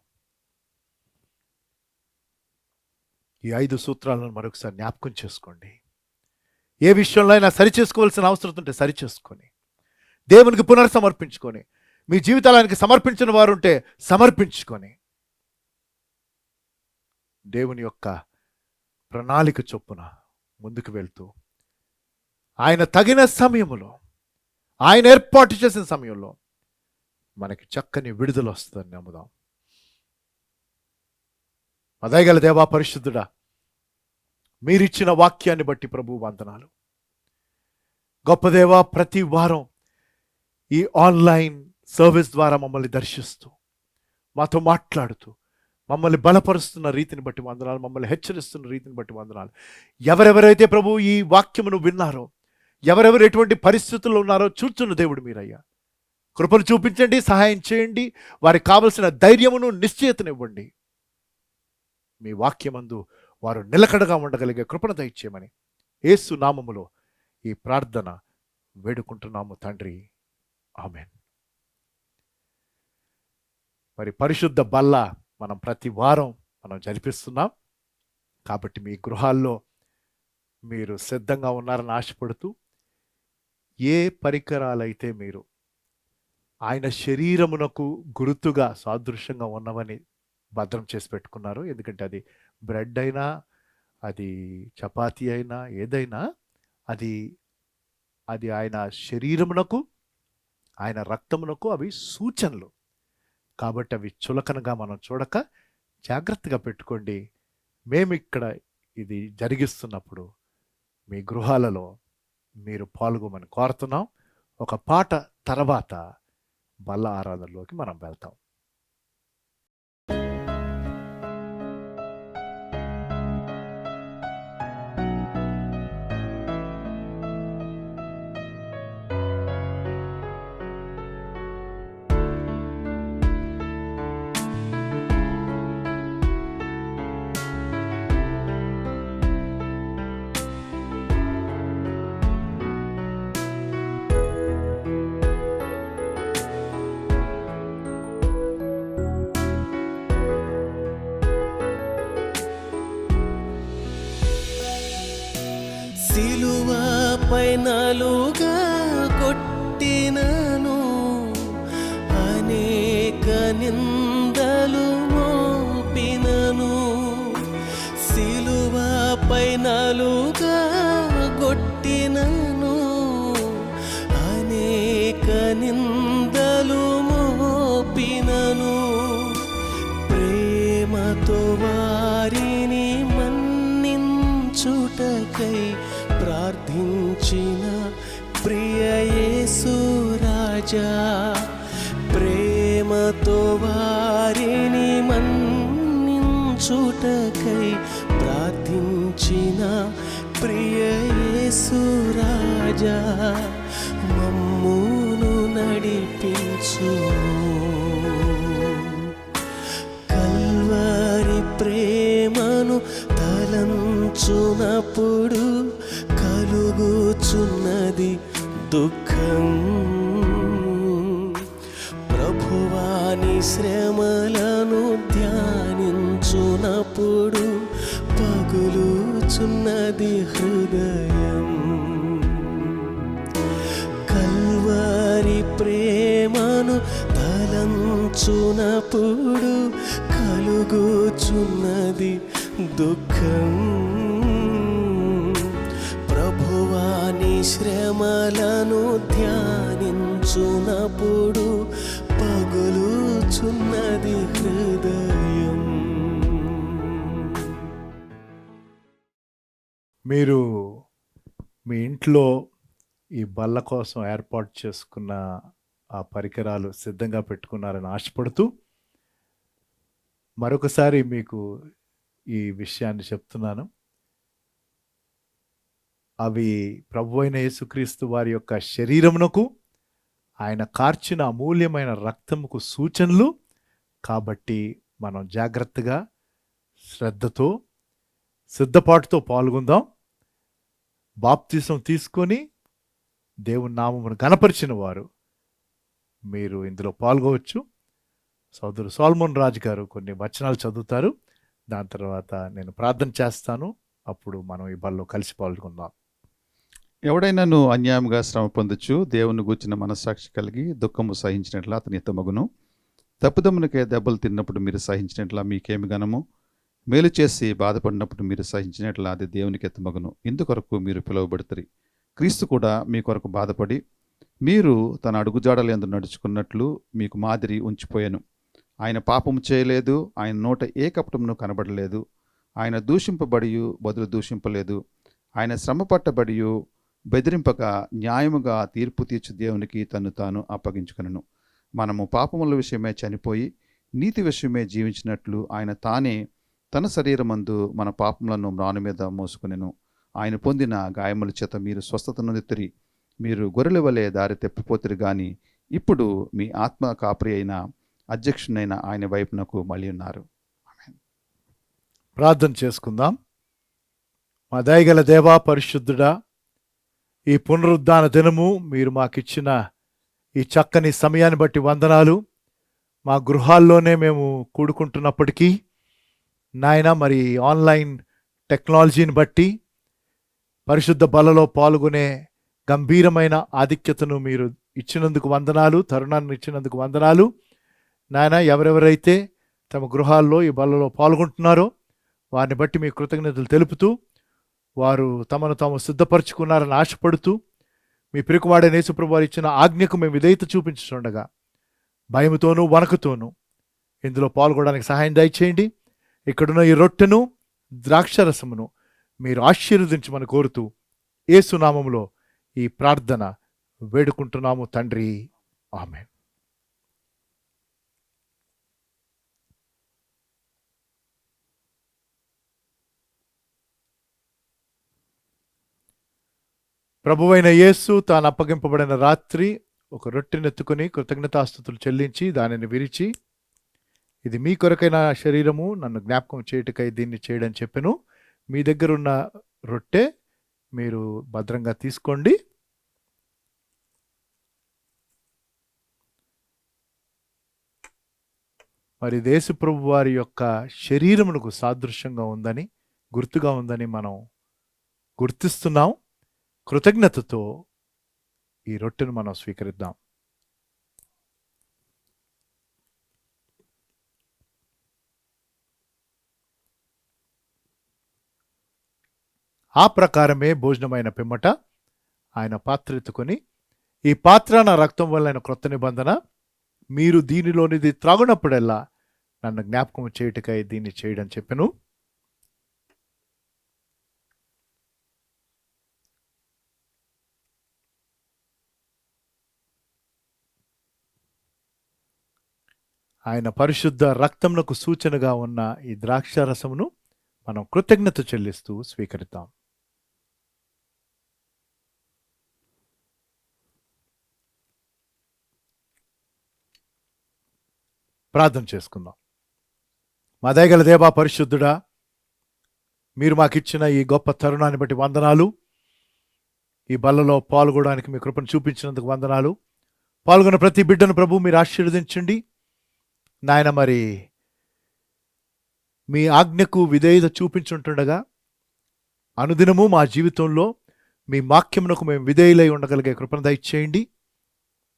D: ఈ 5 సూత్రాలను మరొకసారి జ్ఞాపకం చేసుకోండి. ఏ విషయంలో అయినా సరి చేసుకోవాల్సిన అవసరం ఉంటే సరి చేసుకొని, దేవునికి పునర్సమర్పించుకొని, మీ జీవితాలకు సమర్పించిన వారు ఉంటే సమర్పించుకొని, దేవుని యొక్క ప్రణాళిక చొప్పున ముందుకు వెళ్తూ, ఆయన తగిన సమయంలో, ఆయన ఏర్పాటు చేసిన సమయంలో మనకి చక్కని విడుదల వస్తుందని నమ్ముదాం. దయగల దేవా, పరిశుద్ధుడా, మీరిచ్చిన వాక్యాన్ని బట్టి ప్రభు వందనాలు. గొప్ప దేవా, ప్రతి వారం ఈ ఆన్లైన్ సర్వీస్ ద్వారా మమ్మల్ని దర్శిస్తూ, మాతో మాట్లాడుతూ, మమ్మల్ని బలపరుస్తున్న రీతిని బట్టి వందనాలు, మమ్మల్ని హెచ్చరిస్తున్న రీతిని బట్టి వందనాలు. ఎవరెవరైతే ప్రభు ఈ వాక్యమును విన్నారో, ఎవరెవరు ఎటువంటి పరిస్థితుల్లో ఉన్నారో చూస్తున్న దేవుడు మీరయ్యా. కృపను చూపించండి, సహాయం చేయండి, వారికి కావలసిన ధైర్యమును నిశ్చయతనివ్వండి. మీ వాక్యమందు వారు నిలకడగా ఉండగలిగే కృపను దయచేయమని యేసు నామములో ఈ ప్రార్థన వేడుకుంటున్నాము తండ్రి, ఆమేన్. మరి పరిశుద్ధ బల్ల మనం ప్రతి వారం జరిపిస్తున్నాం. కాబట్టి మీ గృహాల్లో మీరు సిద్ధంగా ఉన్నారని ఆశపడుతూ, ఏ పరికరాలైతే మీరు ఆయన శరీరమునకు గుర్తుగా సాదృశ్యంగా ఉన్నవని భద్రం చేసి పెట్టుకున్నారు, ఎందుకంటే అది బ్రెడ్ అయినా, అది చపాతీ అయినా, ఏదైనా అది ఆయన శరీరమునకు, ఆయన రక్తమునకు అవి సూచనలు. కాబట్టి అవి చులకనగా మనం చూడక జాగ్రత్తగా పెట్టుకోండి. మేము ఇక్కడ ఇది జరిగిస్తున్నప్పుడు మీ గృహాలలో మీరు పాల్గొమని కోరుతున్నాం. ఒక పాట తర్వాత బల్ల ఆరాధనలోకి మనం వెళ్తాం.
C: సిలువపై నలుగా కొట్టినను, అనేక నిందలు మోపినను. సిలువపై నలుగా కొట్టినను, అనేక నిందలు మోపినను. ప్రేమతో వారిని మన్నించుటకై ప్రార్థించిన ప్రియ యేసు రాజా, ప్రేమతో వారిని మన్నించుటకై ప్రార్థించిన ప్రియ యేసు రాజా, మమ్మును నడిపించు. కల్వరి ప్రేమను తలంచునప్పుడు కలుగుచున్నది దుఃఖం. ప్రభువాని శ్రమలను ధ్యానించునప్పుడు పగులుచున్నది పగులుచున్నది హృదయం. కల్వరి ప్రేమను తలంచునప్పుడు కలుగుచున్నది దుఃఖం. ప్రభువాని శ్రమలను ధ్యానించునప్పుడు పగులుచున్నది హృదయం.
D: మీరు మీ ఇంట్లో ఈ బల్ల కోసం ఏర్పాటు చేసుకున్న ఆ పరికరాలు సిద్ధంగా పెట్టుకున్నారని ఆశపడుతూ మరొకసారి మీకు ఈ విషయాన్ని చెప్తున్నాను. అవి ప్రభువైన యేసుక్రీస్తు వారి యొక్క శరీరమునకు ఆయన కార్చిన అమూల్యమైన రక్తముకు సూచనలు కాబట్టి మనం జాగ్రత్తగా శ్రద్ధతో సిద్ధపాటుతో పాల్గొందాం. బాప్తిసం తీసుకొని దేవుని నామమును గణపరిచిన వారు మీరు ఇందులో పాల్గొవచ్చు. సోదరు సోల్మన్ రాజు గారు కొన్ని వచనాలు చదువుతారు. దాని తర్వాత నేను ప్రార్థన చేస్తాను. అప్పుడు మనం ఈ బల్లో కలిసి పాల్గొందాం.
A: ఎవడైనాను అన్యాయంగా శ్రమ పొందొచ్చు, దేవుని గూర్చిన మనస్సాక్షి కలిగి దుఃఖము సహించినట్లా అతని ఎత్తమగును. తప్పుదమ్మునికే దెబ్బలు తిన్నప్పుడు మీరు సహించినట్లా మీకేమి గనము. మేలు చేసి బాధపడినప్పుడు మీరు సహించినట్లా అది దేవునికి ఎత్తమగును. ఇందుకొరకు మీరు పిలువబడుతురి. క్రీస్తు కూడా మీ కొరకు బాధపడి మీరు తన అడుగుజాడలందు నడుచుకున్నట్లు మీకు మాదిరి ఉంచిపోయాను. ఆయన పాపము చేయలేదు, ఆయన నోట ఏ కపటమును కనబడలేదు. ఆయన దూషింపబడియు బదులు దూషింపలేదు. ఆయన శ్రమ పట్టబడియు బెదిరింపక న్యాయముగా తీర్పు తీర్చు దేవునికి తను తాను అప్పగించుకొనెను. మనము పాపముల విషయమే చనిపోయి నీతి విషయమే జీవించినట్లు ఆయన తానే తన శరీరమందు మన పాపములను మ్రాను మీద మోసుకొనెను. ఆయన పొందిన గాయముల చేత మీరు స్వస్థత నొందితిరి. మీరు గొర్రెల వలె దారి తెప్పిపోతిరి గాని ఇప్పుడు మీ ఆత్మ కాపరి అయిన అధ్యక్షునైన ఆయన వైపునకు మళ్ళీ ఉన్నారు.
D: ప్రార్థన చేసుకుందాం. మా దయగల దేవా, పరిశుద్ధుడా, ఈ పునరుద్ధాన దినము మీరు మాకిచ్చిన ఈ చక్కని సమయాన్ని బట్టి వందనాలు. మా గృహాల్లోనే మేము కూడుకుంటున్నప్పటికీ నాయన మరి ఆన్లైన్ టెక్నాలజీని బట్టి పరిశుద్ధ బలలో పాల్గొనే గంభీరమైన ఆధిక్యతను మీరు ఇచ్చినందుకు వందనాలు, తరుణాన్ని ఇచ్చినందుకు వందనాలు. నాయన ఎవరెవరైతే తమ గృహాల్లో ఈ బలలో పాల్గొంటున్నారో వారిని బట్టి మీ కృతజ్ఞతలు తెలుపుతూ వారు తమను తాము సిద్ధపరచుకున్నారని ఆశపడుతూ మీ పిరుకువాడే యేసుప్రభువు వారు ఇచ్చిన ఆజ్ఞకు మేము విధేయత చూపించుండగా భయముతోనూ వణకుతోనూ ఇందులో పాల్గొనడానికి సహాయం దయచేయండి. ఇక్కడున్న ఈ రొట్టెను ద్రాక్షరసమును మీరు ఆశీర్వదించమని కోరుతూ యేసు నామములో ఈ ప్రార్థన వేడుకుంటున్నాము తండ్రి, ఆమేన్. ప్రభువైన యేసు తాను అప్పగింపబడిన రాత్రి ఒక రొట్టెనెత్తుకుని కృతజ్ఞతాస్తుతులు చెల్లించి దానిని విరిచి, ఇది మీ కొరకైన శరీరము, నన్ను జ్ఞాపకం చేయుటకై దీన్ని చేయడం చెప్పెను. మీ దగ్గర ఉన్న రొట్టె మీరు భద్రంగా తీసుకోండి. మరి యేసు ప్రభు వారి యొక్క శరీరమునకు సాదృశ్యంగా ఉందని, గుర్తుగా ఉందని మనం గుర్తిస్తున్నాం. కృతజ్ఞతతో ఈ రొట్టెను మనం స్వీకరిద్దాం. ఆ ప్రకారమే భోజనమైన పిమ్మట ఆయన పాత్ర ఎత్తుకొని, ఈ పాత్ర నా రక్తం వలన క్రొత్త నిబంధన, మీరు దీనిలోనిది త్రాగునప్పుడల్లా నన్ను జ్ఞాపకం చేయుటకై దీన్ని చేయడం చెప్పెను. ఆయన పరిశుద్ధ రక్తమునకు సూచనగా ఉన్న ఈ ద్రాక్షారసమును మనం కృతజ్ఞత చెల్లిస్తూ స్వీకరిద్దాం. ప్రార్థన చేసుకుందాం. మా దయగల దేవా, పరిశుద్ధుడా, మీరు మాకిచ్చిన ఈ గొప్ప తరుణాన్ని బట్టి వందనాలు. ఈ బల్లలో పాల్గొనడానికి మీ కృపను చూపించినందుకు వందనాలు. పాల్గొన్న ప్రతి బిడ్డను ప్రభు మీరు ఆశీర్వదించండి నాయన. మరి మీ ఆజ్ఞకు విధేయత చూపించుంటుండగా అనుదినము మా జీవితంలో మీ వాక్యమునకు మేము విధేయులై ఉండగలిగే కృపను దయచేయండి.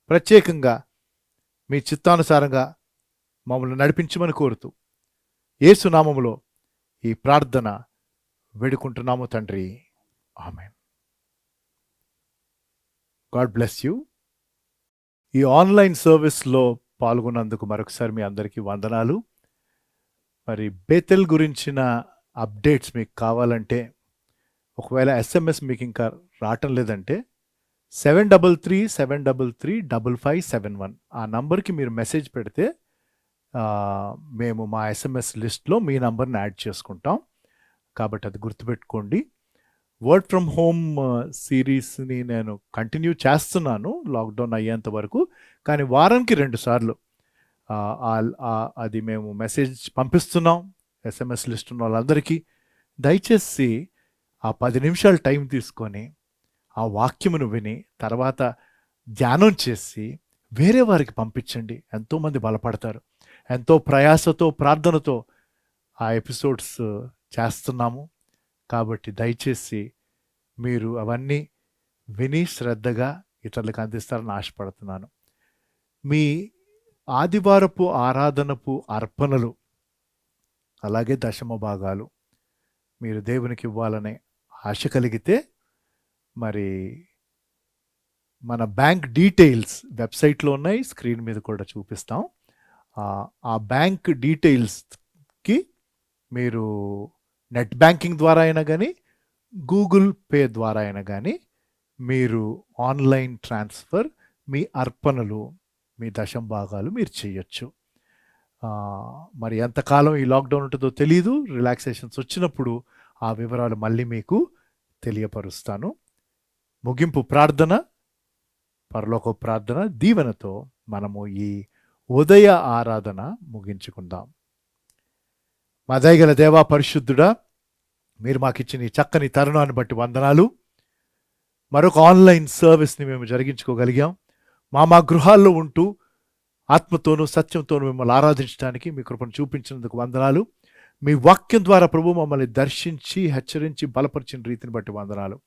D: ప్రత్యేకంగా మీ చిత్తానుసారంగా మమ్మల్ని నడిపించమని కోరుతూ యేసు నామములో ఈ ప్రార్థన వేడుకుంటున్నాము తండ్రి. ఆమేన్. God bless you. ఈ ఆన్లైన్ సర్వీస్లో పాల్గొన్నందుకు మరొకసారి మీ అందరికీ వందనాలు. మరి బేతెల్ గురించిన అప్డేట్స్ మీకు కావాలంటే, ఒకవేళ ఎస్ఎంఎస్ మీకు ఇంకా రావటం లేదంటే 7337335571 ఆ నంబర్కి మీరు మెసేజ్ పెడితే మేము మా ఎస్ఎంఎస్ లిస్ట్లో మీ నంబర్ని యాడ్ చేసుకుంటాం. కాబట్టి అది గుర్తుపెట్టుకోండి. వర్క్ ఫ్రమ్ హోమ్ సిరీస్ని నేను కంటిన్యూ చేస్తున్నాను లాక్డౌన్ అయ్యేంత వరకు. కానీ వారానికి 2 సార్లు అది మేము మెసేజ్ పంపిస్తున్నాం ఎస్ఎంఎస్ లిస్ట్ ఉన్న వాళ్ళందరికీ. దయచేసి ఆ 10 నిమిషాలు టైం తీసుకొని ఆ వాక్యమును విని తర్వాత ధ్యానం చేసి వేరే వారికి పంపించండి. ఎంతోమంది బలపడతారు. ఎంతో ప్రయాసతో ప్రార్థనతో ఆ ఎపిసోడ్స్ చేస్తున్నాము. కాబట్టి దయచేసి మీరు అవన్నీ విని శ్రద్ధగా ఇతరులకు అందిస్తారని ఆశపడుతున్నాను. మీ ఆదివారపు ఆరాధనపు అర్పణలు అలాగే దశమ భాగాలు మీరు దేవునికి ఇవ్వాలనే ఆశ కలిగితే మరి మన బ్యాంక్ డీటెయిల్స్ వెబ్సైట్లో ఉన్నాయి, స్క్రీన్ మీద కూడా చూపిస్తాం. ఆ బ్యాంక్ డీటెయిల్స్కి మీరు నెట్ బ్యాంకింగ్ ద్వారా అయినా కానీ గూగుల్ పే ద్వారా అయినా కానీ మీరు ఆన్లైన్ ట్రాన్స్ఫర్ మీ అర్పణలు మీ దశం భాగాలు మీరు చేయొచ్చు. మరి ఎంతకాలం ఈ లాక్డౌన్ ఉంటుందో తెలీదు. రిలాక్సేషన్స్ వచ్చినప్పుడు ఆ వివరాలు మళ్ళీ మీకు తెలియపరుస్తాను. ముగింపు ప్రార్థన, పరలోక ప్రార్థన దీవెనతో మనము ఈ ఉదయ ఆరాధన ముగించుకుందాం. మా దయగల దేవా పరిశుద్ధుడా, మీరు మాకు ఇచ్చిన ఈ చక్కని తరుణాన్ని బట్టి వందనాలు. మరొక ఆన్లైన్ సర్వీస్ని మేము జరిగించుకోగలిగాం. మా గృహాల్లో ఉంటూ ఆత్మతోనూ సత్యంతోనూ మిమ్మల్ని ఆరాధించడానికి మీ కృపను చూపించినందుకు వందనాలు. మీ వాక్యం ద్వారా ప్రభు మమ్మల్ని దర్శించి హెచ్చరించి బలపరిచిన రీతిని బట్టి వందనాలు.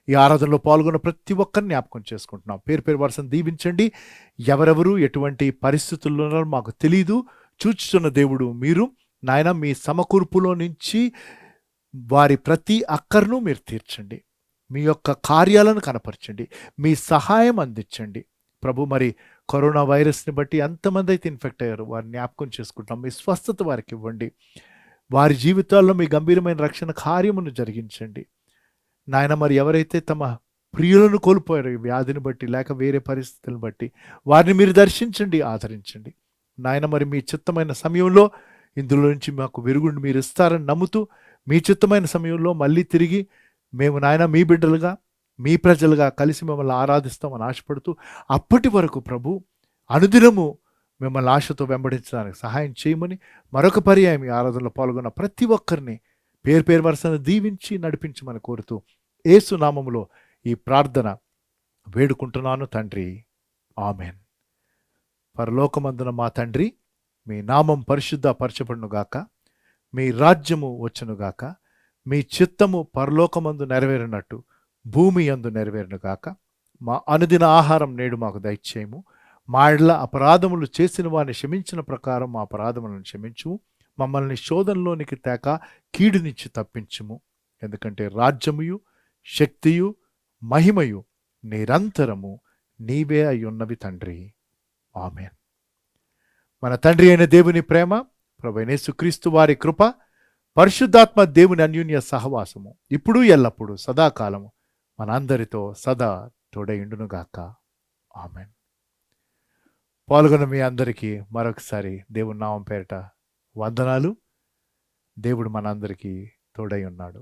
D: ఈ ఆరాధనలో పాల్గొన్న ప్రతి ఒక్కరిని జ్ఞాపకం చేసుకుంటున్నాం. పేరు పేరు వరుసను దీవించండి. ఎవరెవరు ఎటువంటి పరిస్థితుల్లో ఉన్నారో మాకు తెలీదు. చూచుచున్న దేవుడు మీరు నాయన. మీ సమకూర్పులో నుంచి వారి ప్రతి అక్కర్ను మీరు తీర్చండి. మీ యొక్క కార్యాలను కనపరచండి. మీ సహాయం అందించండి ప్రభు. మరి కరోనా వైరస్ని బట్టి ఎంతమంది అయితే ఇన్ఫెక్ట్ అయ్యారు వారిని జ్ఞాపకం చేసుకుంటాం. మీ స్వస్థత వారికి ఇవ్వండి. వారి జీవితాల్లో మీ గంభీరమైన రక్షణ కార్యమును జరిగించండి నాయన. మరి ఎవరైతే తమ ప్రియులను కోల్పోయారో ఈ వ్యాధిని బట్టి లేక వేరే పరిస్థితులను బట్టి వారిని మీరు దర్శించండి, ఆదరించండి నాయన. మరి మీ చిత్తమైన సమయంలో ఇందులో నుంచి మాకు విరుగుడు మీరు ఇస్తారని నమ్ముతూ మీ చిత్తమైన సమయంలో మళ్ళీ తిరిగి మేము నాయన మీ బిడ్డలుగా మీ ప్రజలుగా కలిసి మిమ్మల్ని ఆరాధిస్తామని ఆశపడుతూ అప్పటి వరకు ప్రభు అనుదినము మిమ్మల్ని ఆశతో వెంబడించడానికి సహాయం చేయమని మరొక పర్యాయం ఈ ఆరాధనలో పాల్గొన్న ప్రతి ఒక్కరిని పేరు పేరు వరుసను దీవించి నడిపించమని కోరుతూ యేసు నామములో ఈ ప్రార్థన వేడుకుంటున్నాను తండ్రి. ఆమెన్. పరలోకమందున మా తండ్రి, మీ నామం పరిశుద్ధ పరచబడునుగాక, మీ రాజ్యము వచ్చునుగాక, మీ చిత్తము పరలోకమందు నెరవేరినట్టు భూమి యందు నెరవేరునుగాక. మా అనుదిన ఆహారం నేడు మాకు దయచేయము. మా ఎడల అపరాధములు చేసిన వారిని క్షమించిన ప్రకారం మా అపరాధములను క్షమించుము. మమ్మల్ని శోధనలోనికి తేక కీడు నుంచి తప్పించుము. ఎందుకంటే రాజ్యముయు శక్తియు మహిమయు నిరంతరము నీవే అయ్యున్నవి తండ్రి. ఆమేన్. మన తండ్రి అయిన దేవుని ప్రేమ, ప్రభువైన యేసుక్రీస్తు వారి కృప, పరిశుద్ధాత్మ దేవుని అన్యోన్య సహవాసము ఇప్పుడు ఎల్లప్పుడూ సదాకాలము మనందరితో సదా తోడైండునుగాక. ఆమేన్. పాల్గొన్న మీ అందరికీ మరొకసారి దేవుని నామం పేరిట వందనాలు. దేవుడు మనందరికీ తోడై ఉన్నాడు.